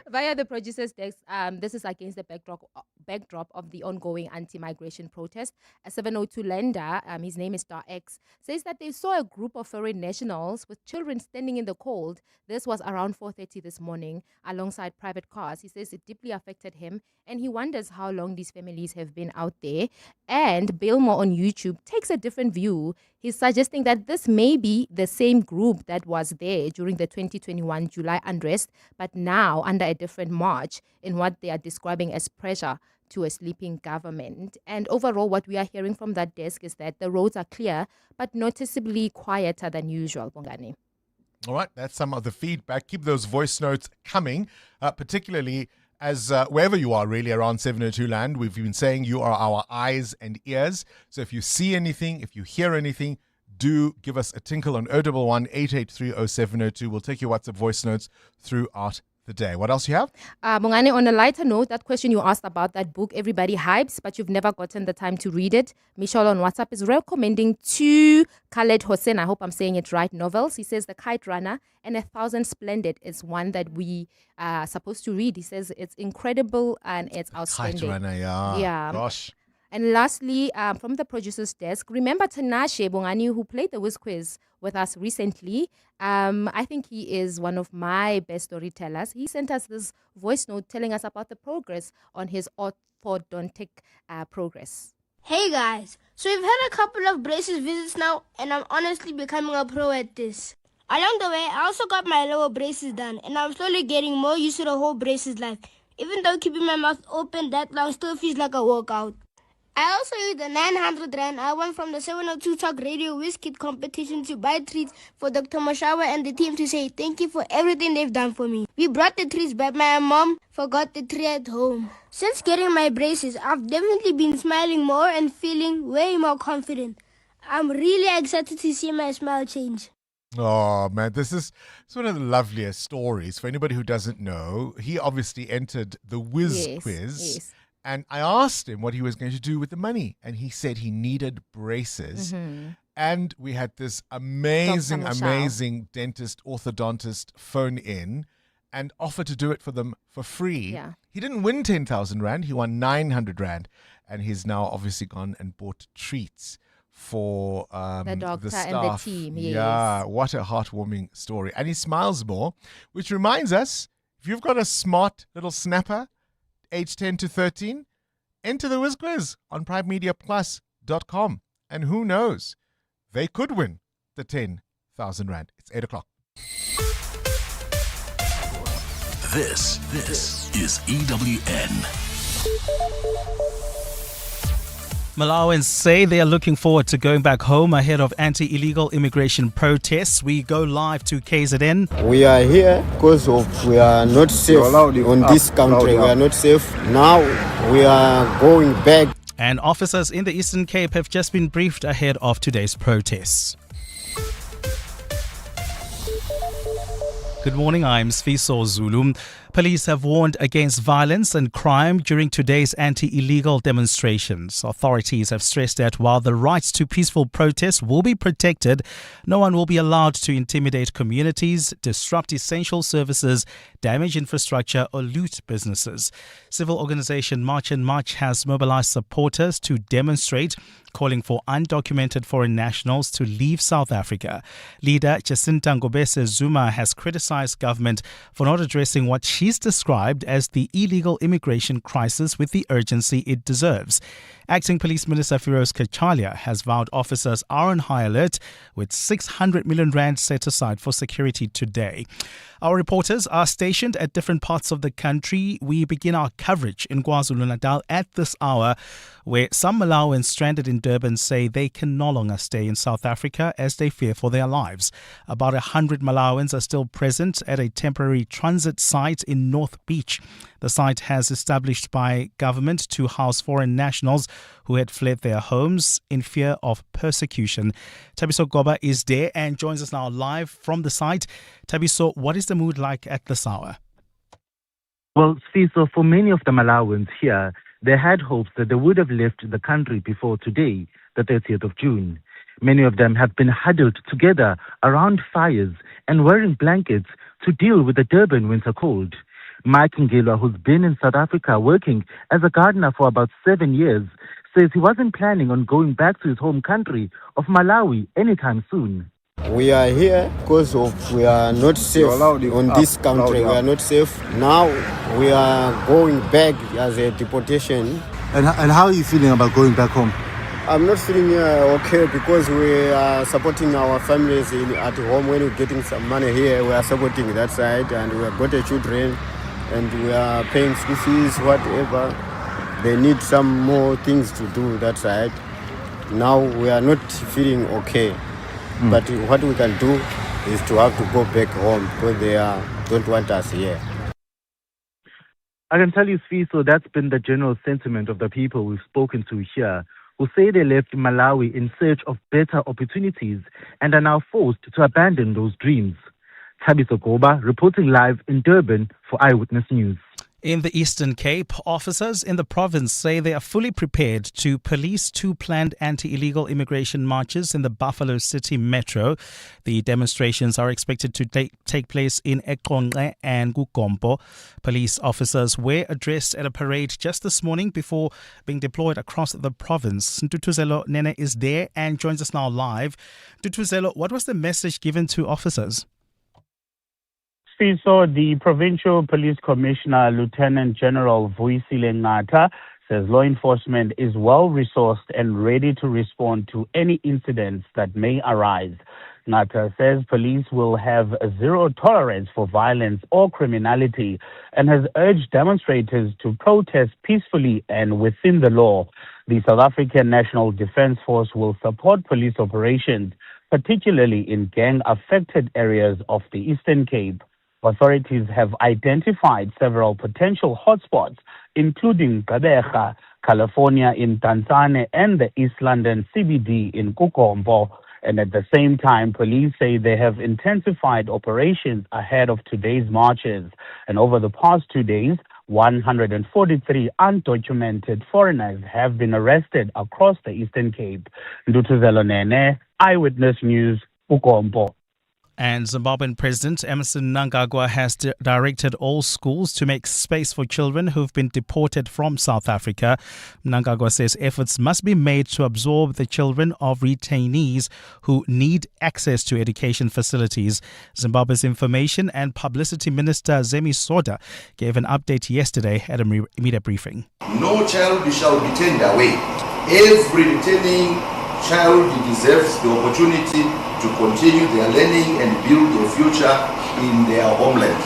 Via the producer's desk, this is against the backdrop of the ongoing anti-migration protest. A 702 lender, his name is Star X, says that they saw a group of foreign nationals with children standing in the cold. This was around 4:30 this morning alongside private cars. He says it deeply affected him and he wonders how long these families have been out there. And Bilmo on YouTube takes a different view. He's suggesting that this may be the same group that was there during the 2021 July unrest, but now under a different march in what they are describing as pressure to a sleeping government. And overall, what we are hearing from that desk is that the roads are clear, but noticeably quieter than usual, Bongani. All right, that's some of the feedback. Keep those voice notes coming, particularly as wherever you are really around 702 land. We've been saying you are our eyes and ears. So if you see anything, if you hear anything, do give us a tinkle on 011 883 0702. We'll take your WhatsApp voice notes throughout the day. What else you have? Bongani, on a lighter note, that question you asked about that book everybody hypes, but you've never gotten the time to read it. Michelle on WhatsApp is recommending two Khaled Hossein, I hope I'm saying it right, novels. He says The Kite Runner and 1,000 Splendid is one that we are supposed to read. He says it's incredible and it's outstanding. Kite Runner, yeah. Gosh. And lastly, from the producer's desk, remember Tinashe Bongani, who played the Whiz quiz with us recently. I think he is one of my best storytellers. He sent us this voice note telling us about the progress on his orthodontic progress. Hey guys, so we've had a couple of braces visits now, and I'm honestly becoming a pro at this. Along the way, I also got my lower braces done, and I'm slowly getting more used to the whole braces life. Even though keeping my mouth open that long still feels like a workout. I also used the 900 Rand I won from the 702 Talk Radio Whiz Kid competition to buy treats for Dr. Mashawa and the team to say thank you for everything they've done for me. We brought the treats, but my mom forgot the tree at home. Since getting my braces, I've definitely been smiling more and feeling way more confident. I'm really excited to see my smile change. Oh, man, this is one of the loveliest stories. For anybody who doesn't know, he obviously entered the Whiz quiz. Yes. And I asked him what he was going to do with the money. And he said he needed braces. Mm-hmm. And we had this amazing dentist, orthodontist phone in and offer to do it for them for free. Yeah. He didn't win 10,000 Rand. He won 900 Rand. And he's now obviously gone and bought treats for the doctor staff. and the team. Yes. Yeah, what a heartwarming story. And he smiles more, which reminds us, if you've got a smart little snapper, age 10 to 13, enter the Whiz Quiz on primemediaplus.com. And who knows, they could win the 10,000 Rand. It's 8 o'clock. This is EWN. Malawians say they are looking forward to going back home ahead of anti-illegal immigration protests. We go live to KZN. We are here because we are not safe on this country. We are not safe. Now we are going back. And officers in the Eastern Cape have just been briefed ahead of today's protests. Good morning, I'm Sfiso Zulu. Police have warned against violence and crime during today's anti-illegal demonstrations. Authorities have stressed that while the rights to peaceful protest will be protected, no one will be allowed to intimidate communities, disrupt essential services, damage infrastructure or loot businesses. Civil organization March and March has mobilized supporters to demonstrate, calling for undocumented foreign nationals to leave South Africa. Leader Jacinta Ngobese Zuma has criticized government for not addressing what she's described as the illegal immigration crisis with the urgency it deserves. Acting Police Minister Firoz Kachalia has vowed officers are on high alert with 600 million rand set aside for security today. Our reporters are stationed at different parts of the country. We begin our coverage in KwaZulu-Natal at this hour, where some Malawians stranded in Durban say they can no longer stay in South Africa as they fear for their lives. About 100 Malawians are still present at a temporary transit site in North Beach. The site has established by government to house foreign nationals who had fled their homes in fear of persecution. Tabiso Goba is there and joins us now live from the site. Tabiso, what is the mood like at this hour? Well, Sfiso, for many of the Malawians here, they had hopes that they would have left the country before today, the 30th of June. Many of them have been huddled together around fires and wearing blankets to deal with the Durban winter cold. Mike Ngilwa, who's been in South Africa working as a gardener for about 7 years, says he wasn't planning on going back to his home country of Malawi anytime soon. We are here because we are not safe on this country. We are not safe. Now we are going back as a deportation. And how are you feeling about going back home? I'm not feeling okay because we are supporting our families at home. When we're getting some money here, we are supporting that side, and we have got the children, and we are paying school fees, whatever. They need some more things to do that side. Now we are not feeling okay. But what we can do is to have to go back home because they don't want us here. I can tell you, Sfiso, that's been the general sentiment of the people we've spoken to here, who say they left Malawi in search of better opportunities and are now forced to abandon those dreams. Thabiso Goba reporting live in Durban for Eyewitness News. In the Eastern Cape, officers in the province say they are fully prepared to police 2 planned anti-illegal immigration marches in the Buffalo City metro. The demonstrations are expected to take place in Eqonqe and Gugompo. Police officers were addressed at a parade just this morning before being deployed across the province. Ntutuzelo Nene is there and joins us now live. Ntutuzelo, what was the message given to officers? So the Provincial Police Commissioner, Lieutenant General Vuyisile Ngata, says law enforcement is well-resourced and ready to respond to any incidents that may arise. Ngata says police will have a zero tolerance for violence or criminality and has urged demonstrators to protest peacefully and within the law. The South African National Defence Force will support police operations, particularly in gang-affected areas of the Eastern Cape. Authorities have identified several potential hotspots, including Gqeberha, California in Tanzania, and the East London CBD in Gugompo. And at the same time, police say they have intensified operations ahead of today's marches. And over the past 2 days, 143 undocumented foreigners have been arrested across the Eastern Cape. Ntutuzelo Nene, Eyewitness News, Gugompo. And Zimbabwean President Emmerson Mnangagwa has directed all schools to make space for children who've been deported from South Africa. Mnangagwa says efforts must be made to absorb the children of retainees who need access to education facilities. Zimbabwe's Information and Publicity Minister Zemi Soda gave an update yesterday at a media briefing. No child shall be turned away. Every returning child deserves the opportunity to continue their learning and build a future in their homeland.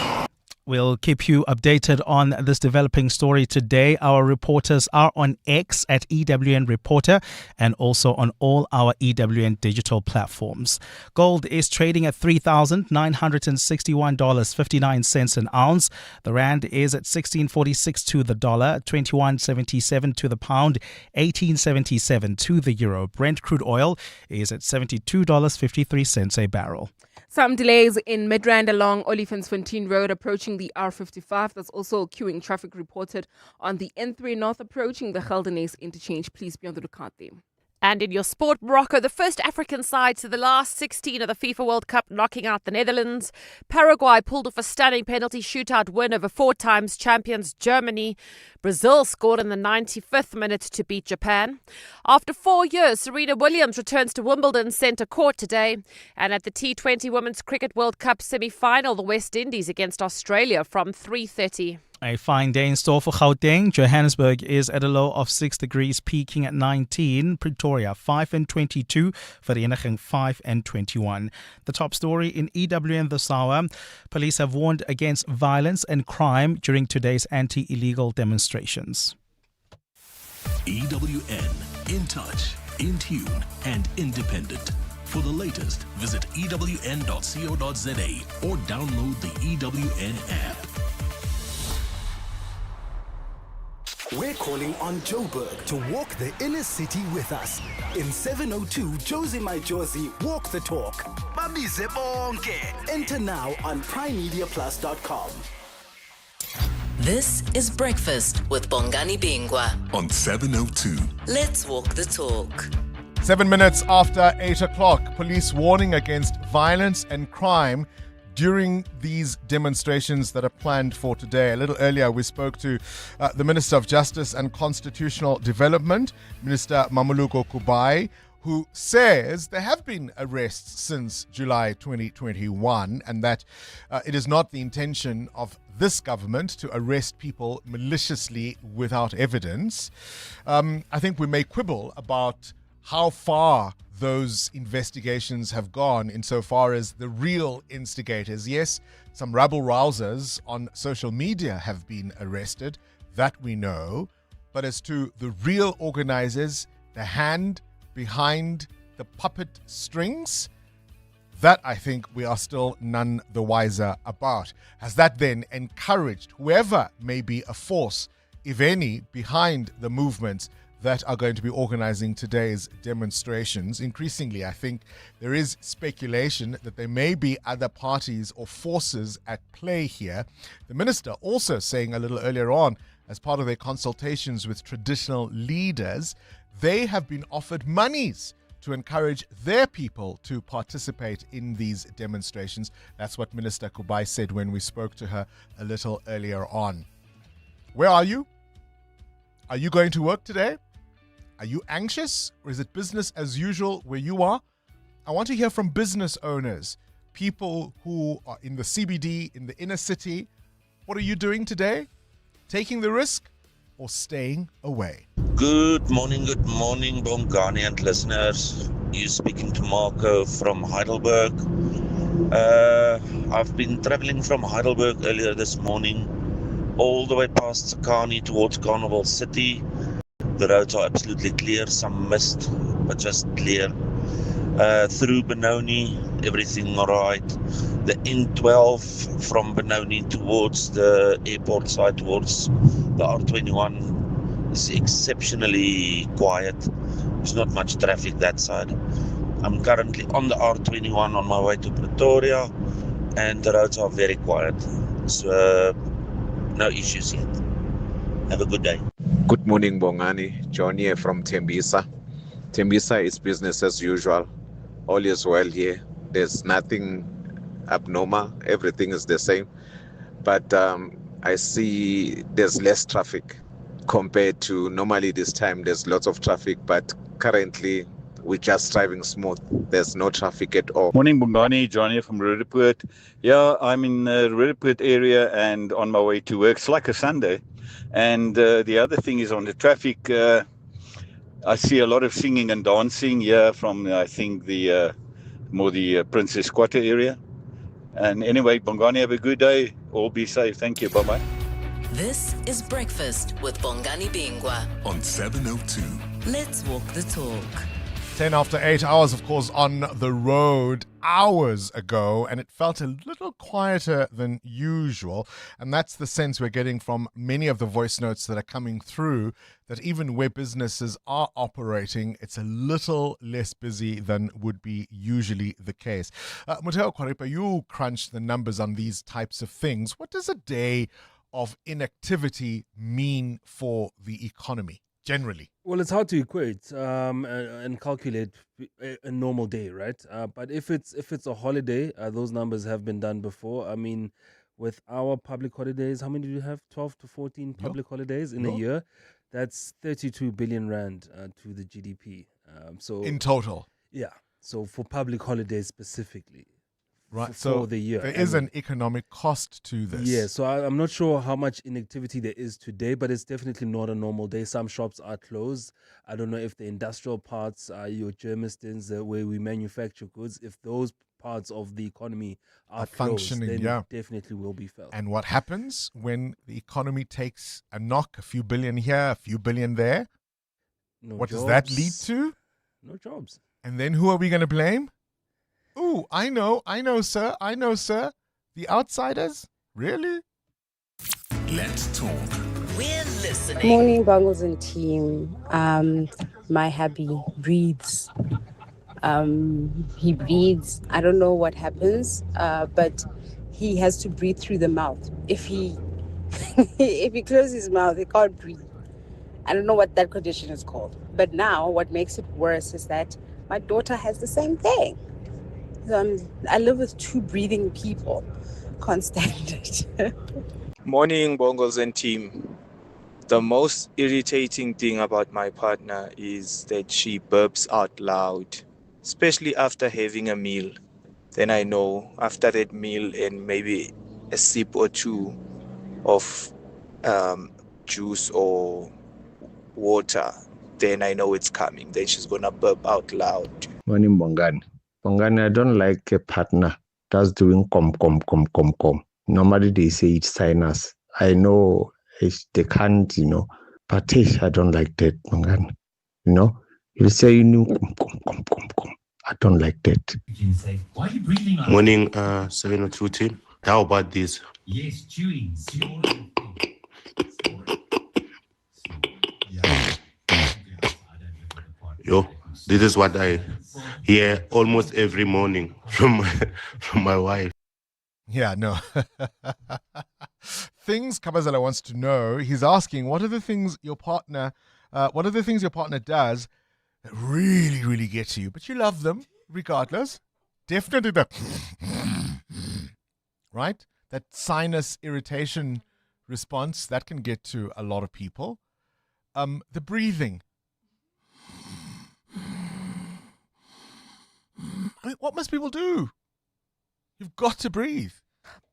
We'll keep you updated on this developing story today. Our reporters are on X at EWN Reporter and also on all our EWN digital platforms. Gold is trading at $3,961.59 an ounce. The rand is at 16.46 to the dollar, 21.77 to the pound, 18.77 to the euro. Brent crude oil is at $72.53 a barrel. Some delays in Midrand along Olifantsfontein Road approaching the R55. There's also queuing traffic reported on the N3 North approaching the Geldenhuys interchange. Please be on the lookout there. And in your sport, Morocco, the first African side to the last 16 of the FIFA World Cup, knocking out the Netherlands. Paraguay pulled off a stunning penalty shootout win over 4 times champions Germany. Brazil scored in the 95th minute to beat Japan. After 4 years, Serena Williams returns to Wimbledon Centre Court today. And at the T20 Women's Cricket World Cup semi-final, the West Indies against Australia from 3:30. A fine day in store for Gauteng. Johannesburg is at a low of 6 degrees, peaking at 19. Pretoria 5 and 22. Vereniging 5 and 21. The top story in EWN this hour. Police have warned against violence and crime during today's anti-illegal demonstrations. EWN, in touch, in tune, and independent. For the latest, visit ewn.co.za or download the EWN app. We're calling on Joburg to walk the inner city with us. In 702 Josie My Josie, walk the talk. Babize bonke. Enter now on primemediaplus.com. This is Breakfast with Bongani Bingwa on 702. Let's walk the talk. 7 minutes after 8 o'clock, police warning against violence and crime during these demonstrations that are planned for today. A little earlier, we spoke to the Minister of Justice and Constitutional Development, Minister Mamuluko Kubai, who says there have been arrests since July 2021 and that it is not the intention of this government to arrest people maliciously without evidence. I think we may quibble about how far those investigations have gone insofar as the real instigators. Yes, some rabble-rousers on social media have been arrested, that we know. But as to the real organizers, the hand behind the puppet strings, that I think we are still none the wiser about. Has that then encouraged whoever may be a force, if any, behind the movements that are going to be organizing today's demonstrations? Increasingly, I think there is speculation that there may be other parties or forces at play here. The minister also saying a little earlier on, as part of their consultations with traditional leaders, they have been offered monies to encourage their people to participate in these demonstrations. That's what Minister Kubai said when we spoke to her a little earlier on. Where are you? Are you going to work today? Are you anxious, or is it business as usual where you are? I want to hear from business owners, people who are in the CBD, in the inner city. What are you doing today? Taking the risk or staying away? Good morning, Bongani and listeners. You speaking to Marco from Heidelberg. I've been traveling from Heidelberg earlier this morning, all the way past Tsakani towards Carnival City. The roads are absolutely clear, some mist, but just clear. Through Benoni, everything alright. The N12 from Benoni towards the airport side, towards the R21, is exceptionally quiet. There's not much traffic that side. I'm currently on the R21 on my way to Pretoria, and the roads are very quiet. So, no issues yet. Have a good day. Good morning, Bongani. John here from Tembisa. Tembisa is business as usual. All is well here. There's nothing abnormal. Everything is the same. But I see there's less traffic compared to normally this time. There's lots of traffic, but currently we're just driving smooth. There's no traffic at all. Morning, Bongani. John here from Roodepoort. Yeah, I'm in the Roodepoort area and on my way to work. It's like a Sunday. And the other thing is on the traffic, I see a lot of singing and dancing here from, I think, the Princess Quarter area. And anyway, Bongani, have a good day. All be safe. Thank you. Bye-bye. This is Breakfast with Bongani Bingwa on 702. Let's walk the talk. 10 after 8 hours, of course, on the road hours ago, and it felt a little quieter than usual. And that's the sense we're getting from many of the voice notes that are coming through, that even where businesses are operating, it's a little less busy than would be usually the case. Muteo Kwaripa, you crunch the numbers on these types of things. What does a day of inactivity mean for the economy generally? Well, it's hard to equate and calculate a normal day, right? But if it's a holiday, those numbers have been done before. I mean, with our public holidays, how many do you have? 12 to 14 public holidays in a year. That's 32 billion rand to the GDP. So in total, yeah. So for public holidays specifically. Right, for the year. There is an economic cost to this. Yeah, so I'm not sure how much inactivity there is today, but it's definitely not a normal day. Some shops are closed. I don't know if the industrial parts, your Germistons, where we manufacture goods, if those parts of the economy are functioning, closed, then yeah, it definitely will be felt. And what happens when the economy takes a knock, a few billion here, a few billion there? What does that lead to? No jobs. And then who are we going to blame? Ooh, I know, sir. The outsiders? Really? Let's talk. We're listening. Morning, Bungles and team. My hubby breathes. He breathes. I don't know what happens, but he has to breathe through the mouth. If he if he closes his mouth, he can't breathe. I don't know what that condition is called. But now, what makes it worse is that my daughter has the same thing. I live with two breathing people. Can't stand it. Morning, Bongos and team. The most irritating thing about my partner is that she burps out loud, especially after having a meal. Then I know after that meal and maybe a sip or two of juice or water, then I know it's coming. Then she's gonna burp out loud. Morning, Bongani. Bongani, I don't like a partner that's doing com. Normally they say it's sinus. I know they can't, but I don't like that, Bongani. You say you know com. I don't like that. Why are you breathing like Morning, 702 team. How about this? Yes, chewing. Yo, this is what I hear almost every morning from my wife. Yeah, no. Things Kabazala wants to know. He's asking, what are the things your partner does that really, really get to you? But you love them regardless. Definitely the right? That sinus irritation response, that can get to a lot of people. The breathing. I mean, what must people do? You've got to breathe.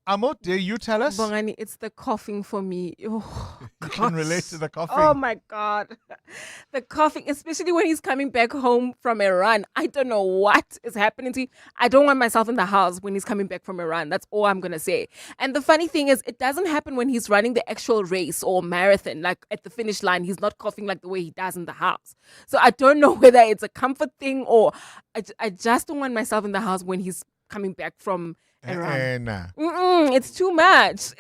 Amo, dare you tell us? Bongani, it's the coughing for me. Oh, you can relate to the coughing. Oh my God. The coughing, especially when he's coming back home from a run. I don't know what is happening to him. I don't want myself in the house when he's coming back from a run. That's all I'm going to say. And the funny thing is, it doesn't happen when he's running the actual race or marathon. Like at the finish line, he's not coughing like the way he does in the house. So I don't know whether it's a comfort thing or I just don't want myself in the house when he's coming back from a run. It's too much.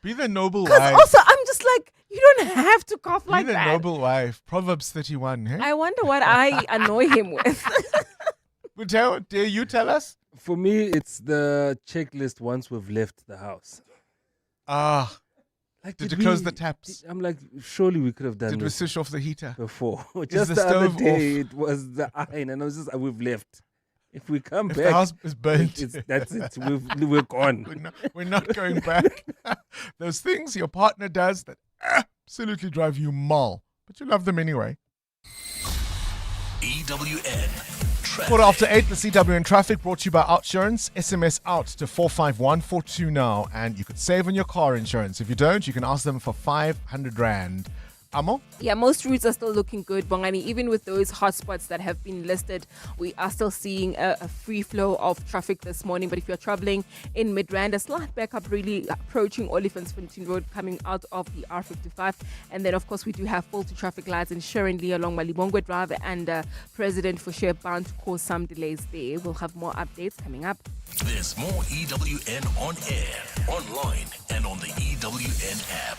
Be the noble wife. Because also, I'm just like, you don't have to cough like that. Be the noble wife. Proverbs 31. Hey? I wonder what I annoy him with. Buteo, dare you tell us? For me, it's the checklist once we've left the house. Did you close the taps? I'm like, surely we could have done Did we this switch off the heater? before. Is Just the the other stove day, off? it was the iron, and I was just, we've left. If we come If back, the house is burnt. that's it. We're gone. We're not going back. Those things your partner does that absolutely drive you mal, but you love them anyway. EWN Traffic. 8:15, the CWN Traffic brought to you by OutSurance. SMS out to 45142 now, and you could save on your car insurance. If you don't, you can ask them for 500 Rand. Amo? Yeah, most routes are still looking good, Bongani. Even with those hotspots that have been listed, we are still seeing a free flow of traffic this morning. But if you're traveling in Midrand, a slight backup really approaching Oliphantfontein Road coming out of the R55. And then, of course, we do have faulty traffic lights in Sharonlee along Malibongwe Drive and President Fouché bound to cause some delays there. We'll have more updates coming up. There's more EWN on air, online, and on the EWN app.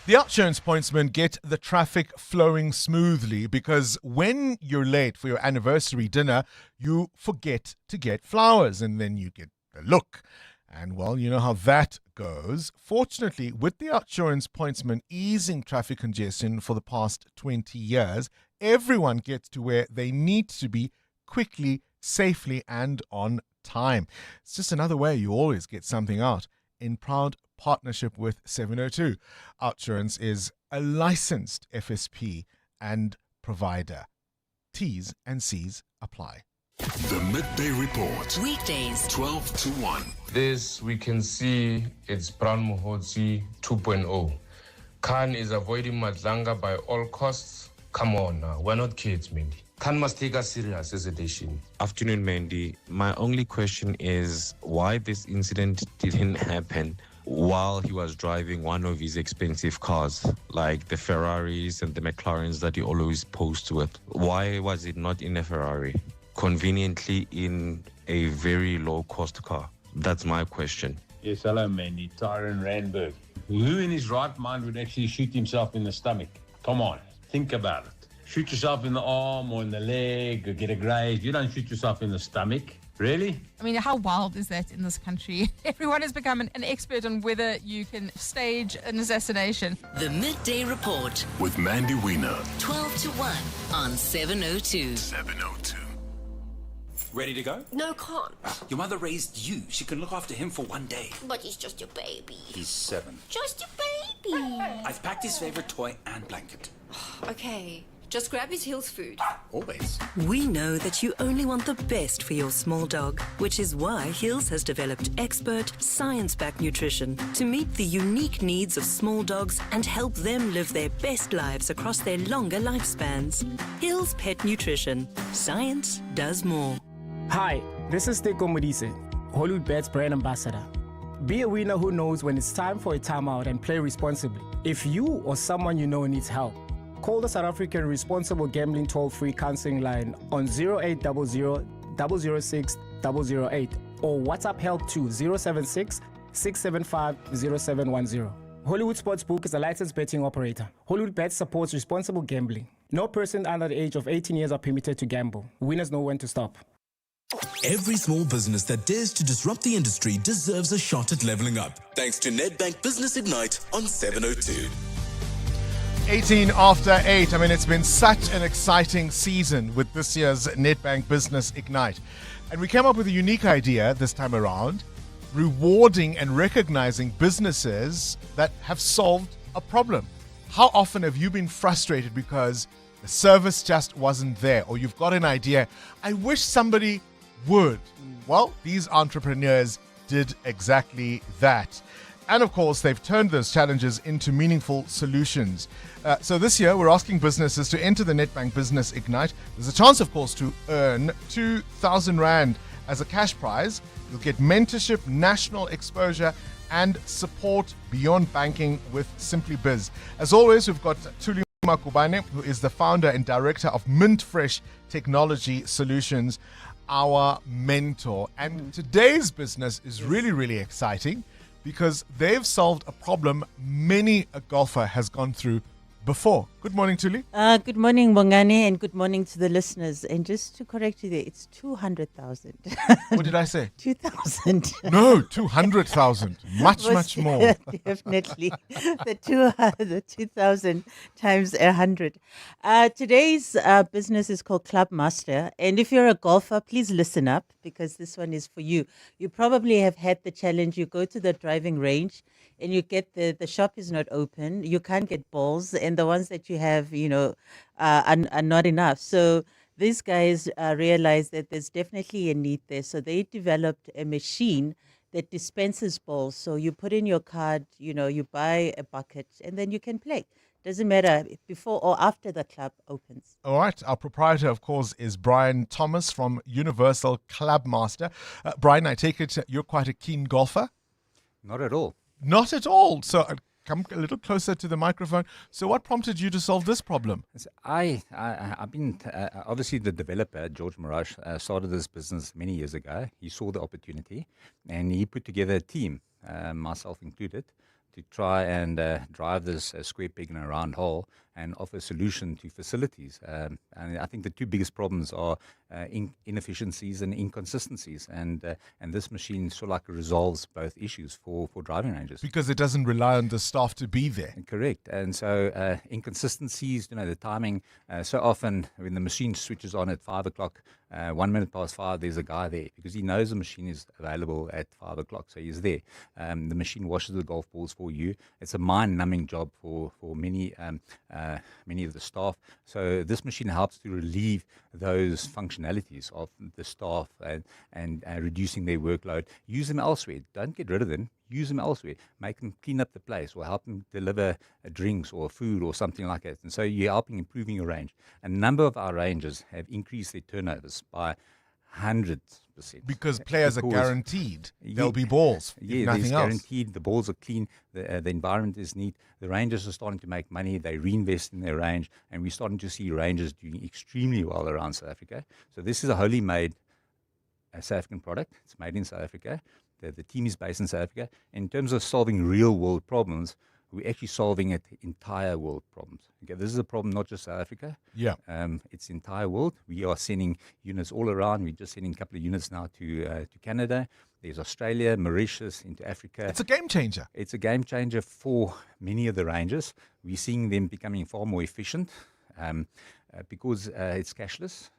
The OutSurance pointsmen get the traffic flowing smoothly because when you're late for your anniversary dinner, you forget to get flowers and then you get the look. And well, you know how that goes. Fortunately, with the OutSurance pointsmen easing traffic congestion for the past 20 years, everyone gets to where they need to be quickly, safely, and on time. It's just another way you always get something out. In proud partnership with 702. OutSurance is a licensed FSP and provider. T's and C's apply. The Midday Report. Weekdays 12 to 1. This we can see it's Brown Muhotsi 2.0. Khan is avoiding Madlanga by all costs. Come on now, we're not kids, Mindy. Khan must take us serious as a nation. Afternoon, Mandy. My only question is why this incident didn't happen while he was driving one of his expensive cars, like the Ferraris and the McLarens that he always posts with. Why was it not in a Ferrari? Conveniently in a very low-cost car. That's my question. Yes, hello, Mandy. Tyron Randberg. Who in his right mind would actually shoot himself in the stomach? Come on, think about it. Shoot yourself in the arm or in the leg or get a graze. You don't shoot yourself in the stomach. Really? I mean, how wild is that in this country? Everyone has become an expert on whether you can stage an assassination. The Midday Report with Mandy Wiener. 12 to 1 on 702. 702. Ready to go? No, can't. Your mother raised you. She can look after him for one day. But he's just your baby. He's 7. Just your baby. I've packed his favorite toy and blanket. Okay, just grab his Hills food. Always. We know that you only want the best for your small dog, which is why Hills has developed expert, science-backed nutrition to meet the unique needs of small dogs and help them live their best lives across their longer lifespans. Hills Pet Nutrition. Science does more. Hi, this is Teko Modise, Hollywood Bet's brand ambassador. Be a winner who knows when it's time for a timeout and play responsibly. If you or someone you know needs help, call the South African Responsible Gambling toll-free counseling line on 0800 006 008 or WhatsApp help to 076 675 0710. Hollywood Sportsbook is a licensed betting operator. Hollywood Bet supports responsible gambling. No person under the age of 18 years are permitted to gamble. Winners know when to stop. Every small business that dares to disrupt the industry deserves a shot at leveling up. Thanks to Nedbank Business Ignite on 702. 18 after 8. I mean, it's been such an exciting season with this year's Nedbank Business Ignite. And we came up with a unique idea this time around, rewarding and recognizing businesses that have solved a problem. How often have you been frustrated because the service just wasn't there, or you've got an idea, I wish somebody would? Well, these entrepreneurs did exactly that. And of course, they've turned those challenges into meaningful solutions. So this year, we're asking businesses to enter the Nedbank Business Ignite. There's a chance, of course, to earn 2,000 Rand as a cash prize. You'll get mentorship, national exposure, and support beyond banking with Simply Biz. As always, we've got Tuli Makubane, who is the founder and director of MintFresh Technology Solutions, our mentor. And today's business is really, really exciting, because they've solved a problem many a golfer has gone through before. Good morning, Tuli. Good morning, Bongani, and good morning to the listeners. And just to correct you there, it's 200,000. What did I say? 2,000. No, 200,000. Much more. Definitely. The 2,000 times 100. Today's business is called Club Master. And if you're a golfer, please listen up, because this one is for you. You probably have had the challenge. You go to the driving range and you get the shop is not open. You can't get balls, and the ones that you have, are not enough. So these guys realized that there's definitely a need there. So they developed a machine that dispenses balls. So you put in your card, you buy a bucket, and then you can play. Doesn't matter before or after the club opens. All right. Our proprietor, of course, is Brian Thomas from Universal Club Master. Brian, I take it you're quite a keen golfer? Not at all. Not at all. So come a little closer to the microphone. So what prompted you to solve this problem? I've been, obviously the developer, George Mirage, started this business many years ago. He saw the opportunity and he put together a team, myself included, to try and drive this square peg in a round hole and offer a solution to facilities. And I think the two biggest problems are inefficiencies and inconsistencies. And this machine sort of like resolves both issues for driving ranges. Because it doesn't rely on the staff to be there. Correct. And so inconsistencies, the timing. So often when the machine switches on at 5 o'clock, 1 minute past 5, there's a guy there because he knows the machine is available at 5 o'clock. So he's there. The machine washes the golf balls for you. It's a mind-numbing job for many of the staff. So this machine helps to relieve those functionalities of the staff and reducing their workload. Use them elsewhere. Don't get rid of them. Use them elsewhere. Make them clean up the place or help them deliver drinks or food or something like that. And so you're helping improving your range. A number of our ranges have increased their turnovers by 100%. Because players are guaranteed there'll be balls. Yeah, nothing there's else. guaranteed. The balls are clean. The environment is neat. The rangers are starting to make money. They reinvest in their range, and we're starting to see rangers doing extremely well around South Africa. So this is a wholly made South African product. It's made in South Africa. The team is based in South Africa. In terms of solving real world problems, we're actually solving entire world problems. Okay, this is a problem not just South Africa. Yeah. It's the entire world. We are sending units all around. We're just sending a couple of units now to Canada. There's Australia, Mauritius, into Africa. It's a game changer. It's a game changer for many of the ranges. We're seeing them becoming far more efficient because it's cashless.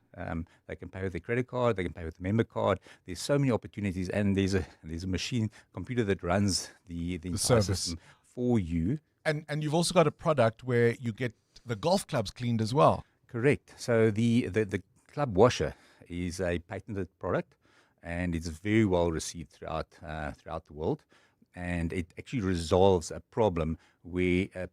They can pay with their credit card. They can pay with the member card. There's so many opportunities, and there's a machine computer that runs the entire service system for you. And you've also got a product where you get the golf clubs cleaned as well. Correct. So the club washer is a patented product, and it's very well received throughout the world. And it actually resolves a problem where a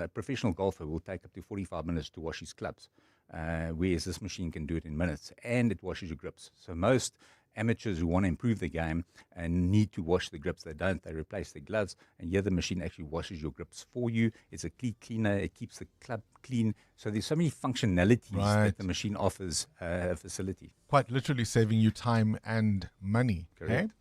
professional golfer will take up to 45 minutes to wash his clubs, whereas this machine can do it in minutes, and it washes your grips. So most amateurs who want to improve the game and need to wash the grips, they don't. They replace their gloves, and here the machine actually washes your grips for you. It's a clean cleaner. It keeps the club clean. So there's so many functionalities that the machine offers a facility. Quite literally saving you time and money. Correct. Eh?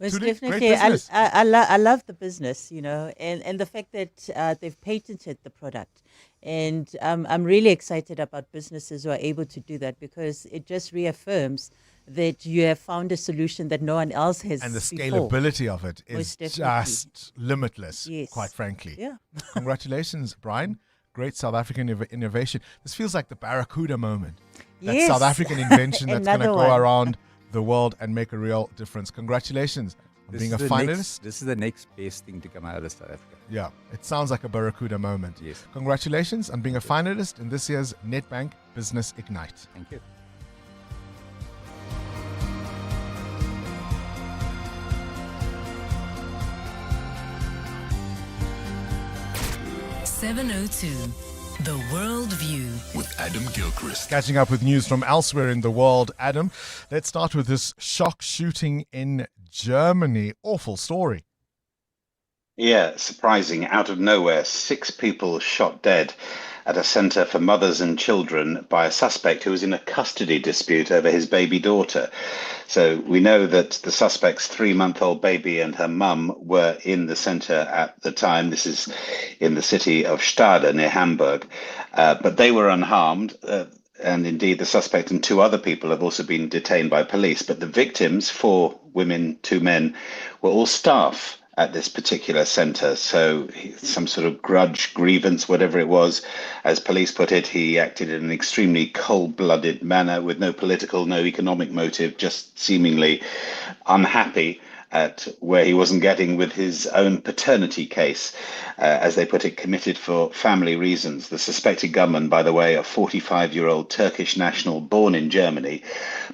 It's Tuli, definitely, great business. I love the business, and the fact that they've patented the product. And I'm really excited about businesses who are able to do that, because it just reaffirms that you have found a solution that no one else has. And the before. scalability of it is Most definitely. just limitless, Yes. quite frankly. Yeah. Congratulations, Brian. Great South African innovation. This feels like the Barracuda moment. That Yes. South African invention that's going to Another go one. around the world and make a real difference. Congratulations on being a finalist. This is the next best thing to come out of South Africa. Yeah, it sounds like a Barracuda moment. Yes. Congratulations on being a finalist in this year's Nedbank Business Ignite. Thank you. The World View with Adam Gilchrist. Catching up with news from elsewhere in the world, Adam. Let's start with this shock shooting in Germany. Awful story. Yeah, surprising. Out of nowhere, 6 people shot dead at a centre for mothers and children by a suspect who was in a custody dispute over his baby daughter. So we know that the suspect's 3-month-old baby and her mum were in the centre at the time. This is in the city of Stade near Hamburg. But they were unharmed. And indeed, the suspect and 2 other people have also been detained by police. But the victims, 4 women, 2 men, were all staff at this particular centre. So some sort of grudge, grievance, whatever it was, as police put it, he acted in an extremely cold-blooded manner with no political, no economic motive, just seemingly unhappy at where he wasn't getting with his own paternity case, as they put it, committed for family reasons. The suspected gunman, by the way, a 45-year-old Turkish national born in Germany,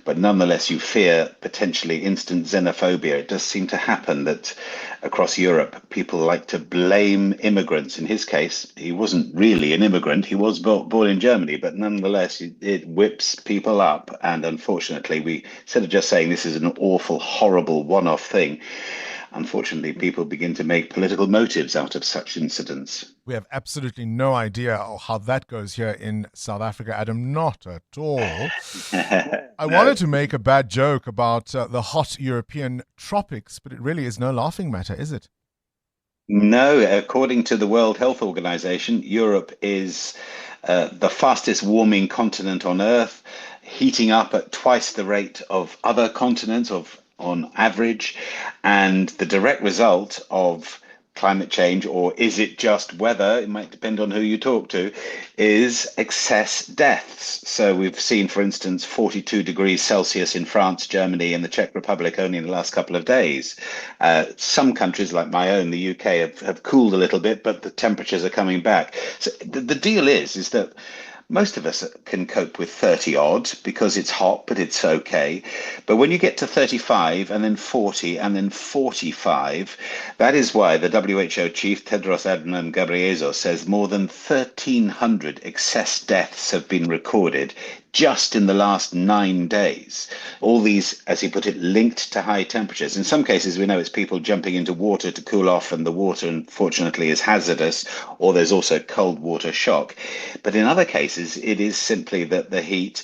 but nonetheless you fear potentially instant xenophobia. It does seem to happen that across Europe, people like to blame immigrants. In his case, he wasn't really an immigrant. He was born in Germany, but nonetheless, it whips people up. And unfortunately, instead of just saying this is an awful, horrible one-off thing, unfortunately, people begin to make political motives out of such incidents. We have absolutely no idea how that goes here in South Africa, Adam. Not at all. I wanted to make a bad joke about the hot European tropics, but it really is no laughing matter, is it? No, according to the World Health Organization, Europe is the fastest warming continent on Earth, heating up at twice the rate of other continents on average, and the direct result of climate change, or is it just weather, it might depend on who you talk to, is excess deaths. So we've seen, for instance, 42 degrees Celsius in France, Germany, and the Czech Republic only in the last couple of days. Some countries like my own, the UK, have cooled a little bit, but the temperatures are coming back. So the deal is that most of us can cope with 30 odd because it's hot, but it's okay. But when you get to 35 and then 40 and then 45, that is why the WHO chief Tedros Adhanom Ghebreyesus says more than 1,300 excess deaths have been recorded just in the last 9 days. All these, as he put it, linked to high temperatures. In some cases, we know it's people jumping into water to cool off, and the water, unfortunately, is hazardous, or there's also cold water shock. But in other cases, it is simply that the heat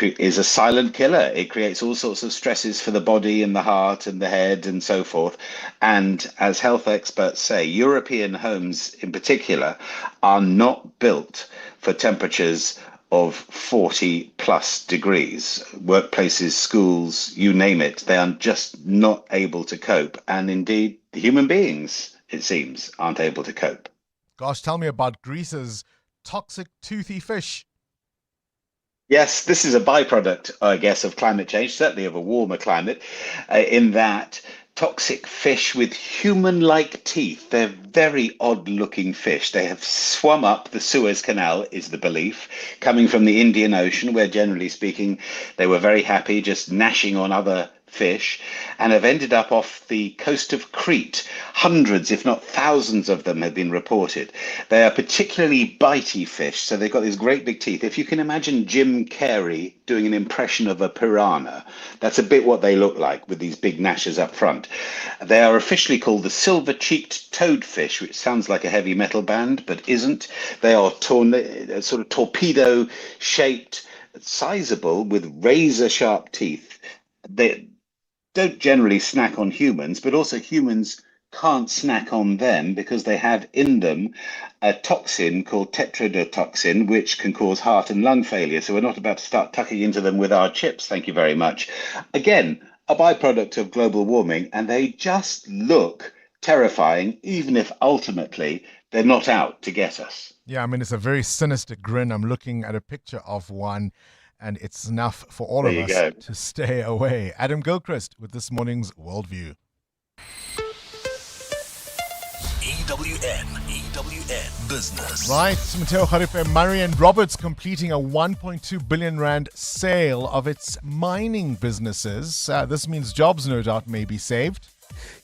is a silent killer. It creates all sorts of stresses for the body and the heart and the head and so forth. And as health experts say, European homes in particular are not built for temperatures of 40 plus degrees. Workplaces, schools, you name it, they are just not able to cope. And indeed, human beings, it seems, aren't able to cope. Gosh, tell me about Greece's toxic toothy fish. Yes, this is a byproduct, I guess, of climate change, certainly of a warmer climate, in that toxic fish with human-like teeth. They're very odd-looking fish. They have swum up the Suez Canal, is the belief, coming from the Indian Ocean, where generally speaking, they were very happy just gnashing on other fish, and have ended up off the coast of Crete. Hundreds, if not thousands of them have been reported. They are particularly bitey fish, so they've got these great big teeth. If you can imagine Jim Carrey doing an impression of a piranha, that's a bit what they look like with these big gnashes up front. They are officially called the silver-cheeked toadfish, which sounds like a heavy metal band, but isn't. They are sort of torpedo-shaped, sizable, with razor-sharp teeth. They don't generally snack on humans, but also humans can't snack on them because they have in them a toxin called tetrodotoxin, which can cause heart and lung failure. So we're not about to start tucking into them with our chips. Thank you very much. Again, a byproduct of global warming, and they just look terrifying, even if ultimately they're not out to get us. Yeah, I mean, it's a very sinister grin. I'm looking at a picture of one, and it's enough for all of us to stay away. Adam Gilchrist with this morning's Worldview. EWN Business. Right, Mateo Kharife, Marion Roberts completing a 1.2 billion rand sale of its mining businesses. This means jobs, no doubt, may be saved.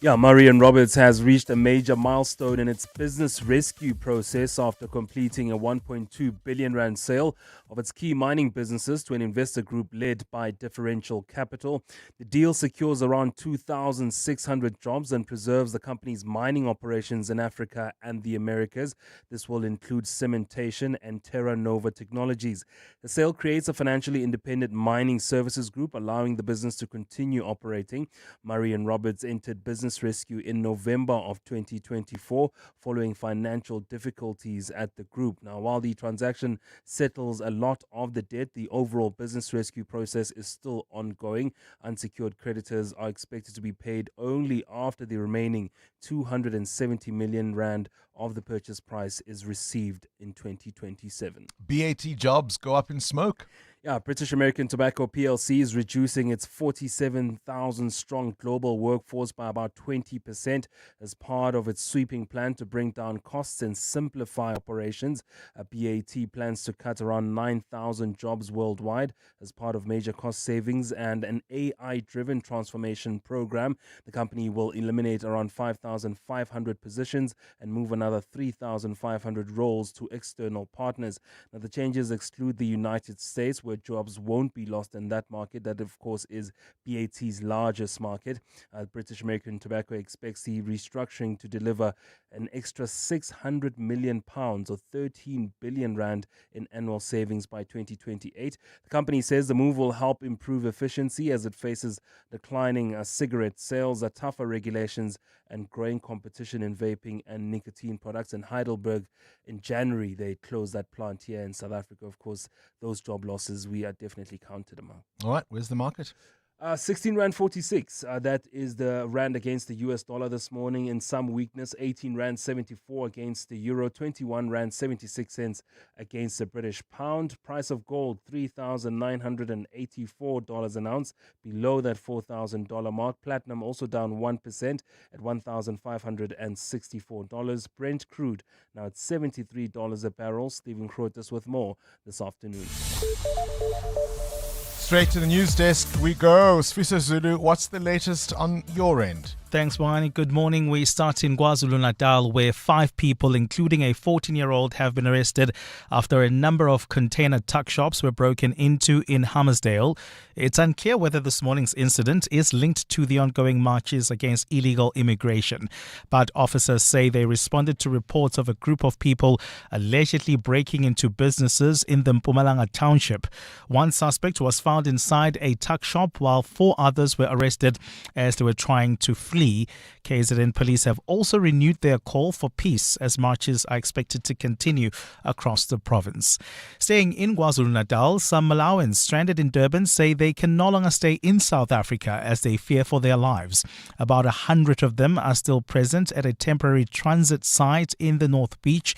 Yeah, Marion Roberts has reached a major milestone in its business rescue process after completing a 1.2 billion rand sale of its key mining businesses to an investor group led by Differential Capital. The deal secures around 2,600 jobs and preserves the company's mining operations in Africa and the Americas. This will include cementation and Terra Nova Technologies. The sale creates a financially independent mining services group, allowing the business to continue operating. Marion Roberts entered business rescue in November of 2024 following financial difficulties at the group. Now, while the transaction settles a lot of the debt, the overall business rescue process is still ongoing. Unsecured creditors are expected to be paid only after the remaining 270 million rand of the purchase price is received in 2027. BAT jobs go up in smoke. Yeah, British American Tobacco PLC is reducing its 47,000 strong global workforce by about 20% as part of its sweeping plan to bring down costs and simplify operations. BAT plans to cut around 9,000 jobs worldwide as part of major cost savings and an AI-driven transformation program. The company will eliminate around 5,500 positions and move another 3,500 roles to external partners. Now, the changes exclude the United States, where jobs won't be lost in that market. That, of course, is BAT's largest market. British American Tobacco expects the restructuring to deliver an extra £600 million or 13 billion rand in annual savings by 2028. The company says the move will help improve efficiency as it faces declining cigarette sales, tougher regulations, and growing competition in vaping and nicotine products. In Heidelberg, in January, they closed that plant here in South Africa. Of course, those job losses we are definitely counted among. All right, where's the market? 16 Rand 46. That is the Rand against the US dollar this morning in some weakness. 18 Rand 74 against the Euro. 21 Rand 76 cents against the British Pound. Price of gold, $3,984 an ounce, below that $4,000 mark. Platinum also down 1% at $1,564. Brent crude now at $73 a barrel. Stephen Crotus with more this afternoon. Straight to the news desk we go. Sfiso Zulu, what's the latest on your end? Thanks, Bongani. Good morning. We start in KwaZulu-Natal, where 5 people, including a 14-year-old, have been arrested after a number of container tuck shops were broken into in Hummersdale. It's unclear whether this morning's incident is linked to the ongoing marches against illegal immigration. But officers say they responded to reports of a group of people allegedly breaking into businesses in the Mpumalanga township. One suspect was found inside a tuck shop, while 4 others were arrested as they were trying to flee. KZN police have also renewed their call for peace as marches are expected to continue across the province. Staying in KwaZulu-Natal, some Malawans stranded in Durban say they can no longer stay in South Africa as they fear for their lives. About 100 of them are still present at a temporary transit site in the North Beach.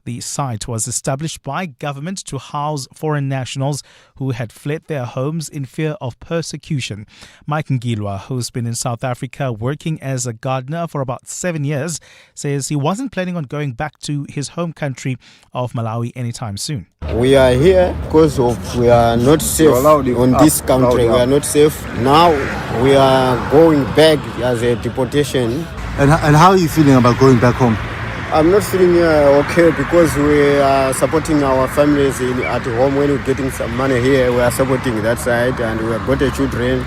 The site was established by government to house foreign nationals who had fled their homes in fear of persecution. Mike Ngilwa, who's been in South Africa working as a gardener for about 7 years, says he wasn't planning on going back to his home country of Malawi anytime soon. We are here because we are not safe on this country. We are not safe. Now we are going back as a deportation. And how are you feeling about going back home? I'm not feeling okay because we are supporting our families at home. When we're getting some money here, we are supporting that side, and we have got the children,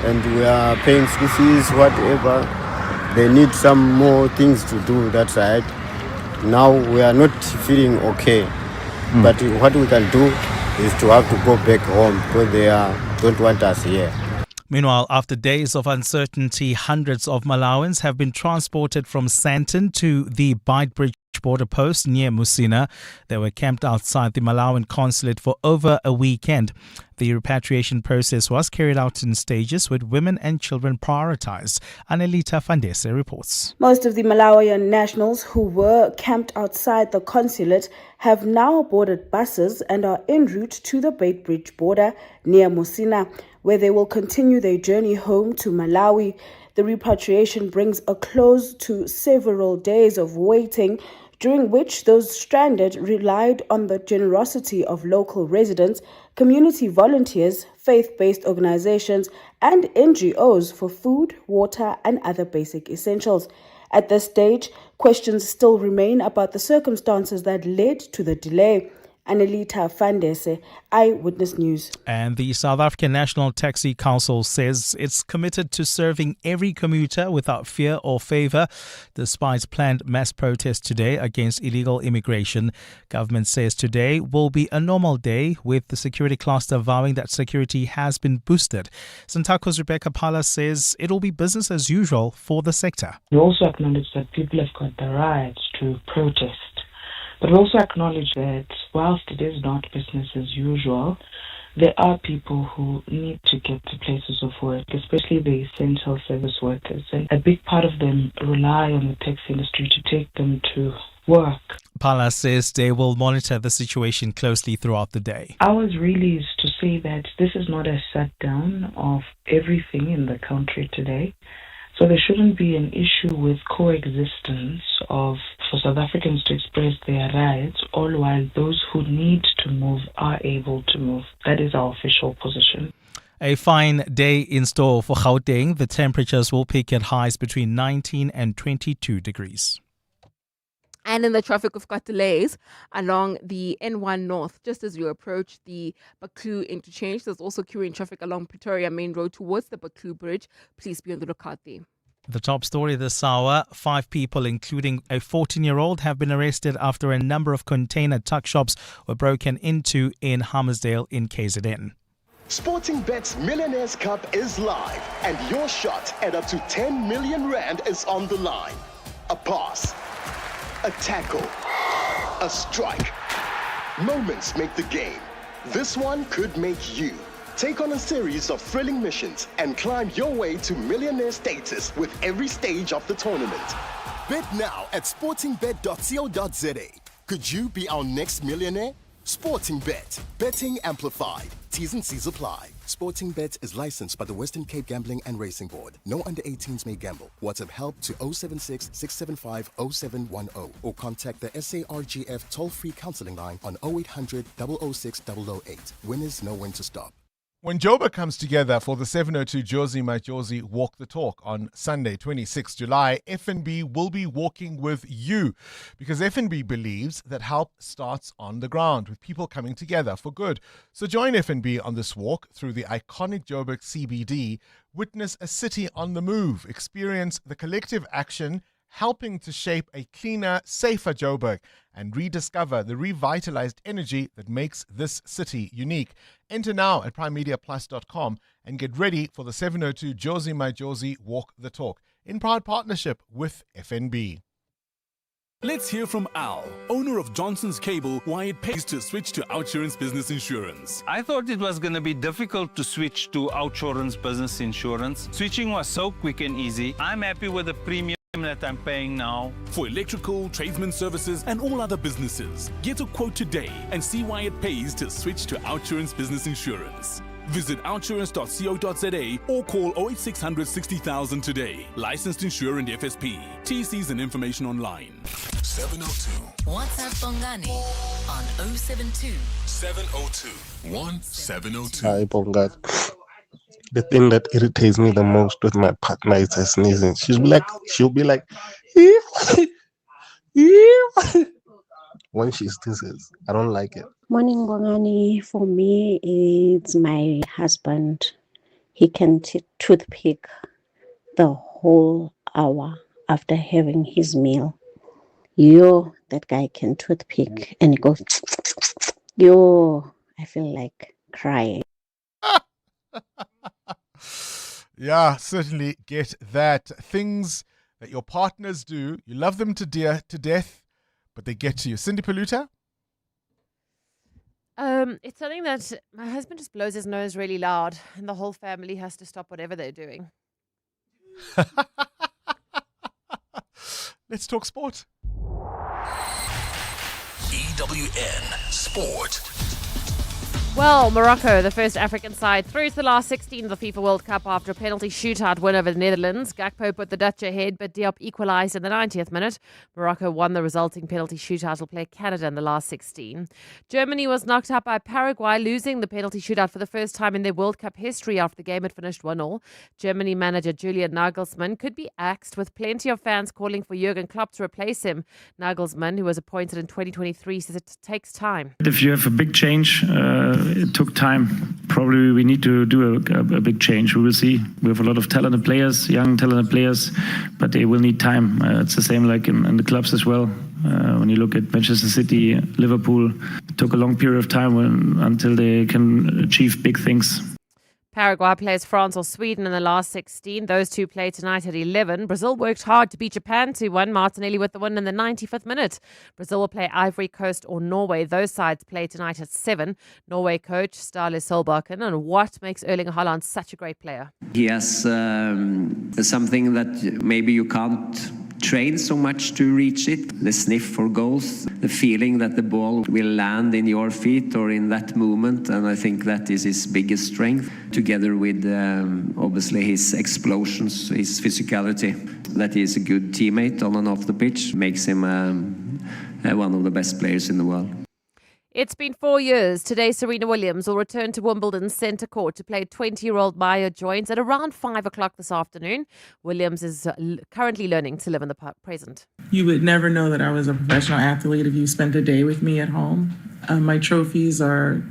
and we are paying school fees, whatever. They need some more things to do that side. Now we are not feeling okay. But what we can do is to have to go back home because they don't want us here. Meanwhile, after days of uncertainty, hundreds of Malawans have been transported from Sandton to the Beitbridge border post near Musina. They were camped outside the Malawian consulate for over a weekend. The repatriation process was carried out in stages with women and children prioritized. Anelita Fandese reports. Most of the Malawian nationals who were camped outside the consulate have now boarded buses and are en route to the Beitbridge border near Musina, where they will continue their journey home to Malawi. The repatriation brings a close to several days of waiting, during which those stranded relied on the generosity of local residents, community volunteers, faith-based organizations, and NGOs for food, water, and other basic essentials. At this stage, questions still remain about the circumstances that led to the delay. Anelita Fandese, Eyewitness News. And the South African National Taxi Council says it's committed to serving every commuter without fear or favor, despite planned mass protests today against illegal immigration. Government says today will be a normal day, with the security cluster vowing that security has been boosted. Santaco's Rebecca Pala says it will be business as usual for the sector. We also acknowledge that people have got the right to protest. But we also acknowledge that whilst it is not business as usual, there are people who need to get to places of work, especially the essential service workers. And a big part of them rely on the taxi industry to take them to work. Pala says they will monitor the situation closely throughout the day. Ours really is to say that this is not a shutdown of everything in the country today. So there shouldn't be an issue with coexistence for South Africans to express their rights, all while those who need to move are able to move. That is our official position. A fine day in store for Gauteng. The temperatures will peak at highs between 19 and 22 degrees. And in the traffic, we've got delays along the N1 North. Just as you approach the Baklu interchange, there's also queuing traffic along Pretoria Main Road towards the Baklu Bridge. Please be on the lookout there. The top story this hour, 5 people, including a 14-year-old, have been arrested after a number of container tuck shops were broken into in Hummersdale in KZN. Sporting Bet's Millionaires Cup is live, and your shot at up to 10 million rand is on the line. A pass, a tackle, a strike. Moments make the game. This one could make you. Take on a series of thrilling missions and climb your way to millionaire status with every stage of the tournament. Bet now at sportingbet.co.za. Could you be our next millionaire? Sporting Bet. Betting amplified. T's and C's apply. Sporting Bet is licensed by the Western Cape Gambling and Racing Board. No under 18s may gamble. WhatsApp help to 076 675 0710 or contact the SARGF toll-free counseling line on 0800 006 008. Winners know when to stop. When Joburg comes together for the 702 Jozi My Jozi Walk the Talk on Sunday, 26 July, FNB will be walking with you, because FNB believes that help starts on the ground, with people coming together for good. So join FNB on this walk through the iconic Joburg CBD, witness a city on the move, experience the collective action helping to shape a cleaner, safer Joburg, and rediscover the revitalized energy that makes this city unique. Enter now at primemediaplus.com and get ready for the 702 Jozi My Jozi Walk the Talk, in proud partnership with FNB. Let's hear from Al, owner of Johnson's Cable, why it pays to switch to OUTsurance Business Insurance. I thought it was going to be difficult to switch to OUTsurance Business Insurance. Switching was so quick and easy. I'm happy with the premium. that I'm paying now. For electrical, tradesman services, and all other businesses, get a quote today and see why it pays to switch to OUTsurance Business Insurance. Visit outsurance.co.za or call 08600 60,000 today. Licensed insurer and FSP. TCs and information online. 702 WhatsApp Bongani on 072 702 1702. Hi, Bongani. The thing that irritates me the most with my partner is her sneezing. She'll be like, when she sneezes. I don't like it. Morning, Bongani. For me, it's my husband. He can toothpick the whole hour after having his meal. That guy can toothpick and he goes, I feel like crying. Yeah, certainly get that. Things that your partners do, you love them to death, but they get to you. Cindy Paluta? It's something that my husband just blows his nose really loud, and the whole family has to stop whatever they're doing. Let's talk sport. EWN Sport. Well, Morocco, the first African side, through to the last 16 of the FIFA World Cup after a penalty shootout win over the Netherlands. Gakpo put the Dutch ahead, but Diop equalised in the 90th minute. Morocco won the resulting penalty shootout. Will play Canada in the last 16. Germany was knocked out by Paraguay, losing the penalty shootout for the first time in their World Cup history after the game had finished 1-1. Germany manager Julian Nagelsmann could be axed, with plenty of fans calling for Jurgen Klopp to replace him. Nagelsmann, who was appointed in 2023, says it takes time. If you have a big change, it took time. Probably we need to do a big change. We will see. We have a lot of talented players, young talented players, but they will need time. It's the same like in the clubs as well. When you look at Manchester City, Liverpool, it took a long period of time until they can achieve big things. Paraguay plays France or Sweden in the last 16. Those two play tonight at 11. Brazil worked hard to beat Japan 2-1. Martinelli with the win in the 95th minute. Brazil will play Ivory Coast or Norway. Those sides play tonight at 7. Norway coach Ståle Solbakken. And what makes Erling Haaland such a great player? He has something that maybe you can't train so much to reach it. The sniff for goals, the feeling that the ball will land in your feet or in that moment, and I think that is his biggest strength, together with obviously his explosions, his physicality. That he is a good teammate on and off the pitch makes him one of the best players in the world. It's been 4 years. Today, Serena Williams will return to Wimbledon's centre court to play 20-year-old Maya Joins at around 5 o'clock this afternoon. Williams is currently learning to live in the present. You would never know that I was a professional athlete if you spent a day with me at home. My trophies they're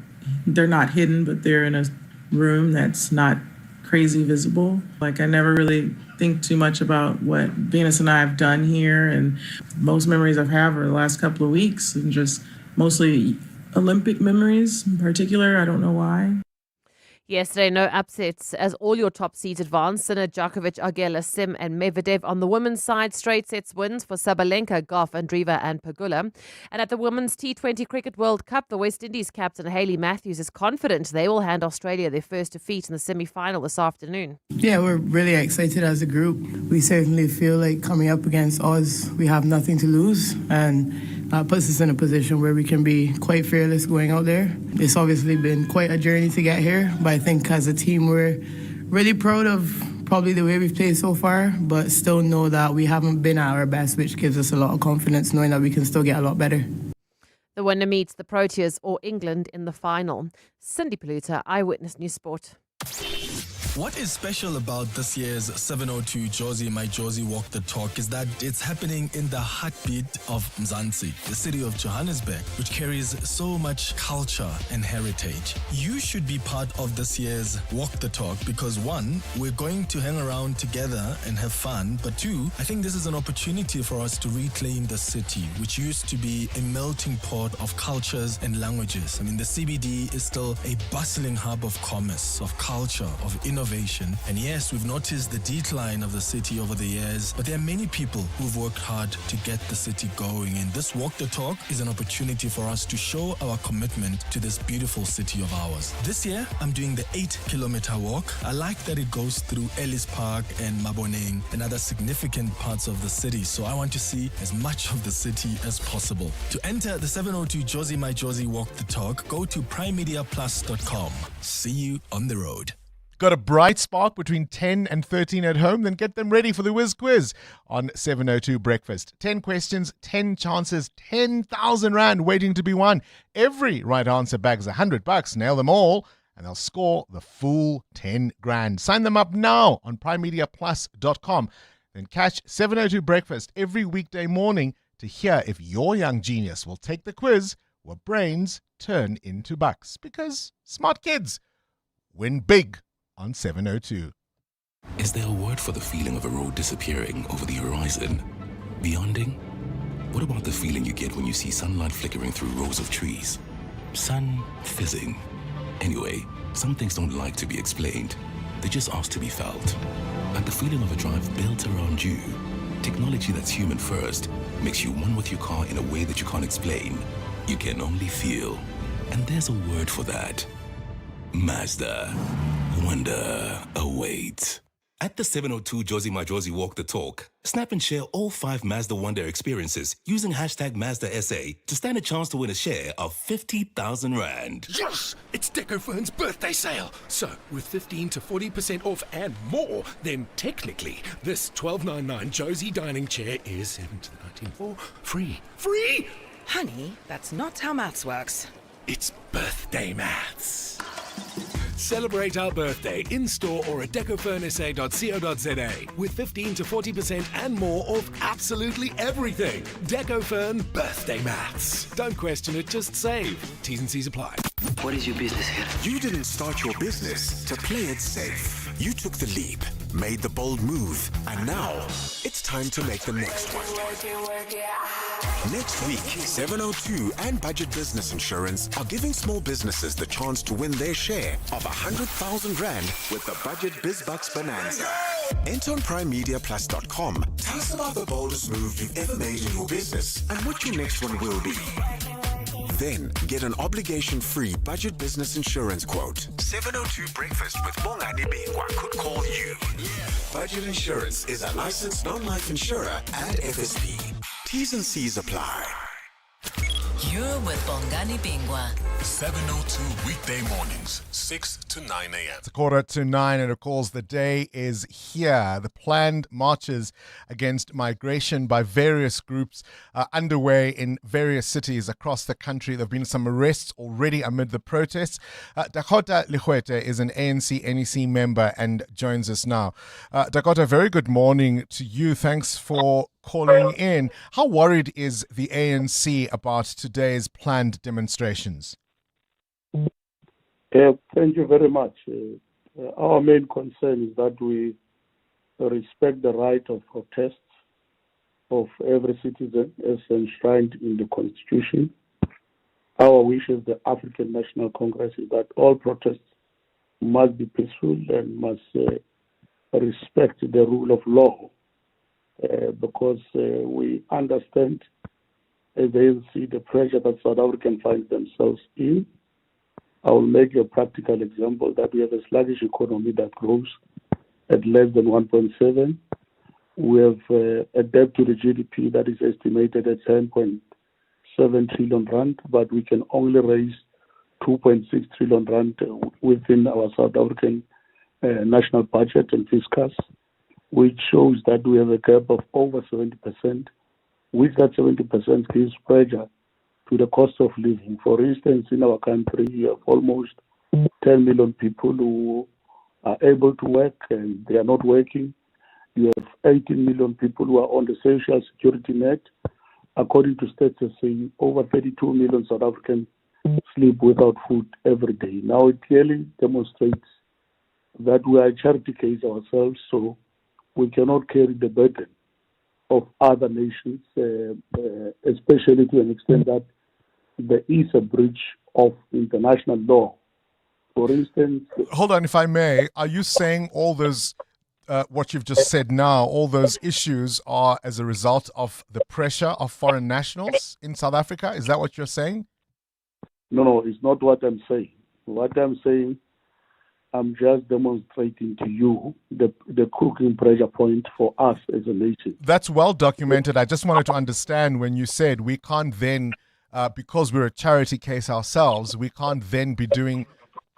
not hidden, but they're in a room that's not crazy visible. Like, I never really think too much about what Venus and I have done here, and most memories I've had are the last couple of weeks, and just mostly Olympic memories in particular. I don't know why. Yesterday, no upsets as all your top seeds advanced. Sinner, Djokovic, Arguela, Sim and Medvedev. On the women's side, straight sets wins for Sabalenka, Goff, Andreeva and Pegula. And at the Women's T20 Cricket World Cup, the West Indies captain Hayley Matthews is confident they will hand Australia their first defeat in the semi-final this afternoon. Yeah, we're really excited as a group. We certainly feel like coming up against Oz, we have nothing to lose, and that puts us in a position where we can be quite fearless going out there. It's obviously been quite a journey to get here, but I think as a team we're really proud of probably the way we've played so far, but still know that we haven't been at our best, which gives us a lot of confidence knowing that we can still get a lot better. The winner meets the Proteas or England in the final. Cindy Paluta, Eyewitness News Sport. What is special about this year's 702 Jozi My Jozi Walk the Talk is that it's happening in the heartbeat of Mzansi, the city of Johannesburg, which carries so much culture and heritage. You should be part of this year's Walk the Talk because 1, we're going to hang around together and have fun, but 2, I think this is an opportunity for us to reclaim the city, which used to be a melting pot of cultures and languages. I mean, the CBD is still a bustling hub of commerce, of culture, of innovation. And yes, we've noticed the decline of the city over the years, but there are many people who've worked hard to get the city going. And this Walk the Talk is an opportunity for us to show our commitment to this beautiful city of ours. This year, I'm doing the 8-kilometer walk. I like that it goes through Ellis Park and Maboneng and other significant parts of the city. So I want to see as much of the city as possible. To enter the 702 Josie My Josie Walk the Talk, go to primemediaplus.com. See you on the road. Got a bright spark between 10 and 13 at home? Then get them ready for the Whiz quiz on 702 Breakfast. 10 questions, 10 chances, 10,000 Rand waiting to be won. Every right answer bags $100. Nail them all and they'll score the full 10 grand. Sign them up now on primemediaplus.com. Then catch 702 Breakfast every weekday morning to hear if your young genius will take the quiz where brains turn into bucks. Because smart kids win big on 702. Is there a word for the feeling of a road disappearing over the horizon? Beyonding? What about the feeling you get when you see sunlight flickering through rows of trees? Sun fizzing. Anyway, some things don't like to be explained. They just ask to be felt. Like the feeling of a drive built around you. Technology that's human first makes you one with your car in a way that you can't explain. You can only feel. And there's a word for that. Mazda. Wonder awaits. At the 702 Josie My Josie Walk the Talk, snap and share all 5 Mazda Wonder experiences using hashtag MazdaSA to stand a chance to win a share of 50,000 Rand. Yes! It's Decofern's birthday sale. So, with 15 to 40% off and more, then technically, this 12.99 Josie dining chair is 19 free. Free! Honey, that's not how maths works. It's birthday maths. Celebrate our birthday in-store or at decofernsa.co.za with 15 to 40% and more off absolutely everything. Decofern birthday maths. Don't question it, just save. T's and C's apply. What is your business here? You didn't start your business to play it safe. You took the leap, made the bold move, and now it's time to make the next one. Next week, 702 and Budget Business Insurance are giving small businesses the chance to win their share of 100,000 Rand with the Budget BizBucks Bonanza. Enter on primemediaplus.com. Tell us about the boldest move you've ever made in your business and what your next one will be. Then get an obligation-free Budget Business Insurance quote. 702 Breakfast with Bongani Bingwa could call you. Budget Insurance is a licensed non-life insurer and FSP. T's and C's apply. You're with Bongani Bingwa. 702 weekday mornings, 6 to 9 a.m. It's 8:45 and it calls the day is here. The planned marches against migration by various groups are underway in various cities across the country. There have been some arrests already amid the protests. Dakota Lihuete is an ANC NEC member and joins us now. Dakota, very good morning to you. Thanks for calling in. How worried is the ANC about today's planned demonstrations? Thank you very much. Our main concern is that we respect the right of protest of every citizen as enshrined in the Constitution. Our wish as the African National Congress is that all protests must be peaceful and must respect the rule of law because we understand as the ANC the pressure that South Africans find themselves in. I will make a practical example that we have a sluggish economy that grows at less than 1.7. We have a debt to the GDP that is estimated at 10.7 trillion rand, but we can only raise 2.6 trillion rand within our South African national budget and fiscus, which shows that we have a gap of over 70%, which that 70% gives pressure to the cost of living. For instance, in our country, you have almost 10 million people who are able to work and they are not working. You have 18 million people who are on the social security net. According to statistics, over 32 million South Africans sleep without food every day. Now it clearly demonstrates that we are a charity case ourselves, so we cannot carry the burden of other nations, especially to an extent that there is a breach of international law For instance... Hold on, if I may. Are you saying all those, what you've just said now, all those issues are as a result of the pressure of foreign nationals in South Africa? Is that what you're saying? No, it's not what I'm saying. What I'm saying, I'm just demonstrating to you the cooking pressure point for us as a nation. That's well documented. I just wanted to understand when you said we can't then, because we're a charity case ourselves, we can't then be doing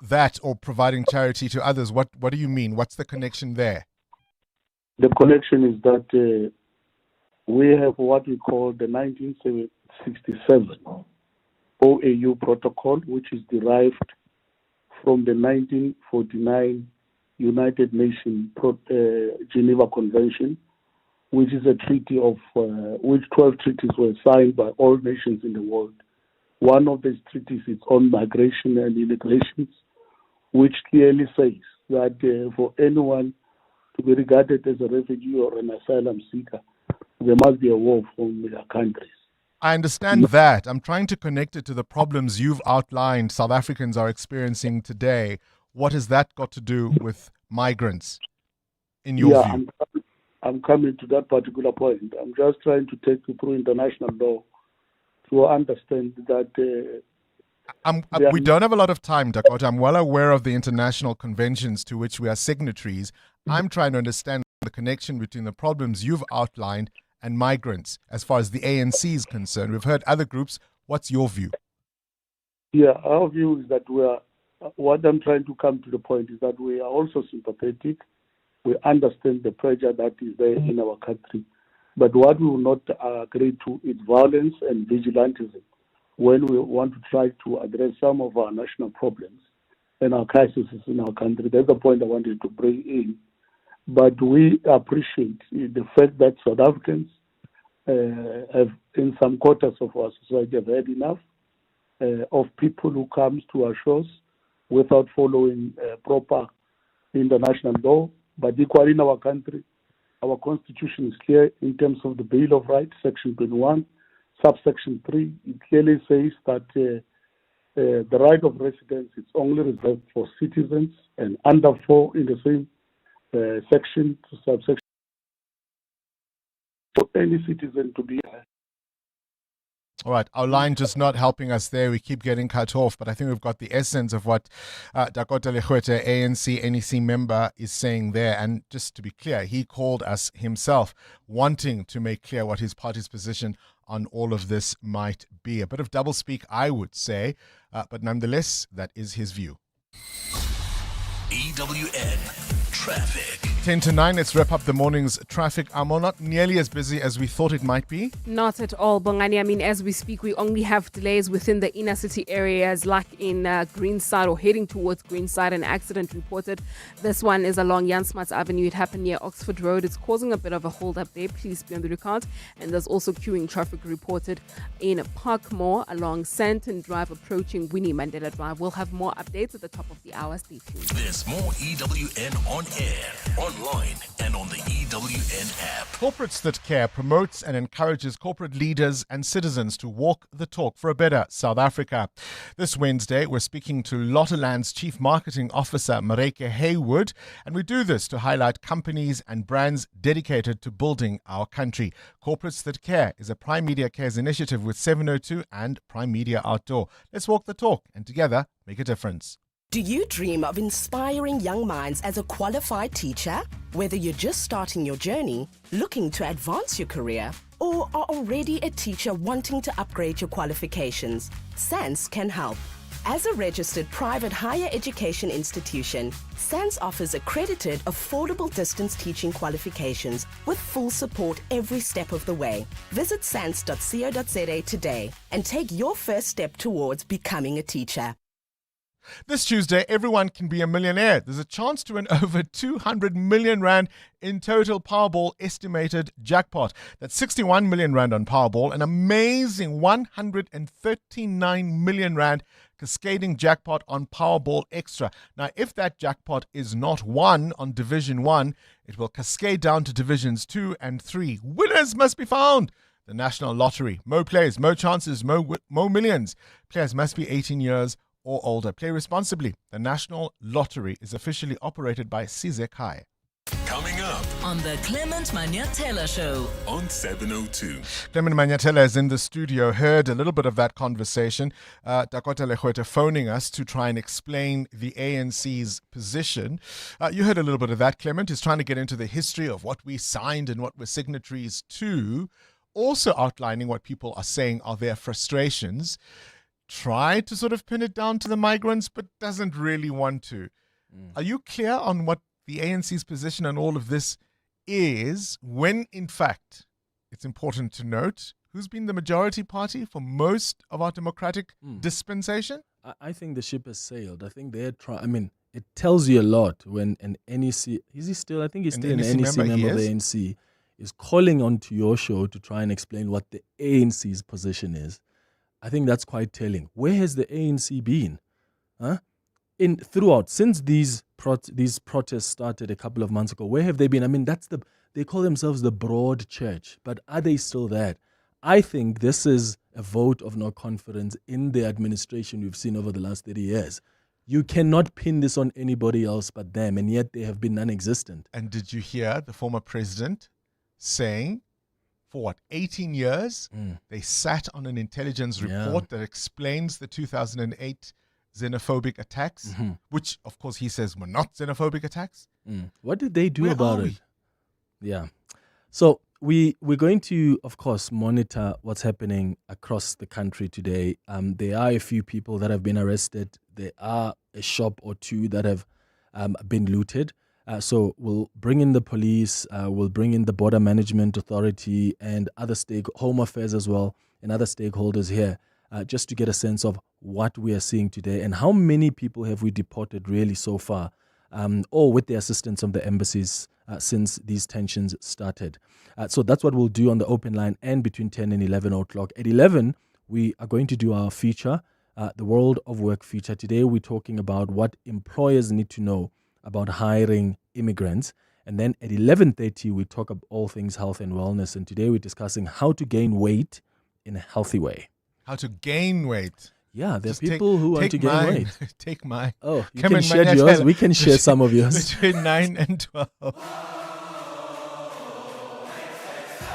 that or providing charity to others. What do you mean? What's the connection there? The connection is that we have what we call the 1967 OAU protocol, which is derived from the 1949 United Nations Geneva Convention, which is a treaty of which 12 treaties were signed by all nations in the world. One of these treaties is on migration and immigration, which clearly says that for anyone to be regarded as a refugee or an asylum seeker, there must be a war from their countries. I understand that. I'm trying to connect it to the problems you've outlined South Africans are experiencing today. What has that got to do with migrants, in your view? I'm coming to that particular point. I'm just trying to take you through international law to understand that... we don't have a lot of time, Dakota. I'm well aware of the international conventions to which we are signatories. I'm trying to understand the connection between the problems you've outlined and migrants, as far as the ANC is concerned. We've heard other groups. What's your view? Yeah, our view is that what I'm trying to come to the point is that we are also sympathetic. We understand the pressure that is there in our country. But what we will not agree to is violence and vigilantism when we want to try to address some of our national problems and our crises in our country. That's the point I wanted to bring in. But we appreciate the fact that South Africans have, in some quarters of our society, have had enough of people who come to our shores without following proper international law. But equally in our country, our constitution is clear in terms of the Bill of Rights, Section 21, subsection 3. It clearly says that the right of residence is only reserved for citizens, and under 4 in the same section to subsection for any citizen to be. All right, our line just not helping us there. We keep getting cut off, but I think we've got the essence of what Dakota Legoete, ANC NEC member, is saying there. And just to be clear, he called us himself, wanting to make clear what his party's position on all of this might be. A bit of doublespeak, I would say, but nonetheless, that is his view. EWN Traffic. 10 to 9, let's wrap up the morning's traffic. Amo, not nearly as busy as we thought it might be. Not at all, Bongani. I mean, as we speak, we only have delays within the inner city areas, like in Greenside or heading towards Greenside. An accident reported. This one is along Jan Smuts Avenue. It happened near Oxford Road. It's causing a bit of a hold up there. Please be on the lookout. And there's also queuing traffic reported in Parkmore along Santon Drive approaching Winnie Mandela Drive. We'll have more updates at the top of the hour. Stay tuned. There's more EWN on air, online, and on the EWN app. Corporates That Care promotes and encourages corporate leaders and citizens to walk the talk for a better South Africa. This Wednesday, we're speaking to Lottoland's Chief Marketing Officer, Mareke Haywood, and we do this to highlight companies and brands dedicated to building our country. Corporates That Care is a Prime Media Cares initiative with 702 and Prime Media Outdoor. Let's walk the talk and together make a difference. Do you dream of inspiring young minds as a qualified teacher? Whether you're just starting your journey, looking to advance your career, or are already a teacher wanting to upgrade your qualifications, SANS can help. As a registered private higher education institution, SANS offers accredited, affordable distance teaching qualifications with full support every step of the way. Visit sans.co.za today and take your first step towards becoming a teacher. This Tuesday, everyone can be a millionaire. There's a chance to win over 200 million rand in total Powerball estimated jackpot. That's 61 million rand on Powerball, an amazing 139 million rand cascading jackpot on Powerball Extra. Now, if that jackpot is not won on Division 1, it will cascade down to Divisions 2 and 3. Winners must be found. The National Lottery. More players, more chances, more millions. Players must be 18 years or older. Play responsibly. The National Lottery is officially operated by Sizek. Coming up on the Clement Manyatela Show on 702. Clement Manyatela is in the studio, heard a little bit of that conversation. Dakota Lechueta phoning us to try and explain the ANC's position. You heard a little bit of that, Clement. He's trying to get into the history of what we signed and what we're signatories to, also outlining what people are saying are their frustrations. Try to sort of pin it down to the migrants, but doesn't really want to. Are you clear on what the ANC's position on all of this is, when in fact, it's important to note, who's been the majority party for most of our democratic dispensation? I think the ship has sailed. I think they're trying. I mean, it tells you a lot when an NEC, is he still, I think he's still an NEC member of the ANC, is calling onto your show to try and explain what the ANC's position is. I think that's quite telling. Where has the ANC been? Throughout, since these protests started a couple of months ago, where have they been? I mean, they call themselves the broad church, but are they still that? I think this is a vote of no confidence in the administration we've seen over the last 30 years. You cannot pin this on anybody else but them, and yet they have been non-existent. And did you hear the former president saying, for 18 years, they sat on an intelligence report that explains the 2008 xenophobic attacks, which, of course, he says were not xenophobic attacks. What did they do about it? Yeah. So we're going to, of course, monitor what's happening across the country today. There are a few people that have been arrested. There are a shop or two that have been looted. So we'll bring in the police, we'll bring in the Border Management Authority and other Home Affairs as well, and other stakeholders here, just to get a sense of what we are seeing today and how many people have we deported really so far, or with the assistance of the embassies since these tensions started. So that's what we'll do on the open line and between 10 and 11 o'clock. At 11, we are going to do our feature, the World of Work feature. Today we're talking about what employers need to know about hiring immigrants. And then at 11:30, we talk about all things health and wellness. And today we're discussing how to gain weight in a healthy way. How to gain weight? Yeah, there are people who want to gain weight. Take mine. Oh, you can share yours. We can share some of yours. Between 9 and 12.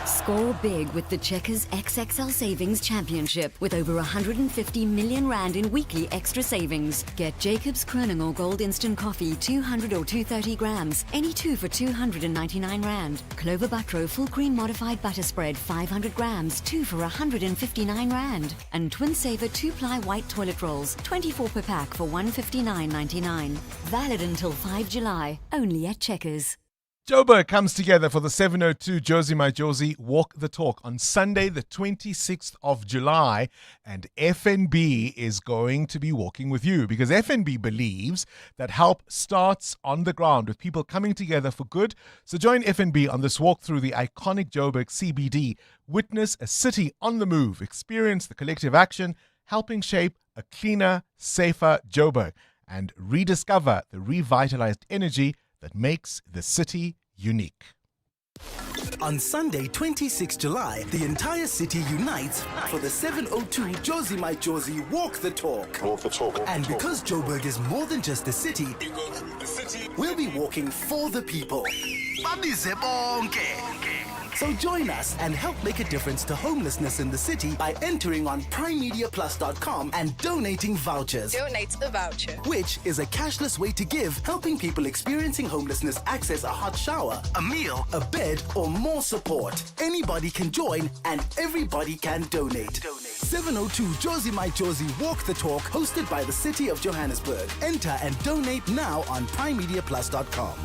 Score big with the Checkers XXL Savings Championship with over 150 million rand in weekly extra savings. Get Jacob's Kroninger Gold Instant Coffee 200 or 230 grams, any two for 299 rand. Clover Butro Full Cream Modified Butter Spread 500 grams, two for 159 rand. And Twin Saver 2-ply white toilet rolls, 24 per pack for 159.99. Valid until 5 July, only at Checkers. Joburg comes together for the 702 Josie My Josie Walk the Talk on Sunday, the 26th of July. And FNB is going to be walking with you because FNB believes that help starts on the ground with people coming together for good. So join FNB on this walk through the iconic Joburg CBD. Witness a city on the move. Experience the collective action, helping shape a cleaner, safer Joburg. And rediscover the revitalized energy that makes the city unique. On Sunday, 26 July, the entire city unites for the 702 Josie My Josie Walk the Talk. Walk the Talk. And because Joburg is more than just a city, we'll be walking for the people. So join us and help make a difference to homelessness in the city by entering on primemediaplus.com and donating vouchers. Donate a voucher. Which is a cashless way to give, helping people experiencing homelessness access a hot shower, a meal, a bed, or more support. Anybody can join and everybody can donate. 702 Josie My Josie Walk the Talk, hosted by the City of Johannesburg. Enter and donate now on primemediaplus.com.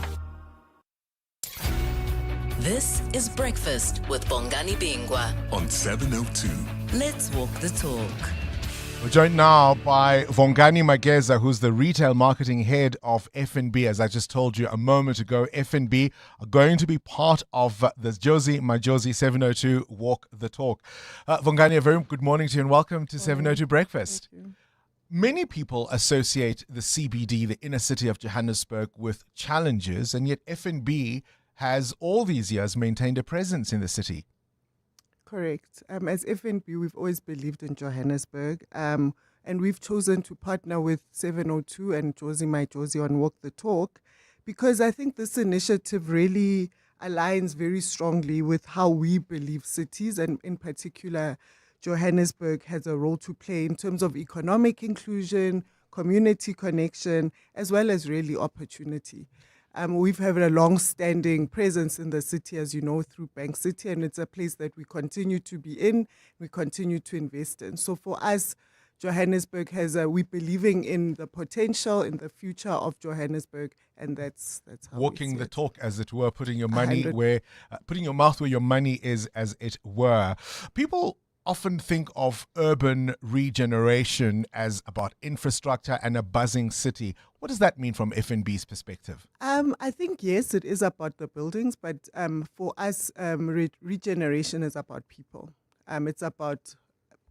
This is Breakfast with Bongani Bingwa on 702. Let's walk the talk. We're joined now by Bongani Mageza, who's the retail marketing head of FNB. As I just told you a moment ago, FNB are going to be part of the Josie My Josie 702 Walk the Talk. Bongani, a very good morning to you and welcome to 702 Breakfast. Many people associate the CBD, the inner city of Johannesburg, with challenges, and yet FNB has all these years maintained a presence in the city. Correct. As FNB, we've always believed in Johannesburg. And we've chosen to partner with 702 and Josie My Josie on Walk the Talk, because I think this initiative really aligns very strongly with how we believe cities, and in particular, Johannesburg has a role to play in terms of economic inclusion, community connection, as well as really opportunity. We've had a long-standing presence in the city, as you know, through Bank City, and it's a place that we continue to be in, we continue to invest in. So for us, Johannesburg we're believing in the potential, in the future of Johannesburg, and that's how walking the talk, as it were, putting your putting your mouth where your money is, as it were. People often think of urban regeneration as about infrastructure and a buzzing city. What does that mean from FNB's perspective? I think, yes, it is about the buildings, but for us, regeneration is about people. It's about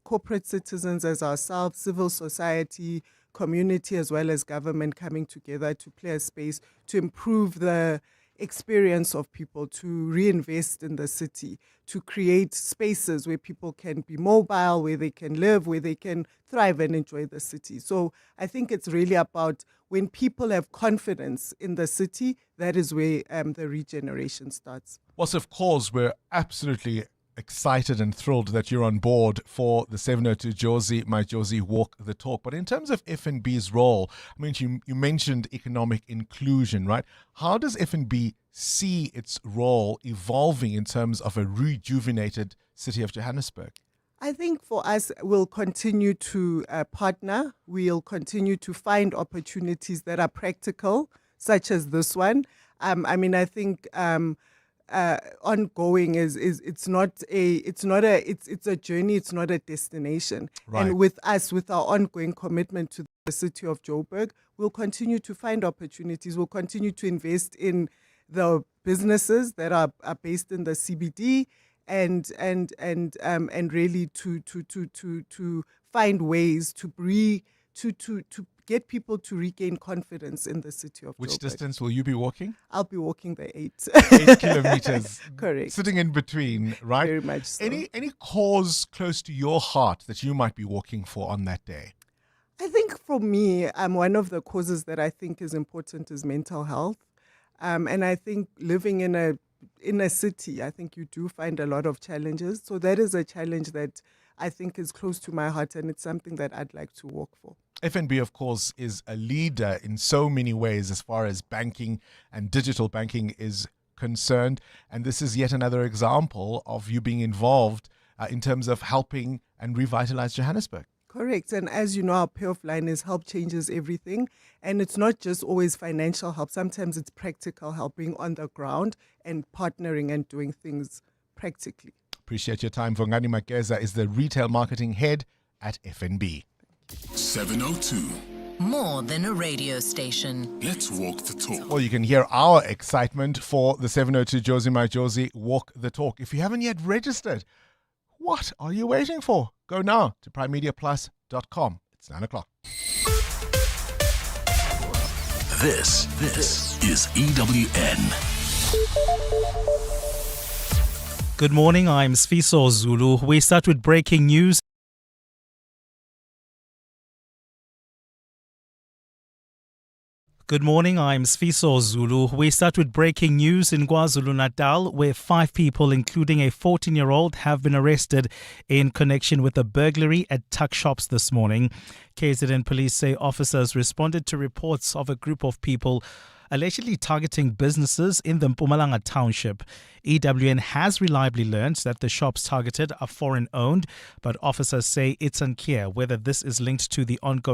corporate citizens as ourselves, civil society, community, as well as government coming together to play a space to improve the experience of people, to reinvest in the city, to create spaces where people can be mobile, where they can live, where they can thrive and enjoy the city. So I think it's really about when people have confidence in the city, that is where the regeneration starts. Well, so of course, we're absolutely excited and thrilled that you're on board for the 702 Josie My Josie Walk the Talk. But in terms of FNB's role, I mean, you mentioned economic inclusion, right? How does FNB see its role evolving in terms of a rejuvenated city of Johannesburg? I think for us, we'll continue to partner. We'll continue to find opportunities that are practical, such as this one. I think ongoing is it's a journey, it's not a destination. Right. And with us, with our ongoing commitment to the city of Joburg, we'll continue to find opportunities. We'll continue to invest in the businesses that are based in the CBD, and really to find ways to get people to regain confidence in the city of Joburg. Which distance will you be walking? I'll be walking the 8 kilometers. Correct. Sitting in between, right? Very much so. Any cause close to your heart that you might be walking for on that day? I think for me, one of the causes that I think is important is mental health. And I think living in a city, I think you do find a lot of challenges. So that is a challenge that I think is close to my heart, and it's something that I'd like to work for. FNB, of course, is a leader in so many ways as far as banking and digital banking is concerned. And this is yet another example of you being involved in terms of helping and revitalize Johannesburg. Correct. And as you know, our payoff line is help changes everything. And it's not just always financial help. Sometimes it's practical help, being on the ground and partnering and doing things practically. Appreciate your time. Bongani Bingwa is the retail marketing head at FNB. 702. More than a radio station. Let's walk the talk. Well, you can hear our excitement for the 702 Josie My Josie Walk the Talk. If you haven't yet registered, what are you waiting for? Go now to primemediaplus.com. It's 9 o'clock. This is EWN. Good morning, I'm Sfiso Zulu. We start with breaking news. Good morning, I'm Sfiso Zulu. We start with breaking news in KwaZulu-Natal, where 5 people, including a 14-year-old, have been arrested in connection with a burglary at tuck shops this morning. KZN police say officers responded to reports of a group of people allegedly targeting businesses in the Mpumalanga township. EWN has reliably learned that the shops targeted are foreign-owned, but officers say it's unclear whether this is linked to the ongoing